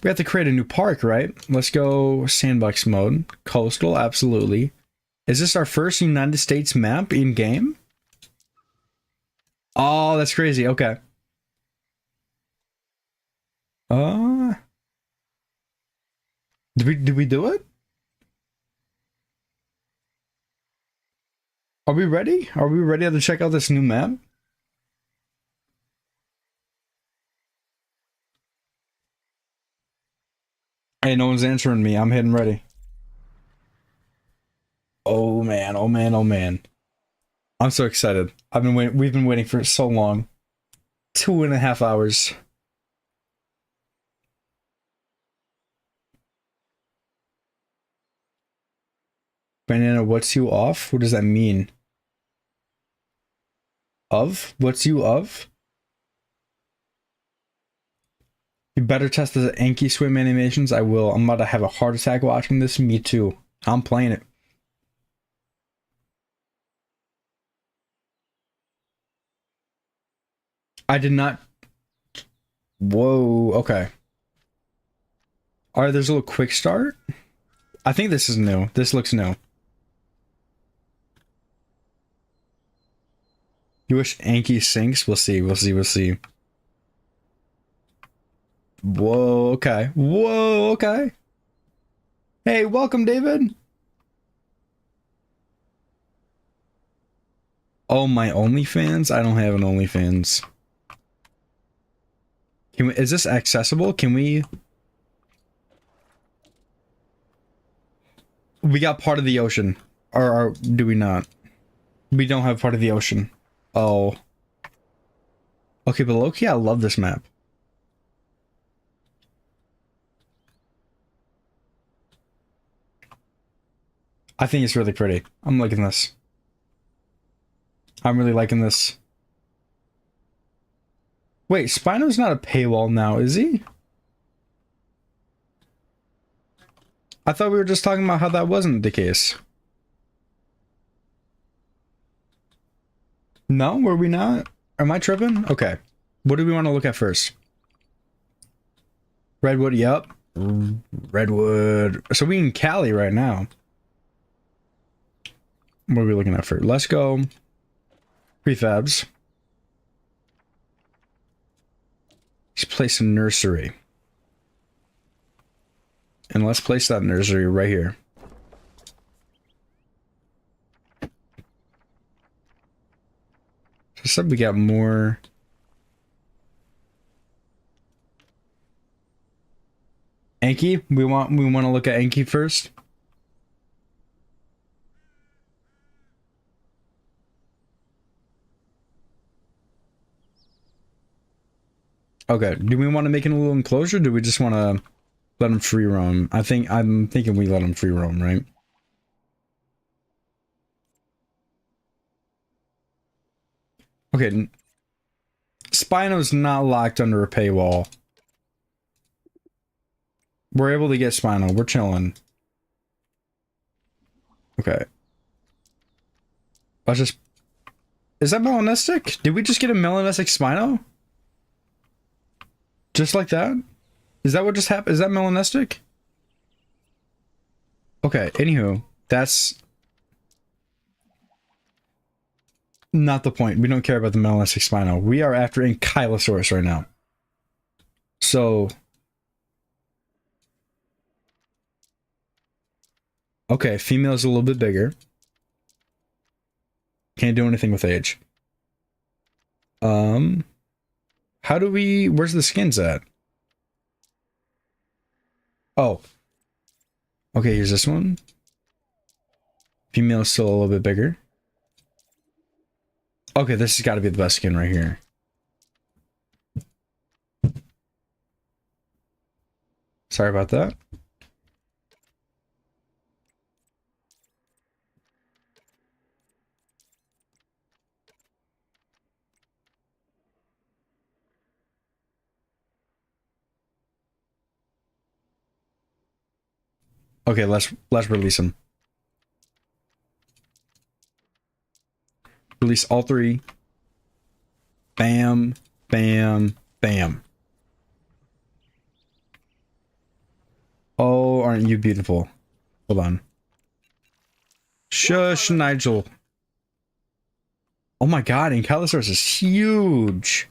We have to create a new park, right? Let's go sandbox mode. Coastal, absolutely. Is this our first United States map in game? Oh, that's crazy. Okay. Did we do it? Are we ready? Are we ready to check out this new map? Hey, no one's answering me. I'm hitting ready. Oh man, oh man, oh man. I'm so excited. We've been waiting for so long. 2.5 hours. Banana, what's you off? What does that mean? Of? What's you of? You better test the Anky swim animations. I will. I'm about to have a heart attack watching this. Me too. I'm playing it. I did not. Whoa. Okay. All right. There's a little quick start. I think this is new. This looks new. You wish Anky sinks? We'll see. We'll see. We'll see. Whoa, okay. Whoa, okay. Hey, welcome, David. Oh, my OnlyFans? I don't have an OnlyFans. Can we, is this accessible? Can we... We got part of the ocean. Or do we not? We don't have part of the ocean. Oh. Okay, but low-key, I love this map. I think it's really pretty. I'm liking this. I'm really liking this. Wait, Spino's not a paywall now, is he? I thought we were just talking about how that wasn't the case. No, were we not? Am I tripping? Okay. What do we want to look at first? Redwood, yep. Redwood. So we in Cali right now. What are we looking at first? Let's go prefabs. Let's place a nursery. And let's place that nursery right here. So we got more. Anky? We want to look at Anky first. Okay, do we want to make it a little enclosure? Or do we just want to let him free roam? I'm thinking we let him free roam, right? Okay. Spino's not locked under a paywall. We're able to get Spino. We're chilling. Okay. Let's just... Is that melanistic? Did we just get a melanistic Spino? Just like that? Is that what just happened? Is that melanistic? Okay, anywho, that's not the point. We don't care about the melanistic Spino. We are after Ankylosaurus right now. So... Okay, female's a little bit bigger. Can't do anything with age. How do we... Where's the skins at? Oh. Okay, here's this one. Female is still a little bit bigger. Okay, this has got to be the best skin right here. Sorry about that. Okay, let's release them. Release all three. Bam, bam, bam. Oh, aren't you beautiful? Hold on. Shush, Nigel. Oh my god, Ankylosaurus is huge.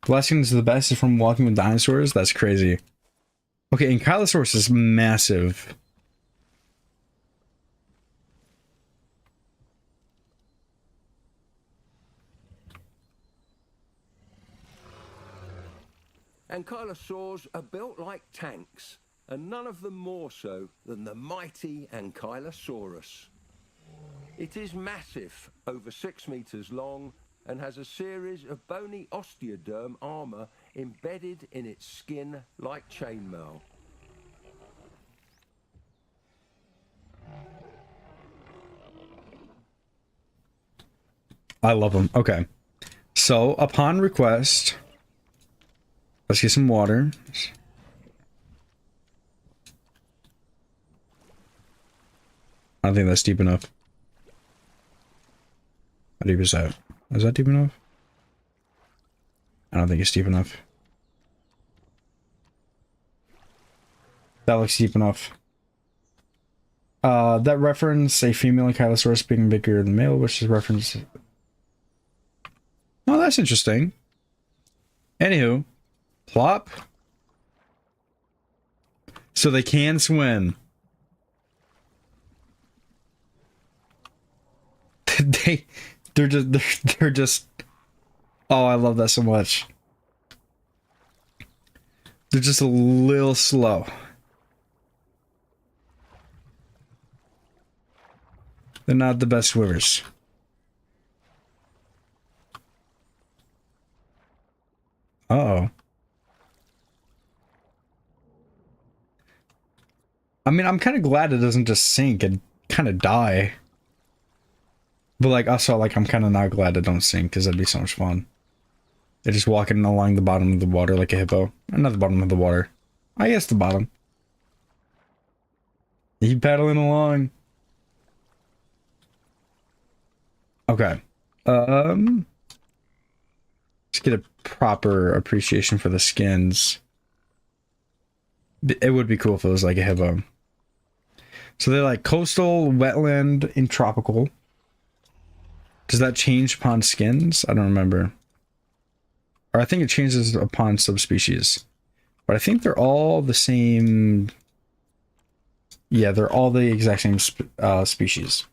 Blessings the best is from walking with dinosaurs? That's crazy. Okay, Ankylosaurus is massive. Ankylosaurs are built like tanks, and none of them more so than the mighty Ankylosaurus. It is massive, over 6 meters long, and has a series of bony osteoderm armor embedded in its skin like chainmail. I love them. Okay. So, upon request, let's get some water. I don't think that's deep enough. How deep is that? Is that deep enough? I don't think it's deep enough. That looks deep enough. That reference a female Ankylosaurus being bigger than male, which is reference. Oh, that's interesting. Anywho, plop. So they can swim. They're just. Oh, I love that so much. They're just a little slow. They're not the best swimmers. Uh-oh. I mean, I'm kind of glad it doesn't just sink and kind of die. But, like, also, like, I'm kind of not glad it don't sink, because that'd be so much fun. They're just walking along the bottom of the water like a hippo. Not the bottom of the water. I guess the bottom. Keep paddling along. Okay. Let's get a proper appreciation for the skins. It would be cool if it was like a hippo. So they're like coastal, wetland, and tropical. Does that change upon skins? I don't remember. Or I think it changes upon subspecies. But I think they're all the same. Yeah, they're all the exact same species.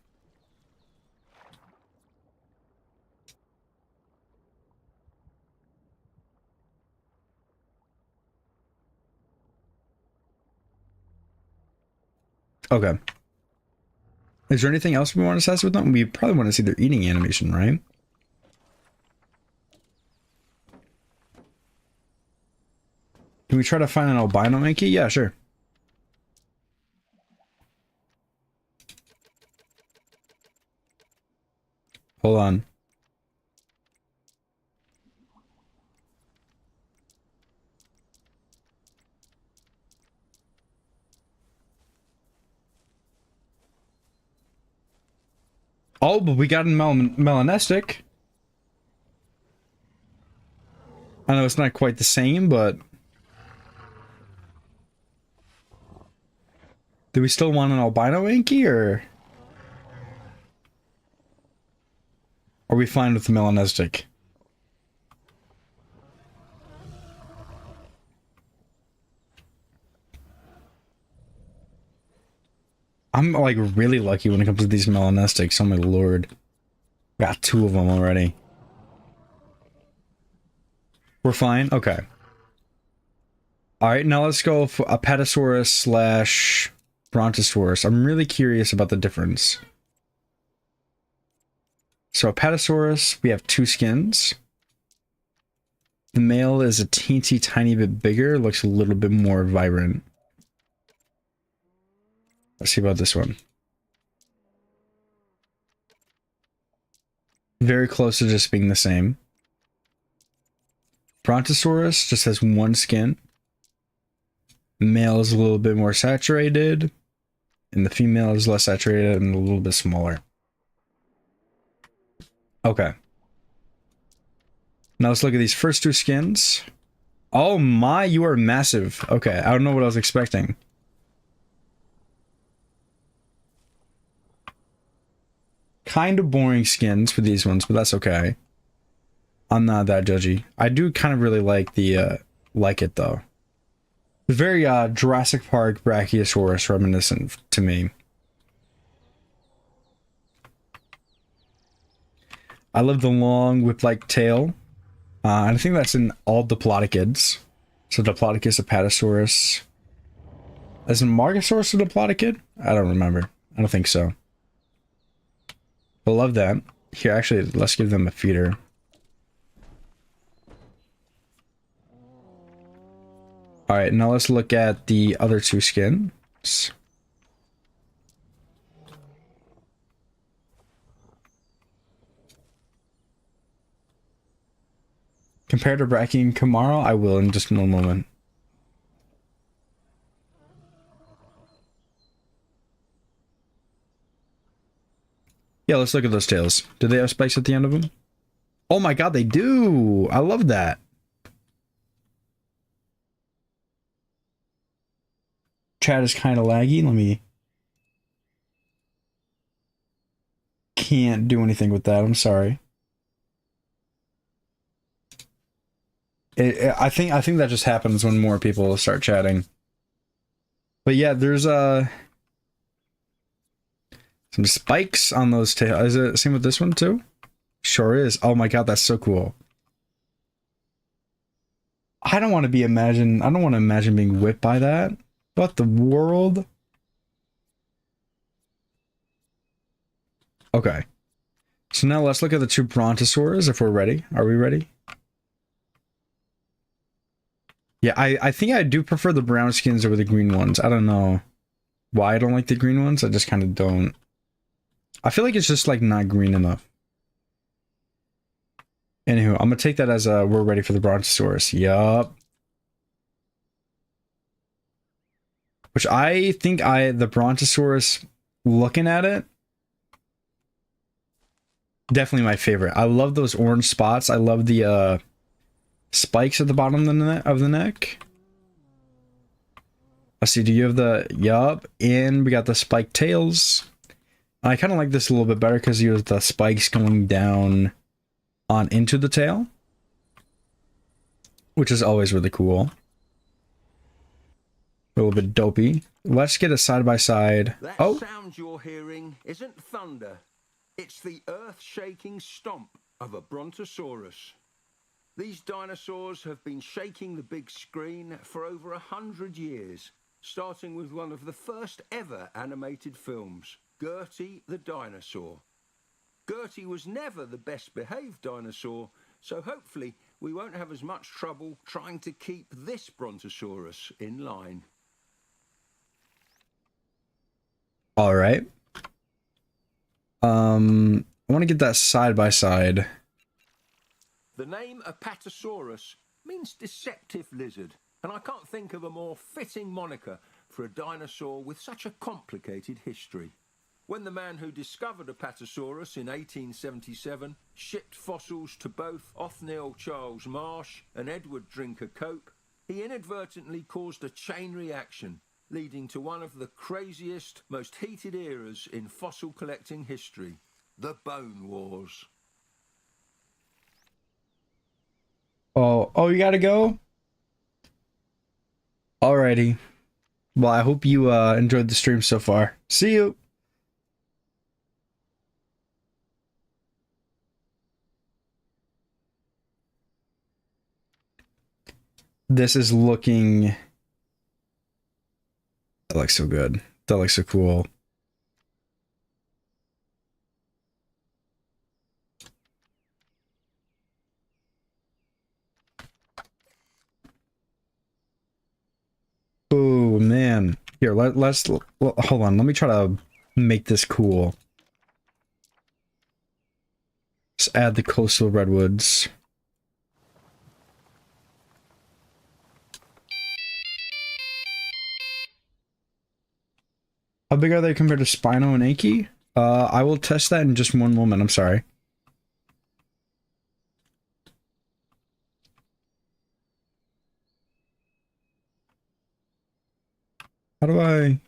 Okay. Is there anything else we want to test with them? We probably want to see their eating animation, right? Can we try to find an albino monkey? Yeah, sure. Hold on. Oh, but we got a melanistic. I know it's not quite the same, but... Do we still want an albino inky, or... Are we fine with the melanistic? I'm like really lucky when it comes to these melanistics. Oh my lord. Got 2 of them already. We're fine? Okay. Alright, now let's go for Apatosaurus slash Brontosaurus. I'm really curious about the difference. So Apatosaurus, we have 2 skins. The male is a teensy tiny bit bigger, looks a little bit more vibrant. Let's see about this one. Very close to just being the same. Brontosaurus just has 1 skin. Male is a little bit more saturated, and the female is less saturated and a little bit smaller. Okay. Now let's look at these first two skins. Oh my, you are massive. Okay, I don't know what I was expecting. Kind of boring skins for these ones, but that's okay. I'm not that judgy. I do kind of really like the, like it though. Very, Jurassic Park Brachiosaurus reminiscent to me. I love the long whip-like tail. And I think that's in all Diplodocids. So Diplodocus, Apatosaurus. Is Margosaurus a Diplodocid? I don't remember. I don't think so. I love that. Here, actually, let's give them a feeder. Alright, now let's look at the other two skins. Compared to Brachii and Kamara, I will in just one moment. Yeah, let's look at those tails. Do they have spikes at the end of them? Oh my god, they do! I love that. Chat is kind of laggy. Let me... Can't do anything with that. I'm sorry. I think that just happens when more people start chatting. But yeah, there's some spikes on those tails. Is it the same with this one too? Sure is. Oh my god, that's so cool. I don't want to imagine being whipped by that. What the world? Okay. So now let's look at the two Brontosaurs if we're ready. Are we ready? Yeah, I think I do prefer the brown skins over the green ones. I don't know why I don't like the green ones. I just kind of don't. I feel like it's just like not green enough. Anywho, I'm gonna take that as we're ready for the Brontosaurus. Yup. Which I think the Brontosaurus, looking at it, definitely my favorite. I love those orange spots. I love the spikes at the bottom of the neck. Let's see, do you have the... Yup, and we got the spiked tails. I kind of like this a little bit better because you have the spikes going down on into the tail, which is always really cool. A little bit dopey. Let's get a side by side. That sound you're hearing isn't thunder. It's the earth-shaking stomp of a Brontosaurus. These dinosaurs have been shaking the big screen for over 100 years, starting with one of the first ever animated films, Gertie the Dinosaur. Gertie was never the best behaved dinosaur, so hopefully we won't have as much trouble trying to keep this Brontosaurus in line. All right. I want to get that side by side. The name Apatosaurus means deceptive lizard, and I can't think of a more fitting moniker for a dinosaur with such a complicated history. When the man who discovered Apatosaurus in 1877 shipped fossils to both Othniel Charles Marsh and Edward Drinker Cope, he inadvertently caused a chain reaction, leading to one of the craziest, most heated eras in fossil collecting history, the Bone Wars. Oh, you gotta go? Alrighty. Well, I hope you enjoyed the stream so far. See you! This is looking... That looks so good. That looks so cool. Oh man. Here, let's hold on. Let me try to make this cool. Let's add the coastal redwoods. How big are they compared to Spino and Anky? I will test that in just one moment. I'm sorry. How do I...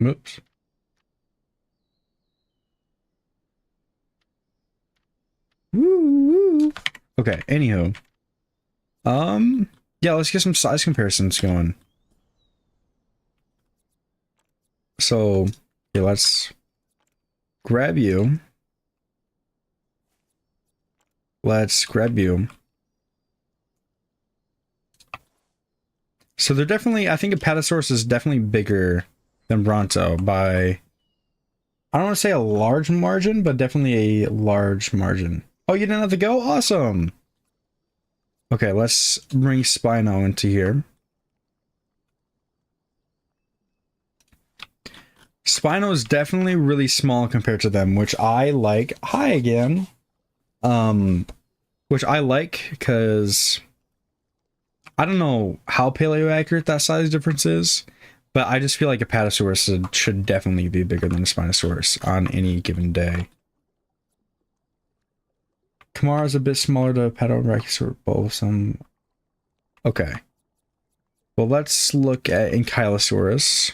Oops. Woo! Okay, anywho. Yeah, let's get some size comparisons going. So, yeah, let's grab you. Let's grab you. So they're definitely, I think Apatosaurus is definitely bigger than Bronto by, I don't want to say a large margin, but definitely a large margin. Oh, you didn't have to go? Awesome! Okay, let's bring Spino into here. Spino is definitely really small compared to them, which I like. Hi again. Which I like because I don't know how paleo accurate that size difference is, but I just feel like Apatosaurus should definitely be bigger than a Spinosaurus on any given day. Kamara's a bit smaller to Apato and Brachiosaurus, both some. Okay. Well, let's look at Ankylosaurus.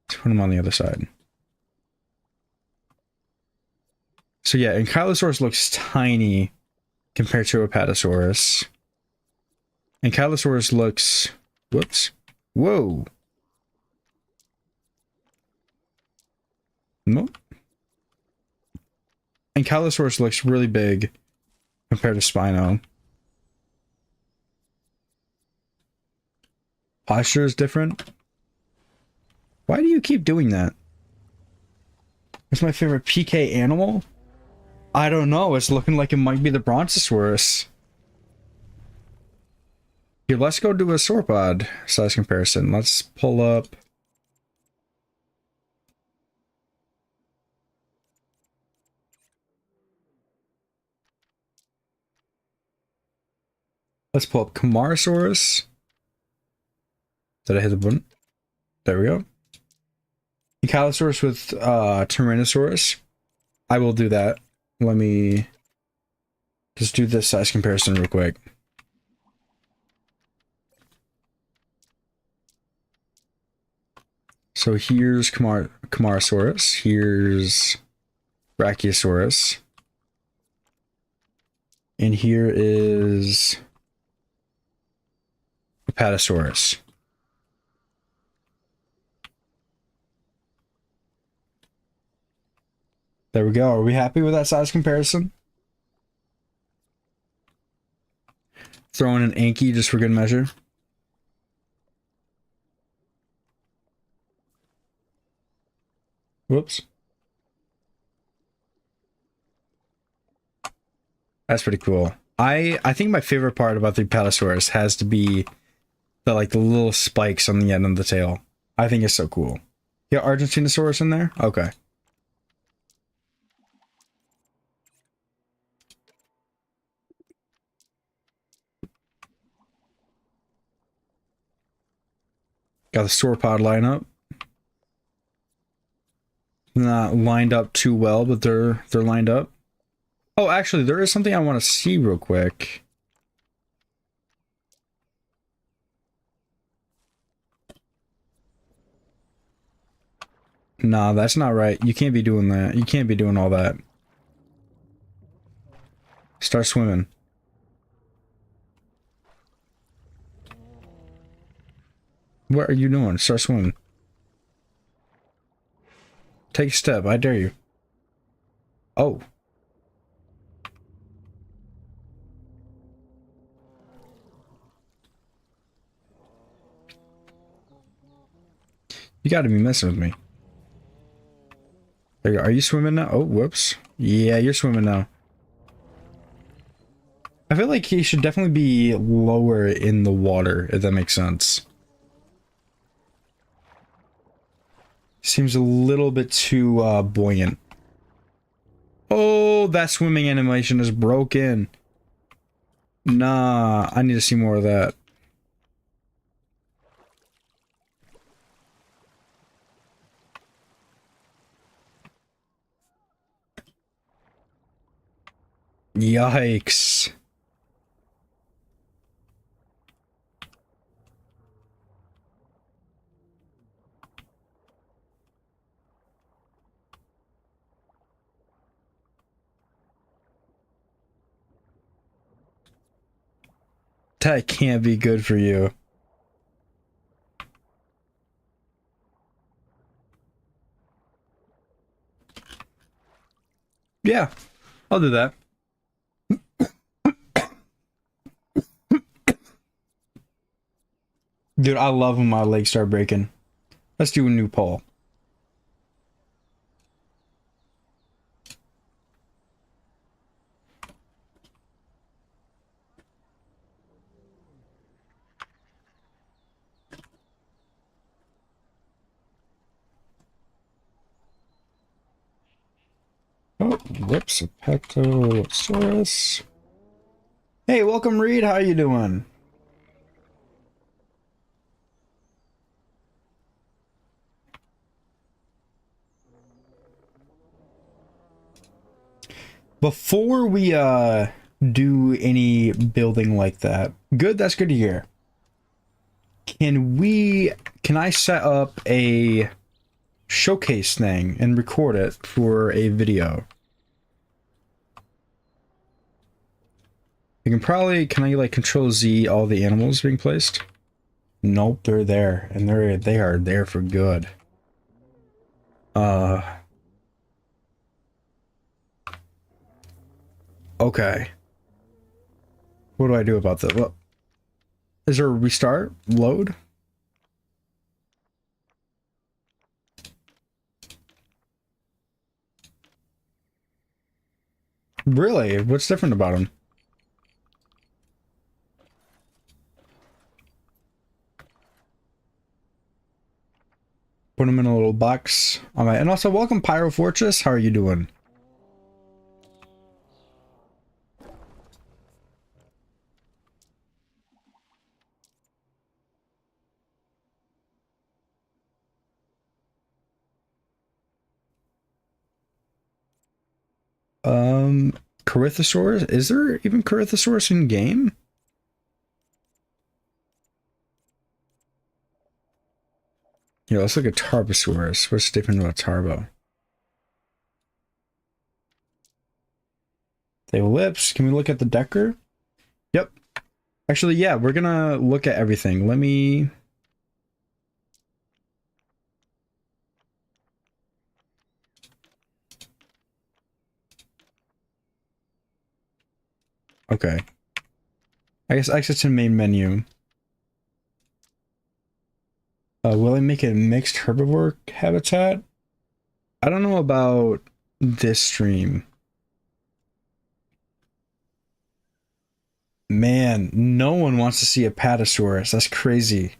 Let's put him on the other side. So yeah, Ankylosaurus looks tiny compared to Apatosaurus. Ankylosaurus looks... Whoops. Whoa. Nope. Ankylosaurus looks really big compared to Spino. Posture is different. Why do you keep doing that? What's my favorite PK animal? I don't know. It's looking like it might be the Brontosaurus. Here, let's go do a sauropod size comparison. Let's pull up. Let's pull up Camarasaurus. Did I hit the button? There we go. Ankylosaurus with Tyrannosaurus. I will do that. Let me just do this size comparison real quick. So here's Camarasaurus. Here's Brachiosaurus. And here is Apatosaurus. There we go. Are we happy with that size comparison? Throw in an Anky just for good measure. Whoops. That's pretty cool. I think my favorite part about the Apatosaurus has to be the little spikes on the end of the tail. I think it's so cool. You got Argentinosaurus in there? Okay. Got the sauropod lineup. Not lined up too well, but they're lined up. Oh, actually, there is something I want to see real quick. Nah, that's not right. You can't be doing that. You can't be doing all that. Start swimming. What are you doing? Start swimming. Take a step. I dare you. Oh. You gotta be messing with me. There you go. Are you swimming now? Oh, whoops. Yeah, you're swimming now. I feel like he should definitely be lower in the water, if that makes sense. Seems a little bit too buoyant. Oh, that swimming animation is broken. Nah, I need to see more of that. Yikes. That can't be good for you. Yeah, I'll do that. Dude, I love when my legs start breaking. Let's do a new poll. Oh, whoops, Apatosaurus. Hey, welcome, Reed. How you doing? Before we do any building like that, good, that's good to hear. Can I set up a showcase thing and record it for a video? Can I like control Z all the animals being placed? Nope, they're there, and they are there for good. Okay. What do I do about that? What? Is there a restart? Load? Really? What's different about them? Put them in a little box. All right, and also welcome Pyro Fortress. How are you doing? Corythosaurus? Is there even Corythosaurus in game? Yeah, let's look at Tarbosaurus. What's different about Tarbo? They have lips. Can we look at the Decker? Yep. Actually, yeah, we're gonna look at everything. Let me... Okay. I guess exit to main menu. Will I make it a mixed herbivore habitat? I don't know about this stream. Man, no one wants to see a Apatosaurus. That's crazy.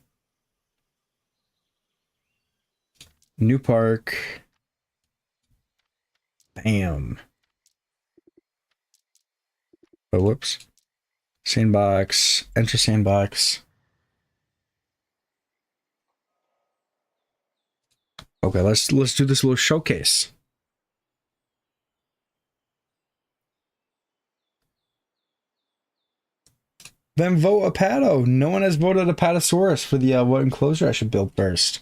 New park. Bam. Oh, whoops. Sandbox. Enter sandbox. Okay, let's do this little showcase. Then vote Apato. No one has voted Apatosaurus for the what enclosure I should build first.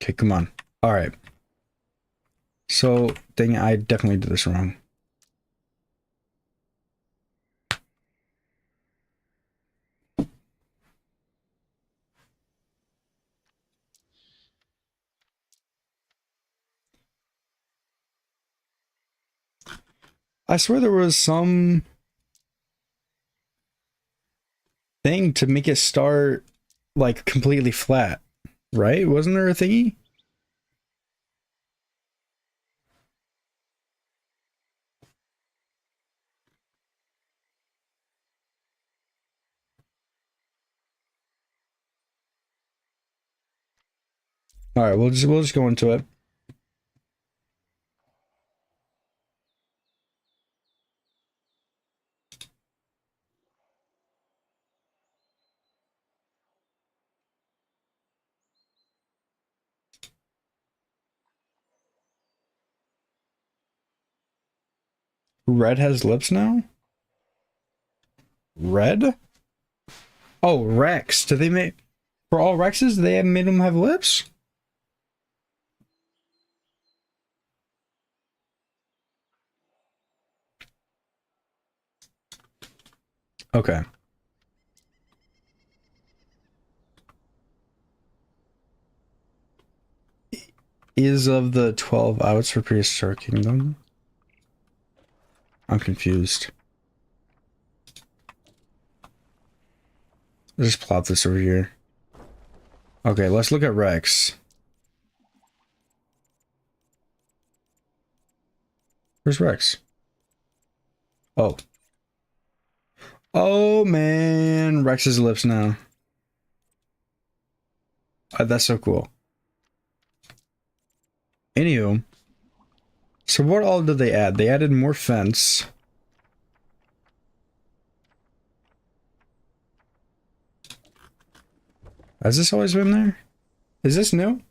Okay, come on. All right. So, dang it, I definitely did this wrong. I swear there was some thing to make it start like completely flat, right? Wasn't there a thingy? All right, we'll just go into it. Red has lips now? Red? Oh, Rex. Do they make... For all Rexes, they have made them have lips? Okay. Is of the 12 outs for Prehistoric Kingdom? I'm confused. Let's just plop this over here. Okay, let's look at Rex. Where's Rex? Oh. Oh man, Rex's lips now. That's so cool. Anywho, so what all did they add? They added more fence. Has this always been there? Is this new?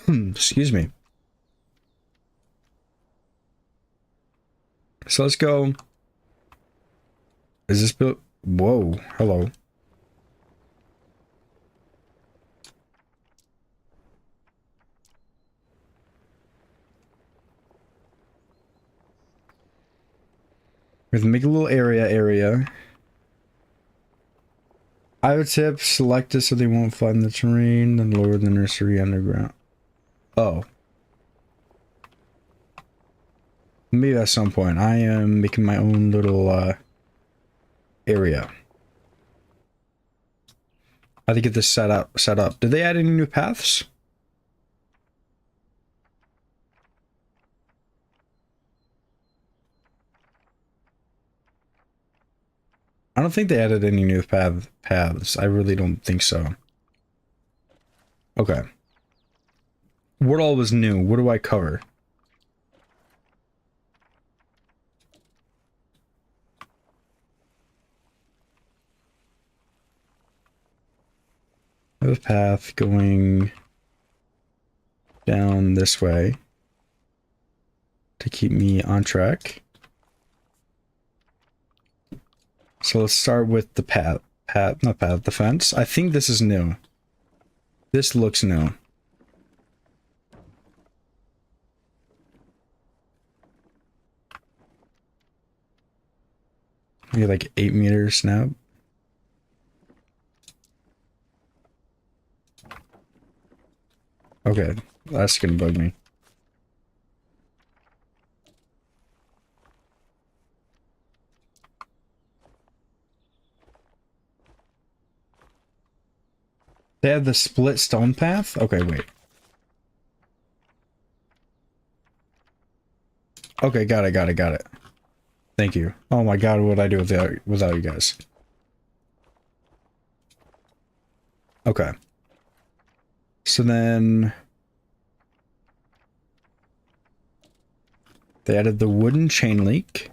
Excuse me. So let's go. Is this built? Whoa, hello. We have to make a little area. I would tip select it so they won't find the terrain, then lower the nursery underground. Oh. Maybe at some point. I am making my own little area. I have to get this set up. Did they add any new paths? I don't think they added any new paths. I really don't think so. Okay. What all was new? What do I cover? I have a path going down this way to keep me on track. So let's start with the the fence. I think this is new. This looks new. Maybe like 8 meters now. Okay, that's gonna bug me. They have the split stone path? Okay, wait. Okay, got it. Thank you. Oh my god, what would I do without you guys? Okay. So then... they added the wooden chain link.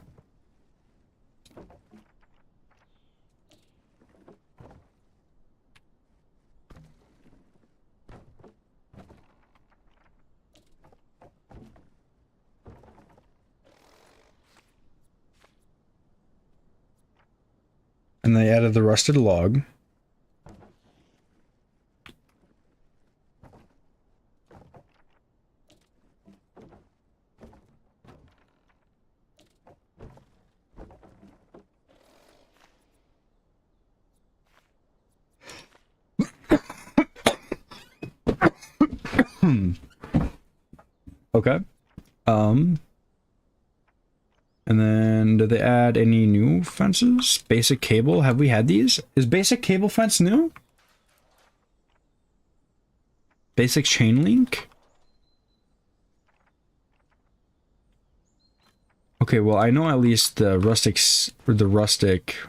And they added the rusted log. Okay. And then Did they add any new fences? Basic cable, have we had these? Is basic cable fence new? Basic chain link? Okay, well, I know at least the rustic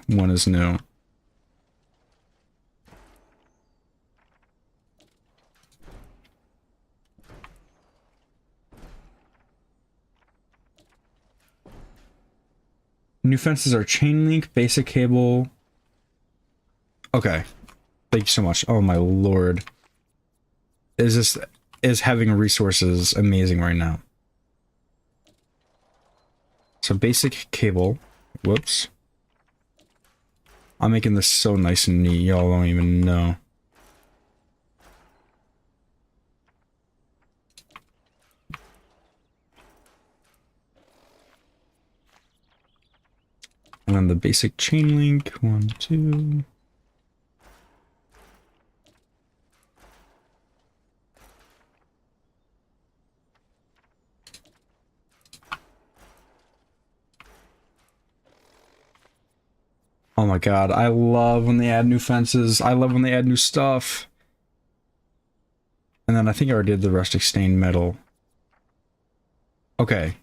one is new. New fences are chain link, basic cable. Okay. Thank you so much. Oh my lord. Is having resources amazing right now. So basic cable. Whoops. I'm making this so nice and neat, y'all don't even know. And then the basic chain link, 1, 2. Oh my god, I love when they add new fences. I love when they add new stuff. And then I think I already did the rustic stained metal. Okay.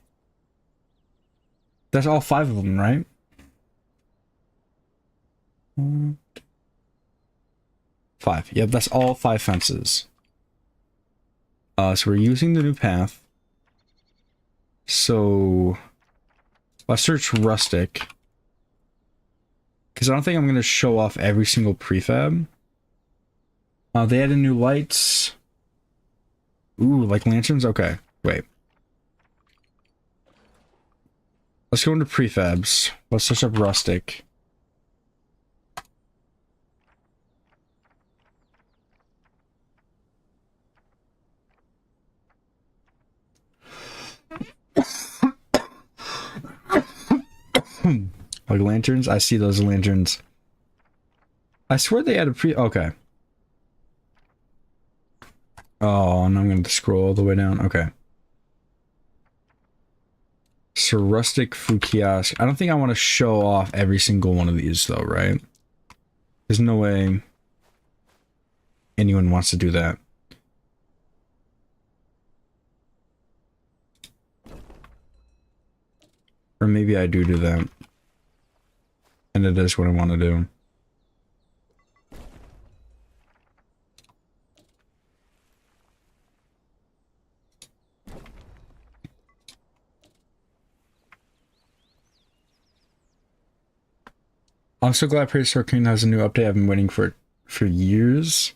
That's all 5 of them, right? 5. Yep, that's all 5 fences. So we're using the new path. So let's search rustic. Because I don't think I'm going to show off every single prefab. They added new lights. Ooh, like lanterns? Okay, wait. Let's go into prefabs. Let's search up rustic. Like lanterns? I see those lanterns. I swear they had a okay. Oh, and I'm going to scroll all the way down. Okay. So rustic food kiosk. I don't think I want to show off every single one of these though, right? There's no way anyone wants to do that. Or maybe I do that. And it is what I want to do. I'm so glad Prehistoric Kingdom has a new update. I've been waiting for years.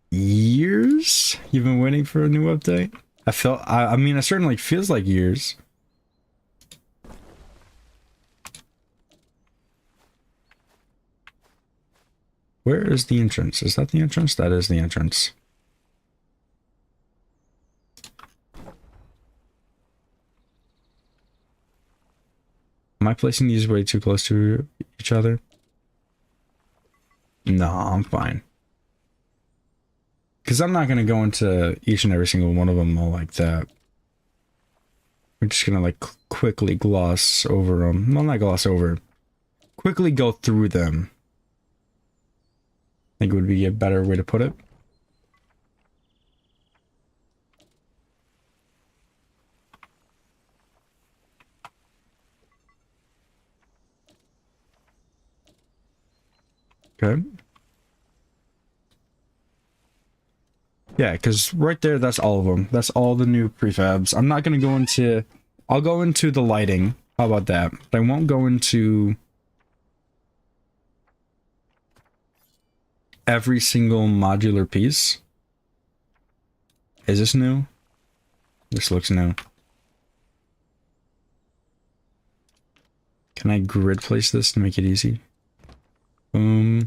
Years? You've been waiting for a new update? I mean, it certainly feels like years. Where is the entrance? Is that the entrance? That is the entrance. Am I placing these way too close to each other? No, I'm fine. Because I'm not going to go into each and every single one of them all like that. We're just going to like quickly gloss over them. Well, not gloss over. Quickly go through them. I think it would be a better way to put it. Okay. Yeah, because right there, that's all of them. That's all the new prefabs. I'm not going to go into... I'll go into the lighting. How about that? But I won't go into... every single modular piece. Is this new? This looks new. Can I grid place this to make it easy? Boom.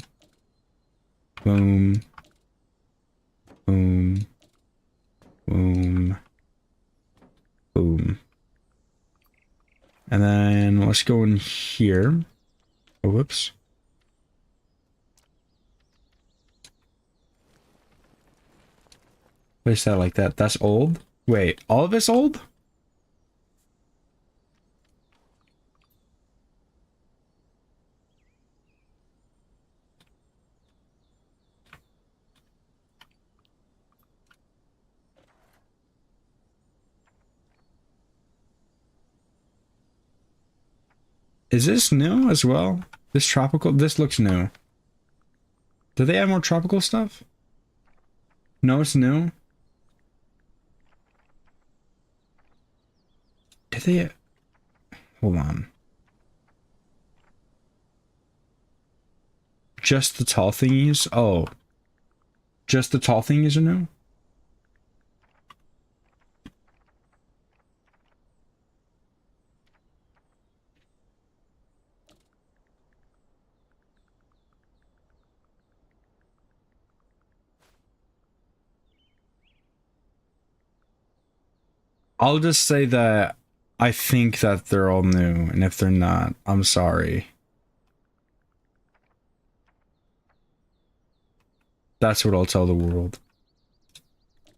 Boom. Boom. Boom. Boom. And then let's go in here. Oh, whoops. Place that like that. That's old? Wait, all of it's old? Is this new as well? This tropical, this looks new. Do they have more tropical stuff? No, it's new. Did they? Hold on. Just the tall thingies? Oh. Just the tall thingies are new? I'll just say that I think that they're all new, and if they're not, I'm sorry. That's what I'll tell the world.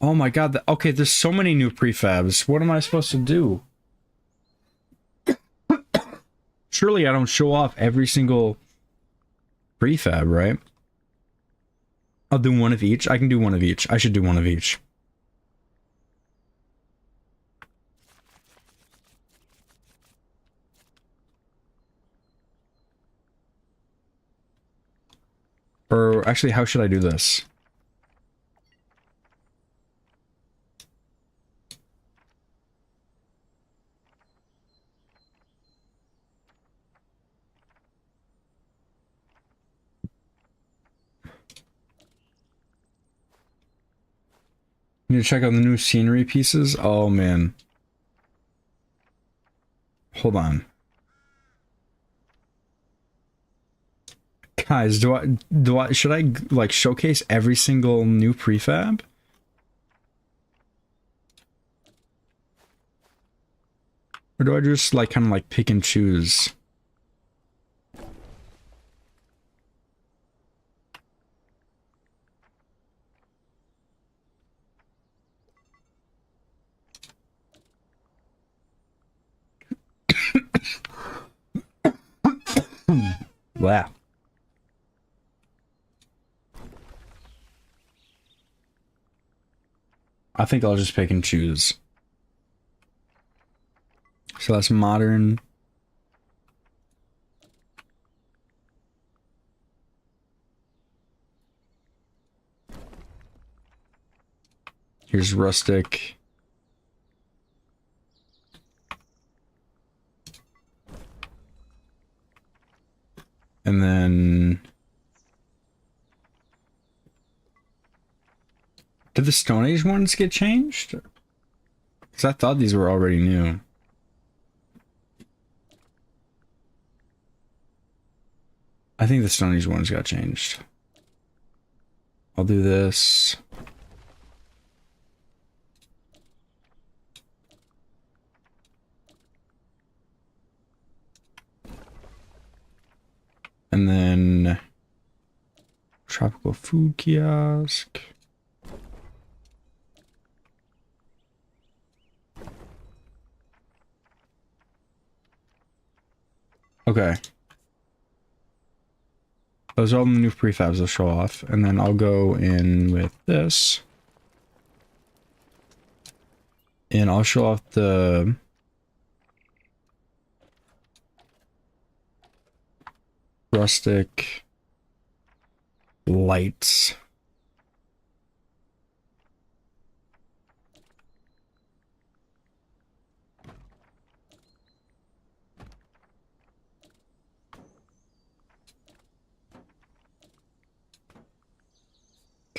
Oh my god, okay, there's so many new prefabs. What am I supposed to do? Surely I don't show off every single prefab, right? I'll do one of each. I can do one of each. I should do one of each. Or actually, how should I do this? You need to check out the new scenery pieces? Oh man. Hold on. Guys, should I like showcase every single new prefab? Or do I just like kind of like pick and choose? Wow. I think I'll just pick and choose. So that's modern. Here's rustic. And then... Did the Stone Age ones get changed? Because I thought these were already new. I think the Stone Age ones got changed. I'll do this. And then tropical food kiosk. Okay. Those are all the new prefabs I'll show off. And then I'll go in with this. And I'll show off the rustic lights.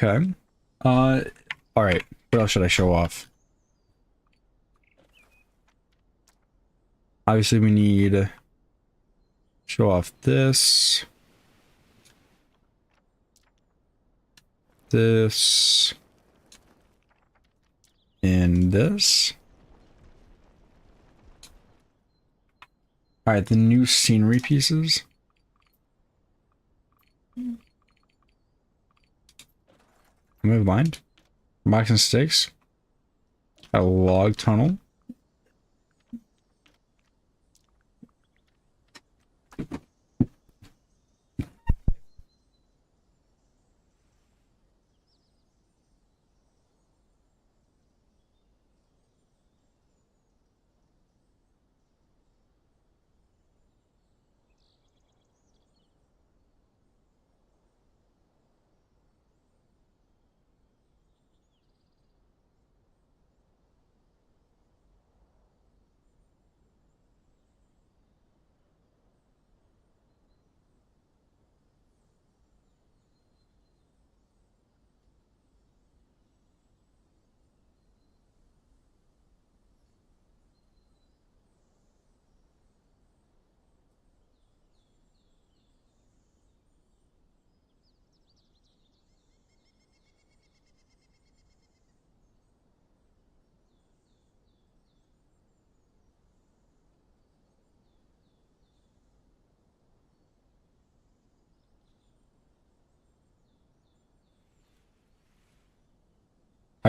Okay. All right. What else should I show off? Obviously, we need show off this. This. And this. All right, the new scenery pieces. Move blind. Box and sticks. A log tunnel.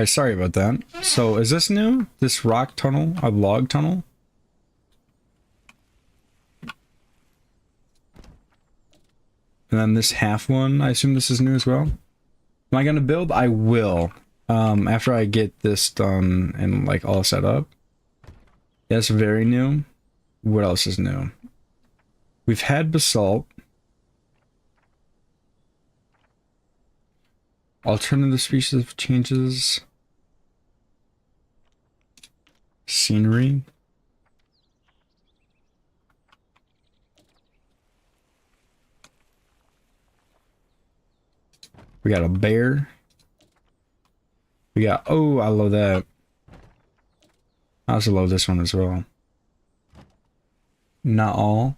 Alright, sorry about that. So, is this new? This rock tunnel? A log tunnel? And then this half one, I assume this is new as well? Am I gonna build? I will. After I get this done and like all set up. That's very new. What else is new? We've had basalt. Alternative species of changes. Scenery. We got a bear. We got, oh, I love that. I also love this one as well. Not all.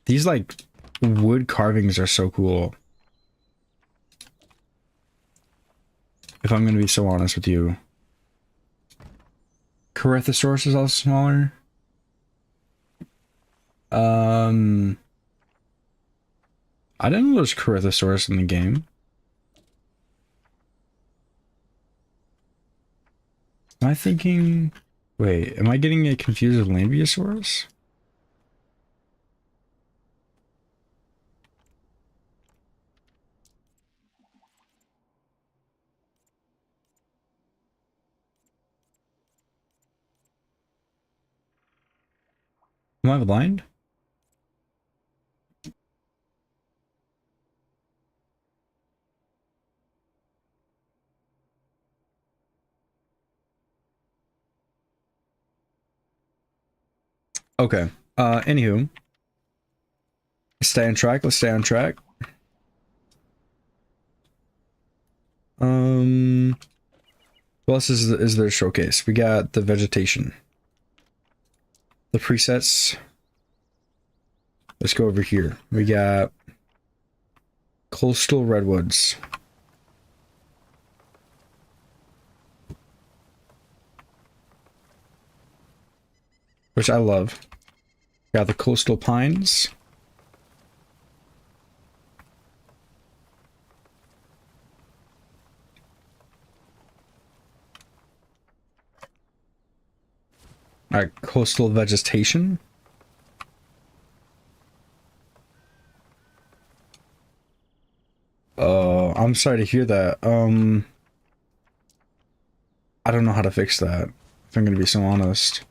These like wood carvings are so cool. If I'm gonna be so honest with you. Prehistoric is also smaller. I didn't know there's Tyrannosaurus in the game. Am I thinking... Wait, am I getting it confused with Lambeosaurus? Am I blind? Okay. Anywho. Stay on track. Let's stay on track. What else is there showcase? We got the vegetation. The presets. Let's go over here. We got coastal redwoods. Which I love. Got the coastal pines. Alright, coastal vegetation. I'm sorry to hear that. I don't know how to fix that, if I'm gonna be so honest.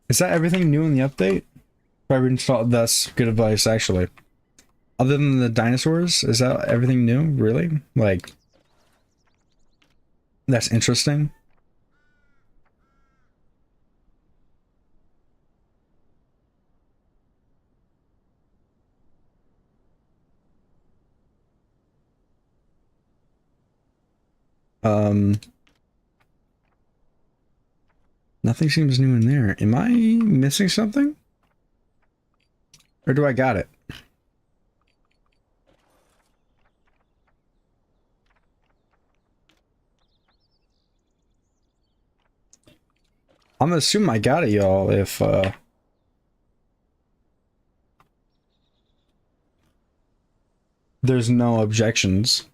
Is that everything new in the update? If I reinstalled, that's good advice, actually. Other than the dinosaurs, is that everything new? Really? Like, that's interesting. Nothing seems new in there. Am I missing something? Or do I got it? I'm gonna assume I got it, y'all, if, there's no objections.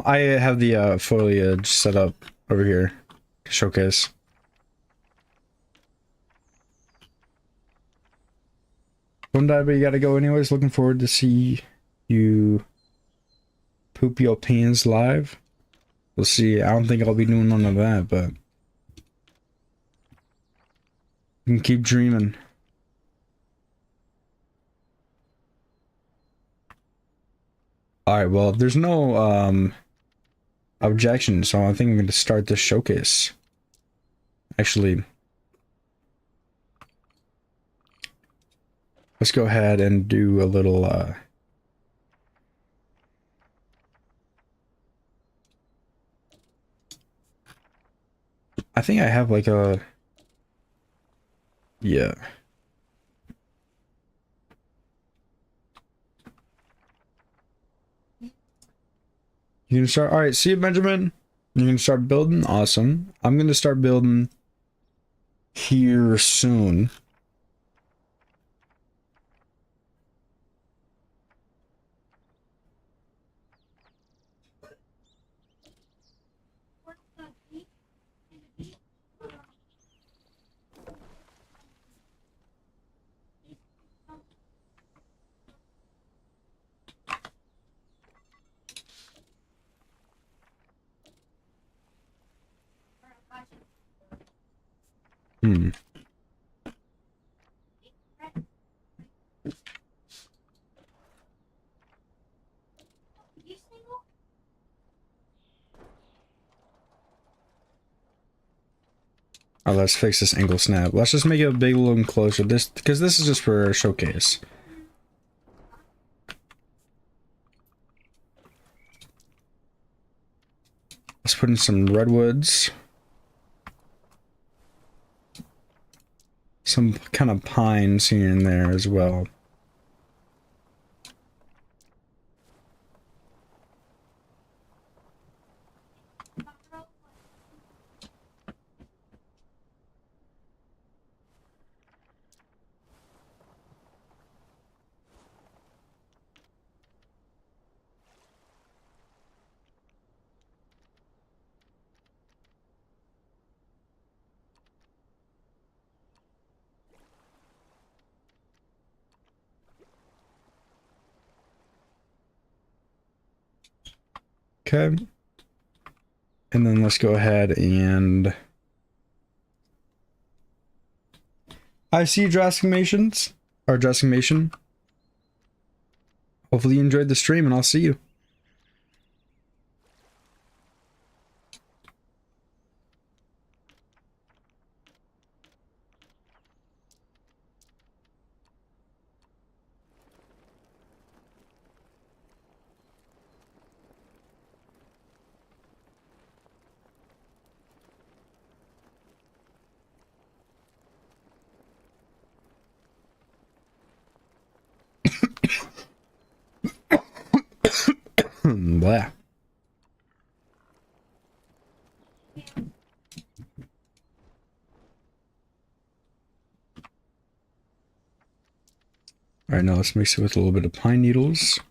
I have the foliage set up over here to showcase. One day, but you gotta go anyways. Looking forward to see you poop your pants live. We'll see. I don't think I'll be doing none of that, but you can keep dreaming. Alright, well, if there's no objection, so I think I'm going to start this showcase. Actually, let's go ahead and do a little I think I have like a Yeah. You can start. All right, see you, Benjamin. You're gonna start building. Awesome. I'm gonna start building here soon. Hmm. Alright, let's fix this angle snap. Let's just make it a big little enclosure. This, because this is just for a showcase. Let's put in some redwoods. Some kind of pines here and there as well. Okay. And then let's go ahead and... I see you, Drasticmations. Or Drasticmation. Hopefully you enjoyed the stream, and I'll see you. Blah. All right, now let's mix it with a little bit of pine needles.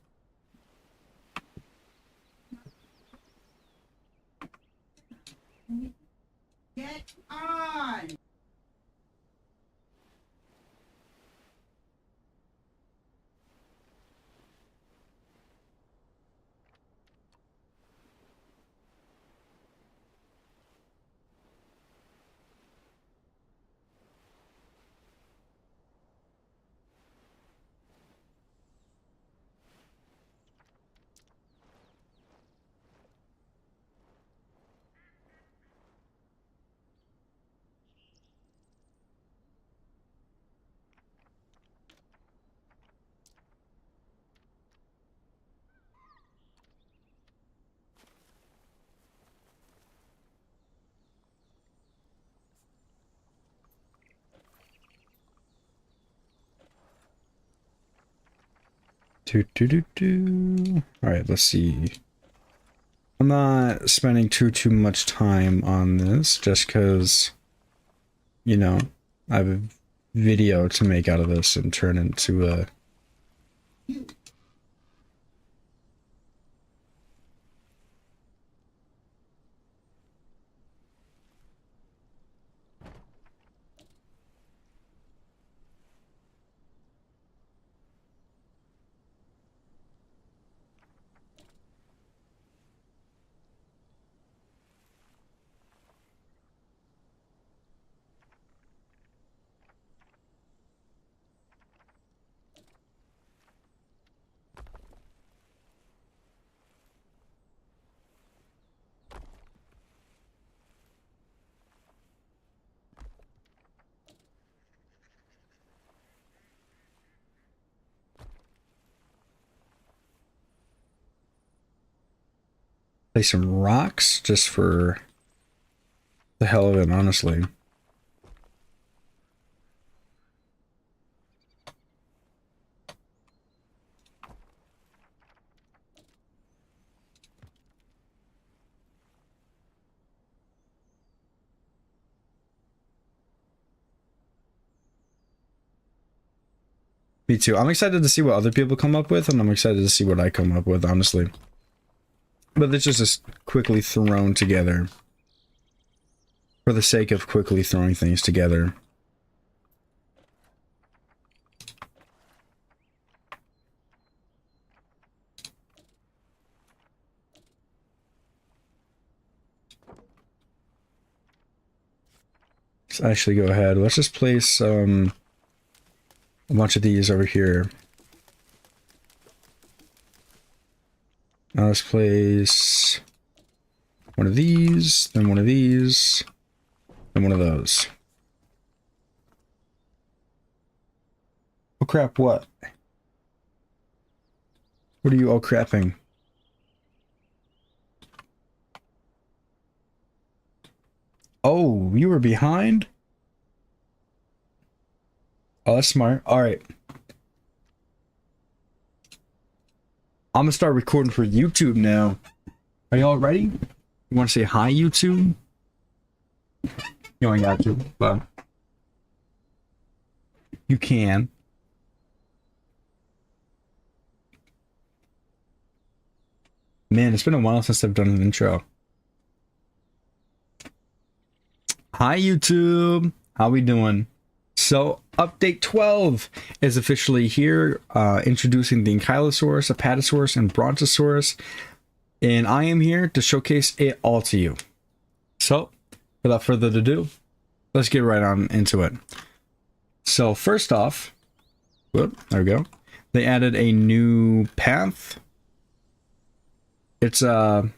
Get on! All right, let's see. I'm not spending too much time on this just because, you know, I have a video to make out of this and turn into a... Play some rocks just for the hell of it, honestly. Me too. I'm excited to see what other people come up with, and I'm excited to see what I come up with, honestly. But it's just quickly thrown together. For the sake of quickly throwing things together. Let's actually go ahead. Let's just place a bunch of these over here. Now let's place one of these, then one of these, then one of those. Oh crap, what? What are you all crapping? Oh, you were behind? Oh, that's smart. Alright. I'm gonna start recording for YouTube now. Are y'all ready? You wanna say hi, YouTube? You ain't got to, but you can. Man, it's been a while since I've done an intro. Hi YouTube, how we doing? So update 12 is officially here, introducing the Ankylosaurus, Apatosaurus, and Brontosaurus, and I am here to showcase it all to you. So without further ado, let's get right on into it. So first off, whoop, there we go. They added a new path. It's I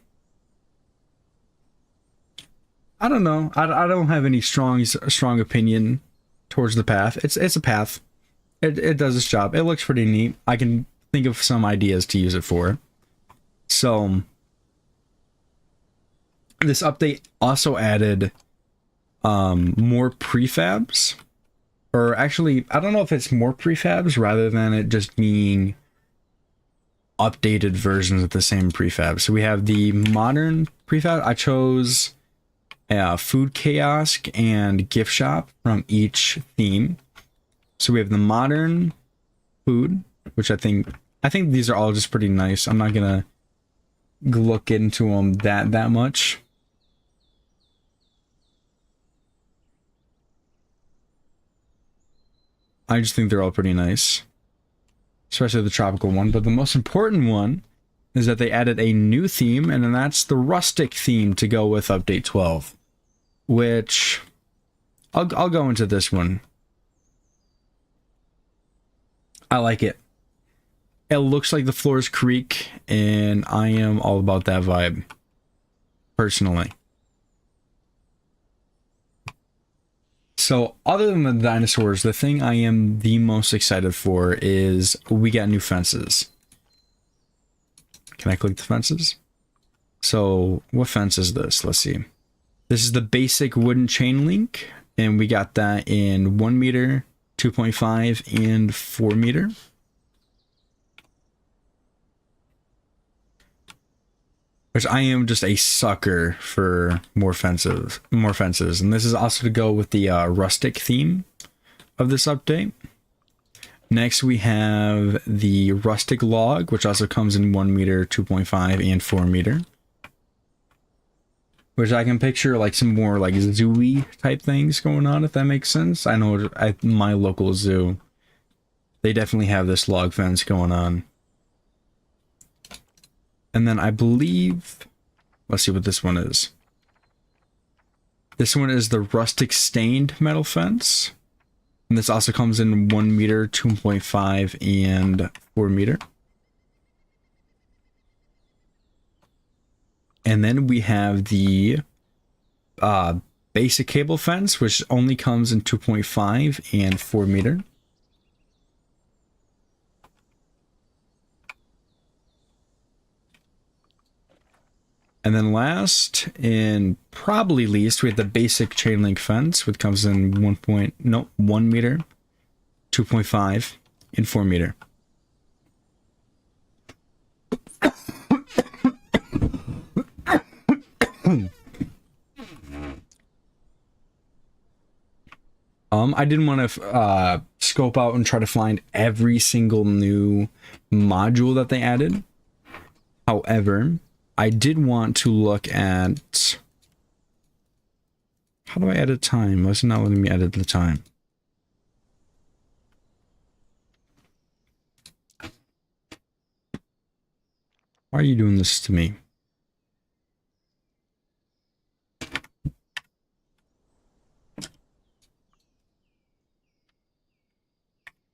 don't know. I don't have any strong opinion towards the path. It's a path. It does its job. It looks pretty neat. I can think of some ideas to use it for. So this update also added more prefabs, or actually I don't know if it's more prefabs rather than it just being updated versions of the same prefab. So we have the modern prefab. I chose food kiosk and gift shop from each theme. So we have the modern food, which I think these are all just pretty nice. I'm not gonna look into them that much. I just think they're all pretty nice, especially the tropical one. But the most important one is that they added a new theme, and then that's the rustic theme to go with update 12, which I'll go into this one. I like it. It looks like the floors creak, and I am all about that vibe, personally. So other than the dinosaurs, the thing I am the most excited for is we got new fences. Can I click the fences? So what fence is this? Let's see. This is the basic wooden chain link, and we got that in 1 meter, 2.5, and 4 meter. Which I am just a sucker for more fences. And this is also to go with the rustic theme of this update. Next, we have the rustic log, which also comes in 1 meter, 2.5, and 4 meter. Which I can picture like some more like zoo-y type things going on, if that makes sense. I know at my local zoo, they definitely have this log fence going on. And then I believe, let's see what this one is. This one is the rustic stained metal fence. And this also comes in 1 meter, 2.5, and 4 meter. And then we have the basic cable fence, which only comes in 2.5 and 4 meter. And then last, and probably least, we have the basic chain link fence, which comes in 1 meter, 2.5, and 4 meter. I didn't want to scope out and try to find every single new module that they added. However, I did want to look at... How do I edit time? Why is it not letting me edit the time? Why are you doing this to me?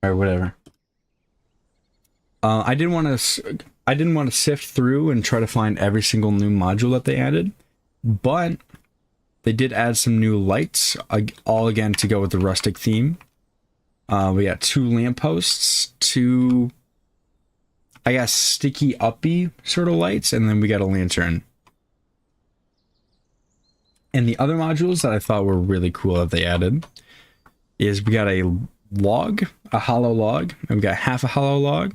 Alright, whatever. I didn't want to sift through and try to find every single new module that they added, but they did add some new lights, all again to go with the rustic theme. We got 2 lampposts, 2, I guess, sticky uppy sort of lights, and then we got a lantern. And the other modules that I thought were really cool that they added is we got a log, a hollow log, and we got half a hollow log,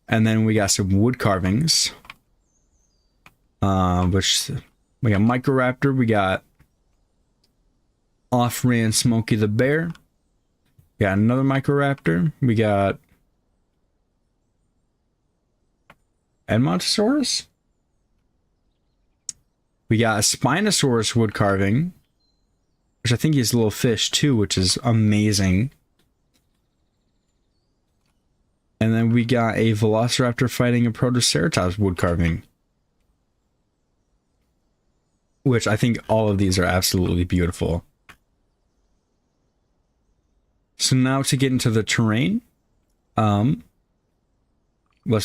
and then we got some wood carvings, which we got Microraptor, we got Off-Ran Smokey the Bear, we got another Microraptor, we got Apatosaurus, we got a Spinosaurus wood carving, which I think is a little fish too, which is amazing. And then we got a Velociraptor fighting a Protoceratops wood carving, which I think all of these are absolutely beautiful. So now to get into the terrain, let's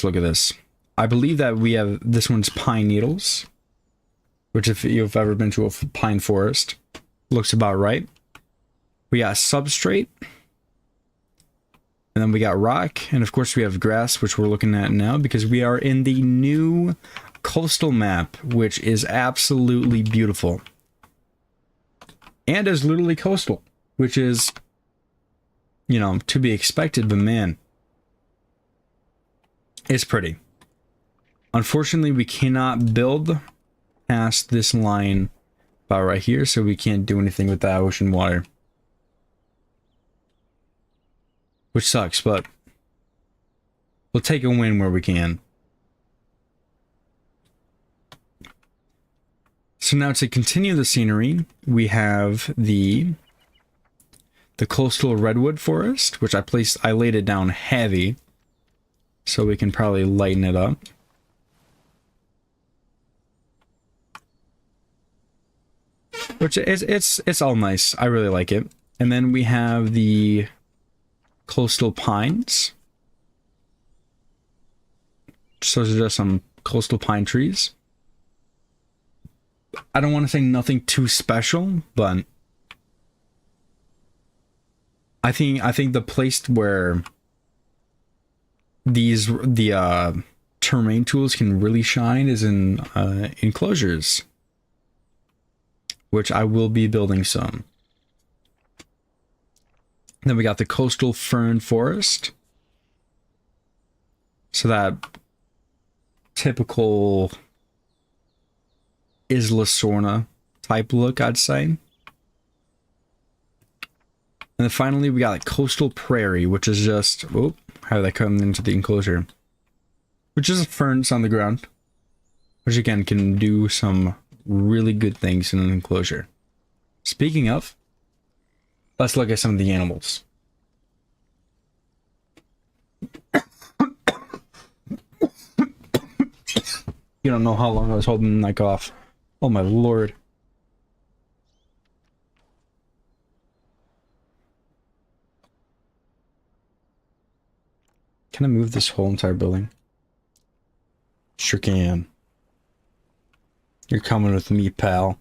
look at this. I believe that we have, this one's pine needles, which if you've ever been to a pine forest, looks about right. We got substrate. And then we got rock, and of course we have grass, which we're looking at now because we are in the new coastal map, which is absolutely beautiful. And is literally coastal, which is, you know, to be expected, but man, it's pretty. Unfortunately, we cannot build past this line about right here, so we can't do anything with that ocean water. Which sucks, but we'll take a win where we can. So now to continue the scenery, we have the coastal redwood forest, which I laid it down heavy, so we can probably lighten it up. Which it's all nice. I really like it. And then we have the coastal pines. So those are just some coastal pine trees. I don't want to say nothing too special, but I think the place where the terrain tools can really shine is in enclosures, which I will be building some. Then we got the coastal fern forest. So that typical Isla Sorna type look, I'd say. And then finally we got like coastal prairie, which is just, oh, how did that come into the enclosure? Which is ferns on the ground, which again can do some really good things in an enclosure. Speaking of, let's look at some of the animals. You don't know how long I was holding the mic off. Oh my lord. Can I move this whole entire building? Sure can. You're coming with me, pal.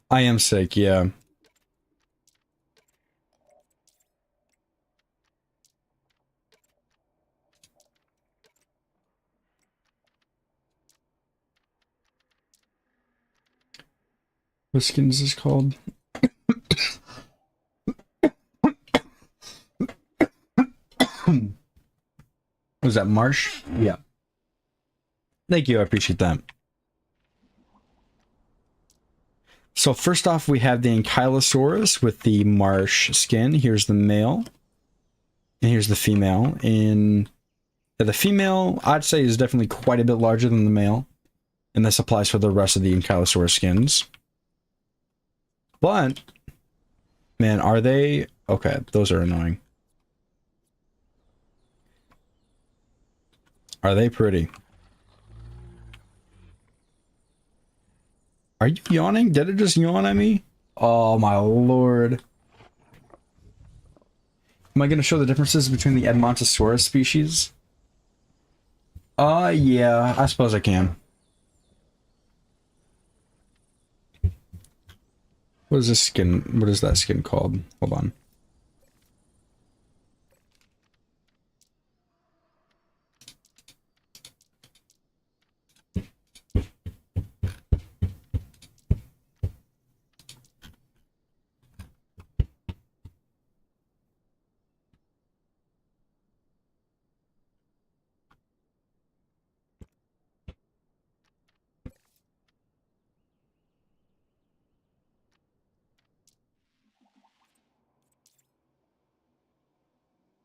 I am sick, yeah. What skin is this called? Was that marsh? Yeah. Thank you, I appreciate that. So first off, we have the Ankylosaurus with the marsh skin. Here's the male. And here's the female. And the female, I'd say, is definitely quite a bit larger than the male. And this applies for the rest of the Ankylosaurus skins. But, man, are they... Okay, those are annoying. Are they pretty? Are you yawning? Did it just yawn at me? Oh my lord. Am I going to show the differences between the Apatosaurus species? Yeah, I suppose I can. What is this skin? What is that skin called? Hold on.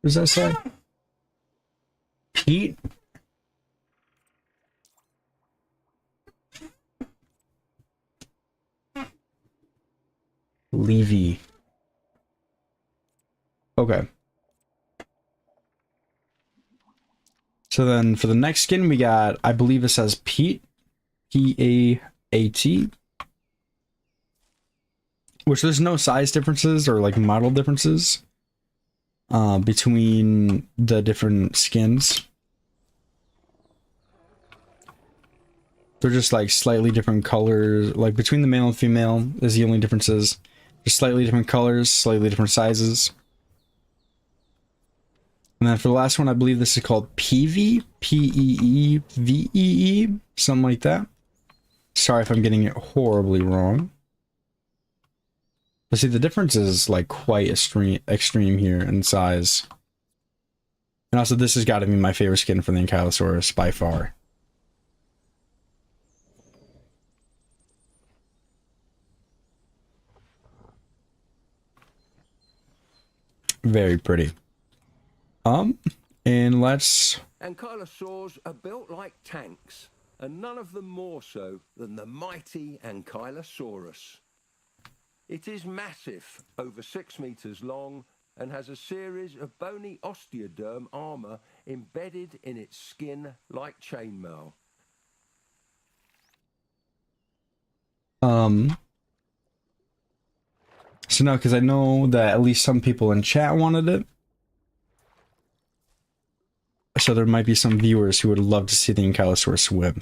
What does that say? Pete? Levy. Okay. So then for the next skin we got, I believe it says Pete. P-A-A-T. Which there's no size differences or like model differences between the different skins. They're just like slightly different colors. Like between the male and female is the only differences. Just slightly different colors, slightly different sizes. And then for the last one, I believe this is called PV, P-E-E-V-E-E, something like that. Sorry if I'm getting it horribly wrong. But see, the difference is like quite extreme here in size. And also, this has got to be my favorite skin for the Ankylosaurus by far. Very pretty. And let's... Ankylosaurs are built like tanks, and none of them more so than the mighty Ankylosaurus. It is massive, over 6 meters long, and has a series of bony osteoderm armor embedded in its skin like chainmail. So now, because I know that at least some people in chat wanted it. So there might be some viewers who would love to see the Ankylosaurus swim.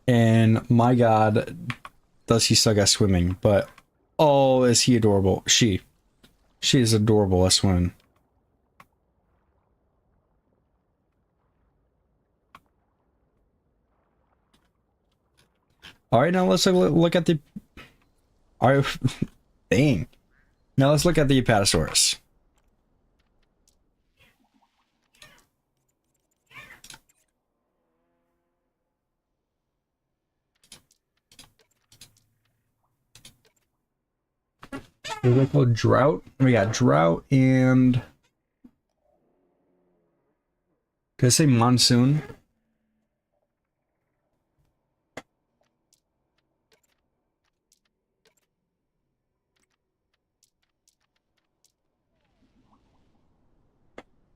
And my god, does he suck at swimming. But, oh, is he adorable. She is adorable at swimming. Alright, now let's look at the... Alright, dang. Now let's look at the Apatosaurus. What are they called? Drought? We got drought and... Did I say monsoon?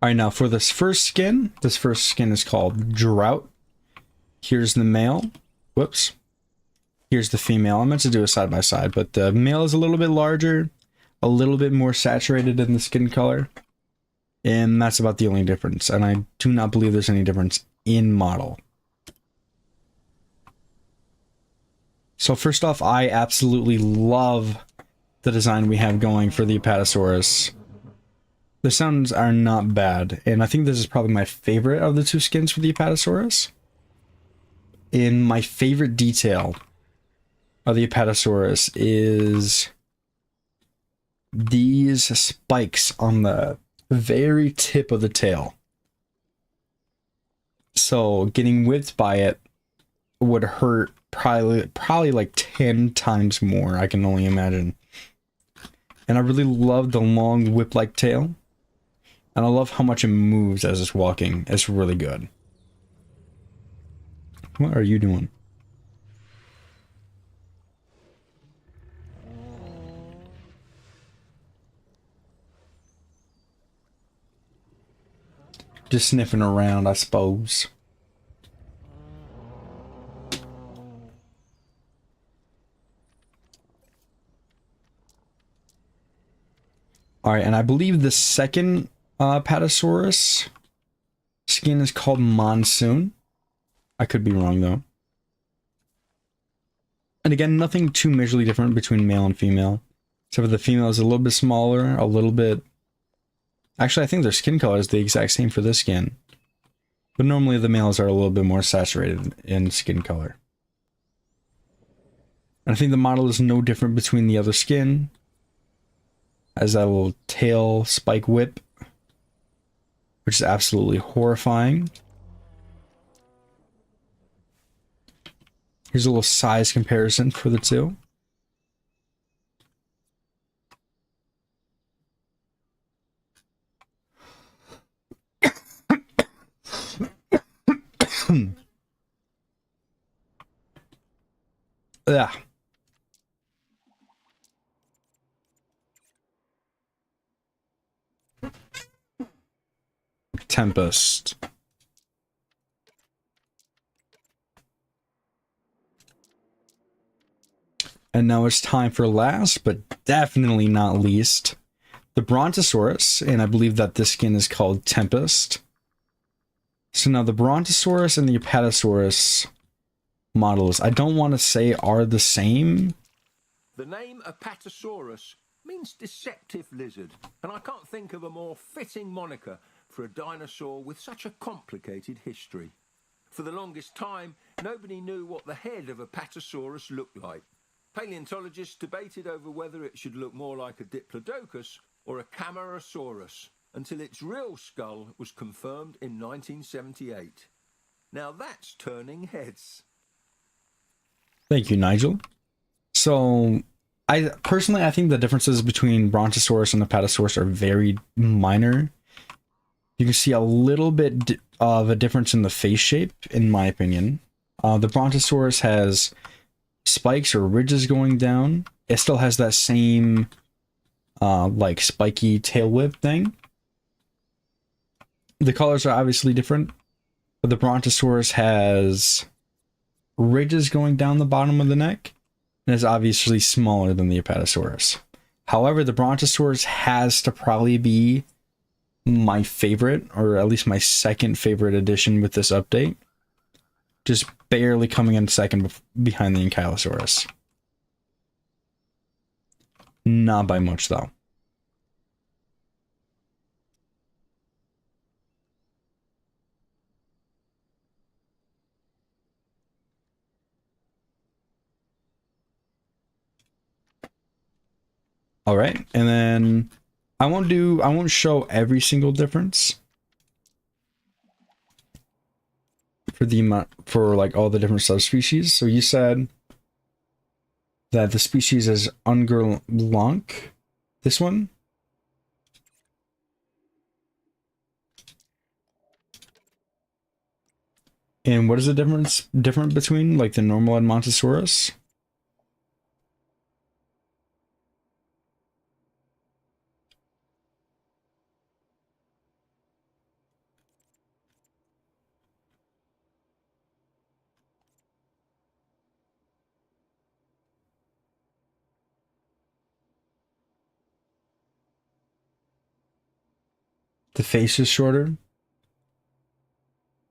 Alright, now for this first skin is called Drought. Here's the male. Whoops. Here's the female. I meant to do a side by side, but the male is a little bit larger, a little bit more saturated in the skin color. And that's about the only difference. And I do not believe there's any difference in model. So first off, I absolutely love the design we have going for the Apatosaurus. The sounds are not bad, and I think this is probably my favorite of the two skins for the Apatosaurus. And my favorite detail of the Apatosaurus is these spikes on the very tip of the tail. So getting whipped by it would hurt probably like 10 times more, I can only imagine. And I really love the long whip-like tail. And I love how much it moves as it's walking. It's really good. What are you doing? Just sniffing around, I suppose. Alright, and I believe the second Apatosaurus skin is called Monsoon. I could be wrong, though. And again, nothing too majorly different between male and female. Except for the female is a little bit smaller, a little bit... Actually, I think their skin color is the exact same for this skin. But normally the males are a little bit more saturated in skin color. And I think the model is no different between the other skin. Has that little tail spike whip, which is absolutely horrifying. Here's a little size comparison for the two. Yeah. Tempest. And now it's time for last, but definitely not least, the Brontosaurus, and I believe that this skin is called Tempest. So now the Brontosaurus and the Apatosaurus models, I don't want to say are the same. The name Apatosaurus means deceptive lizard, and I can't think of a more fitting moniker for a dinosaur with such a complicated history. For the longest time, nobody knew what the head of Apatosaurus looked like. Paleontologists debated over whether it should look more like a Diplodocus or a Camarasaurus, until its real skull was confirmed in 1978. Now that's turning heads. Thank you, Nigel. So, I think the differences between Brontosaurus and Apatosaurus are very minor. You can see a little bit of a difference in the face shape, in my opinion. The Brontosaurus has spikes or ridges going down. It still has that same like spiky tail whip thing. The colors are obviously different, but the Brontosaurus has ridges going down the bottom of the neck and is obviously smaller than the Apatosaurus. However, the Brontosaurus has to probably be my favorite, or at least my second favorite addition with this update. Just barely coming in second behind the Ankylosaurus. Not by much, though. All right, and then I won't show every single difference for like all the different subspecies. So you said that the species is Ungerlonk, this one. And what is the different between like the normal and Montosaurus? The face is shorter.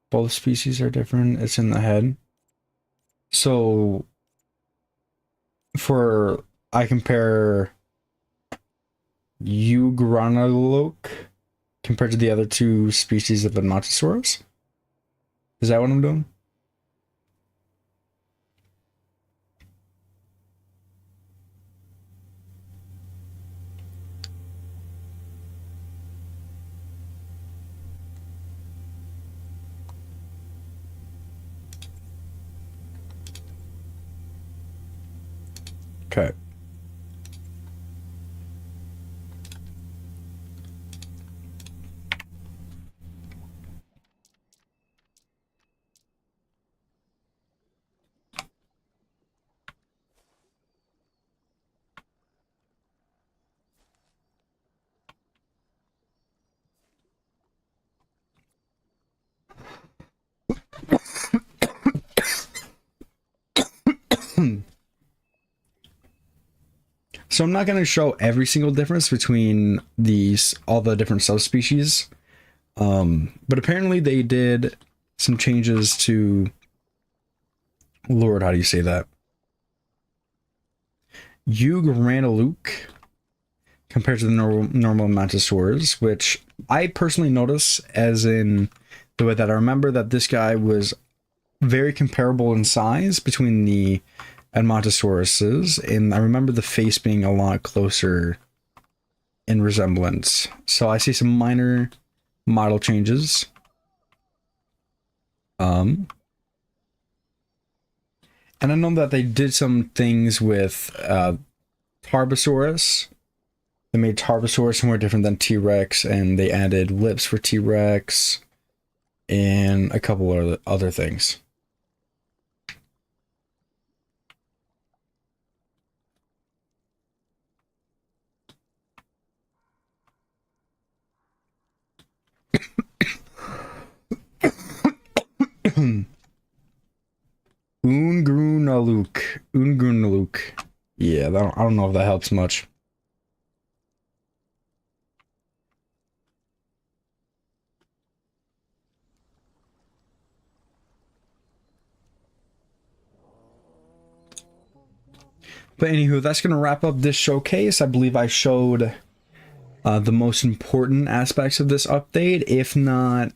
Both species are different. It's in the head. So I compare Ugranaloke compared to the other two species of Apatosaurus. Is that what I'm doing? Okay. So I'm not going to show every single difference between all the different subspecies, but apparently they did some changes to, Lord, how do you say that? Ugranolook compared to the normal Apatosaurus, which I personally notice, as in the way that I remember that this guy was very comparable in size between the Apatosauruses, and I remember the face being a lot closer in resemblance. So I see some minor model changes. And I know that they did some things with Tarbosaurus. They made Tarbosaurus more different than T-Rex, and they added lips for T-Rex and a couple of other things. Ungrunaluk. Yeah, I don't know if that helps much. But anywho, that's going to wrap up this showcase. I believe I showed the most important aspects of this update, if not,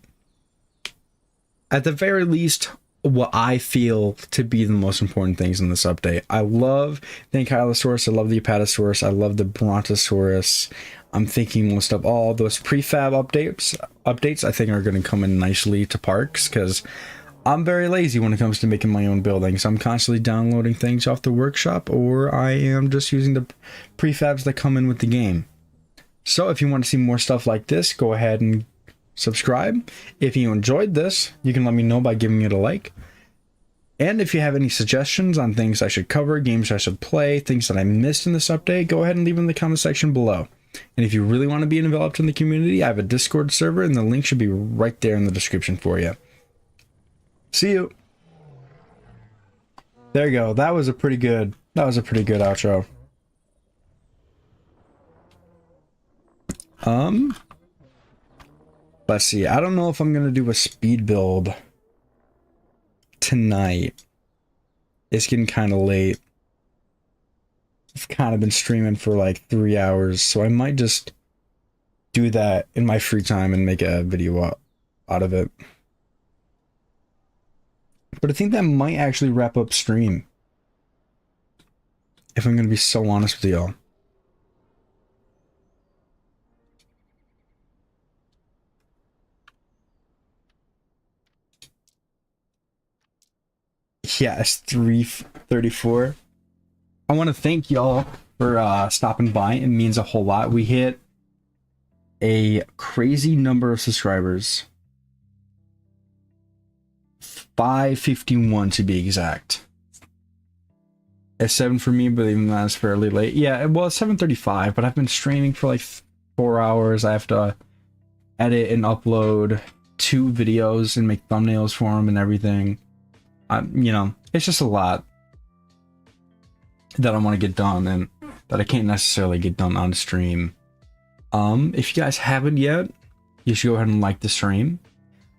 at the very least, what I feel to be the most important things in this update. I love the Ankylosaurus, I love the Apatosaurus, I love the Brontosaurus. I'm thinking most of all those prefab updates I think are going to come in nicely to parks, because I'm very lazy when it comes to making my own buildings. I'm constantly downloading things off the workshop, or I am just using the prefabs that come in with the game. So if you want to see more stuff like this, go ahead and subscribe. If you enjoyed this, you can let me know by giving it a like. And if you have any suggestions on things I should cover, games I should play, things that I missed in this update, go ahead and leave them in the comment section below. And if you really want to be involved in the community, I have a Discord server, and the link should be right there in the description for you. See you. There you go. That was a pretty good outro. Let's see. I don't know if I'm gonna do a speed build tonight. It's getting kind of late. I've kind of been streaming for like 3 hours, so I might just do that in my free time and make a video out of it. But I think that might actually wrap up stream, if I'm gonna be so honest with y'all. Yeah, it's 3:34. I want to thank y'all for stopping by. It means a whole lot. We hit a crazy number of subscribers. 551 to be exact. It's 7 for me, but even that's fairly late. Yeah, well, it's 7:35, but I've been streaming for like 4 hours. I have to edit and upload 2 videos and make thumbnails for them and everything. You know, it's just a lot that I want to get done and that I can't necessarily get done on stream. If you guys haven't yet, you should go ahead and like the stream.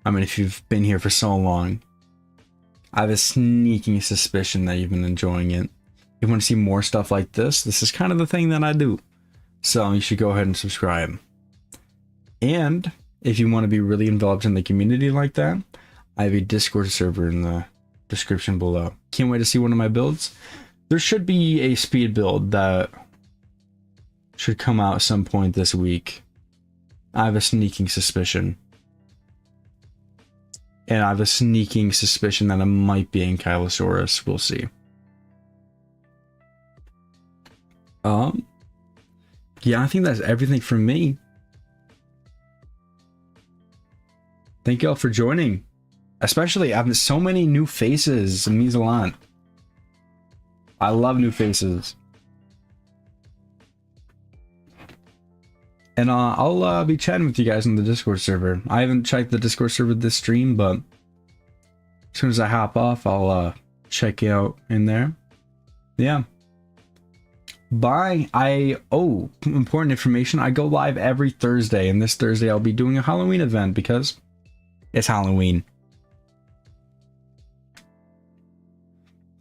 I mean, if you've been here for so long, I have a sneaking suspicion that you've been enjoying it. If you want to see more stuff like this is kind of the thing that I do. So you should go ahead and subscribe. And if you want to be really involved in the community like that, I have a Discord server in the description below. Can't wait to see one of my builds. There should be a speed build that should come out at some point this week. I have a sneaking suspicion. And I have a sneaking suspicion that it might be Ankylosaurus. We'll see. Yeah, I think that's everything from me. Thank you all for joining. Especially having so many new faces. It means a lot. I love new faces. And I'll be chatting with you guys in the Discord server. I haven't checked the Discord server this stream, but as soon as I hop off, I'll check you out in there. Yeah. Bye. Important information. I go live every Thursday, and this Thursday I'll be doing a Halloween event because it's Halloween.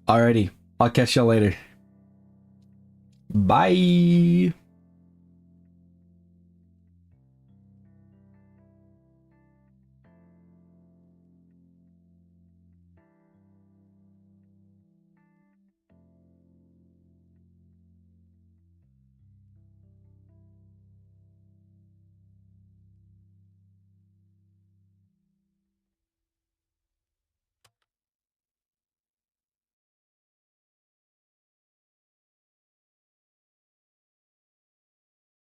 Alrighty. I'll catch y'all later. Bye.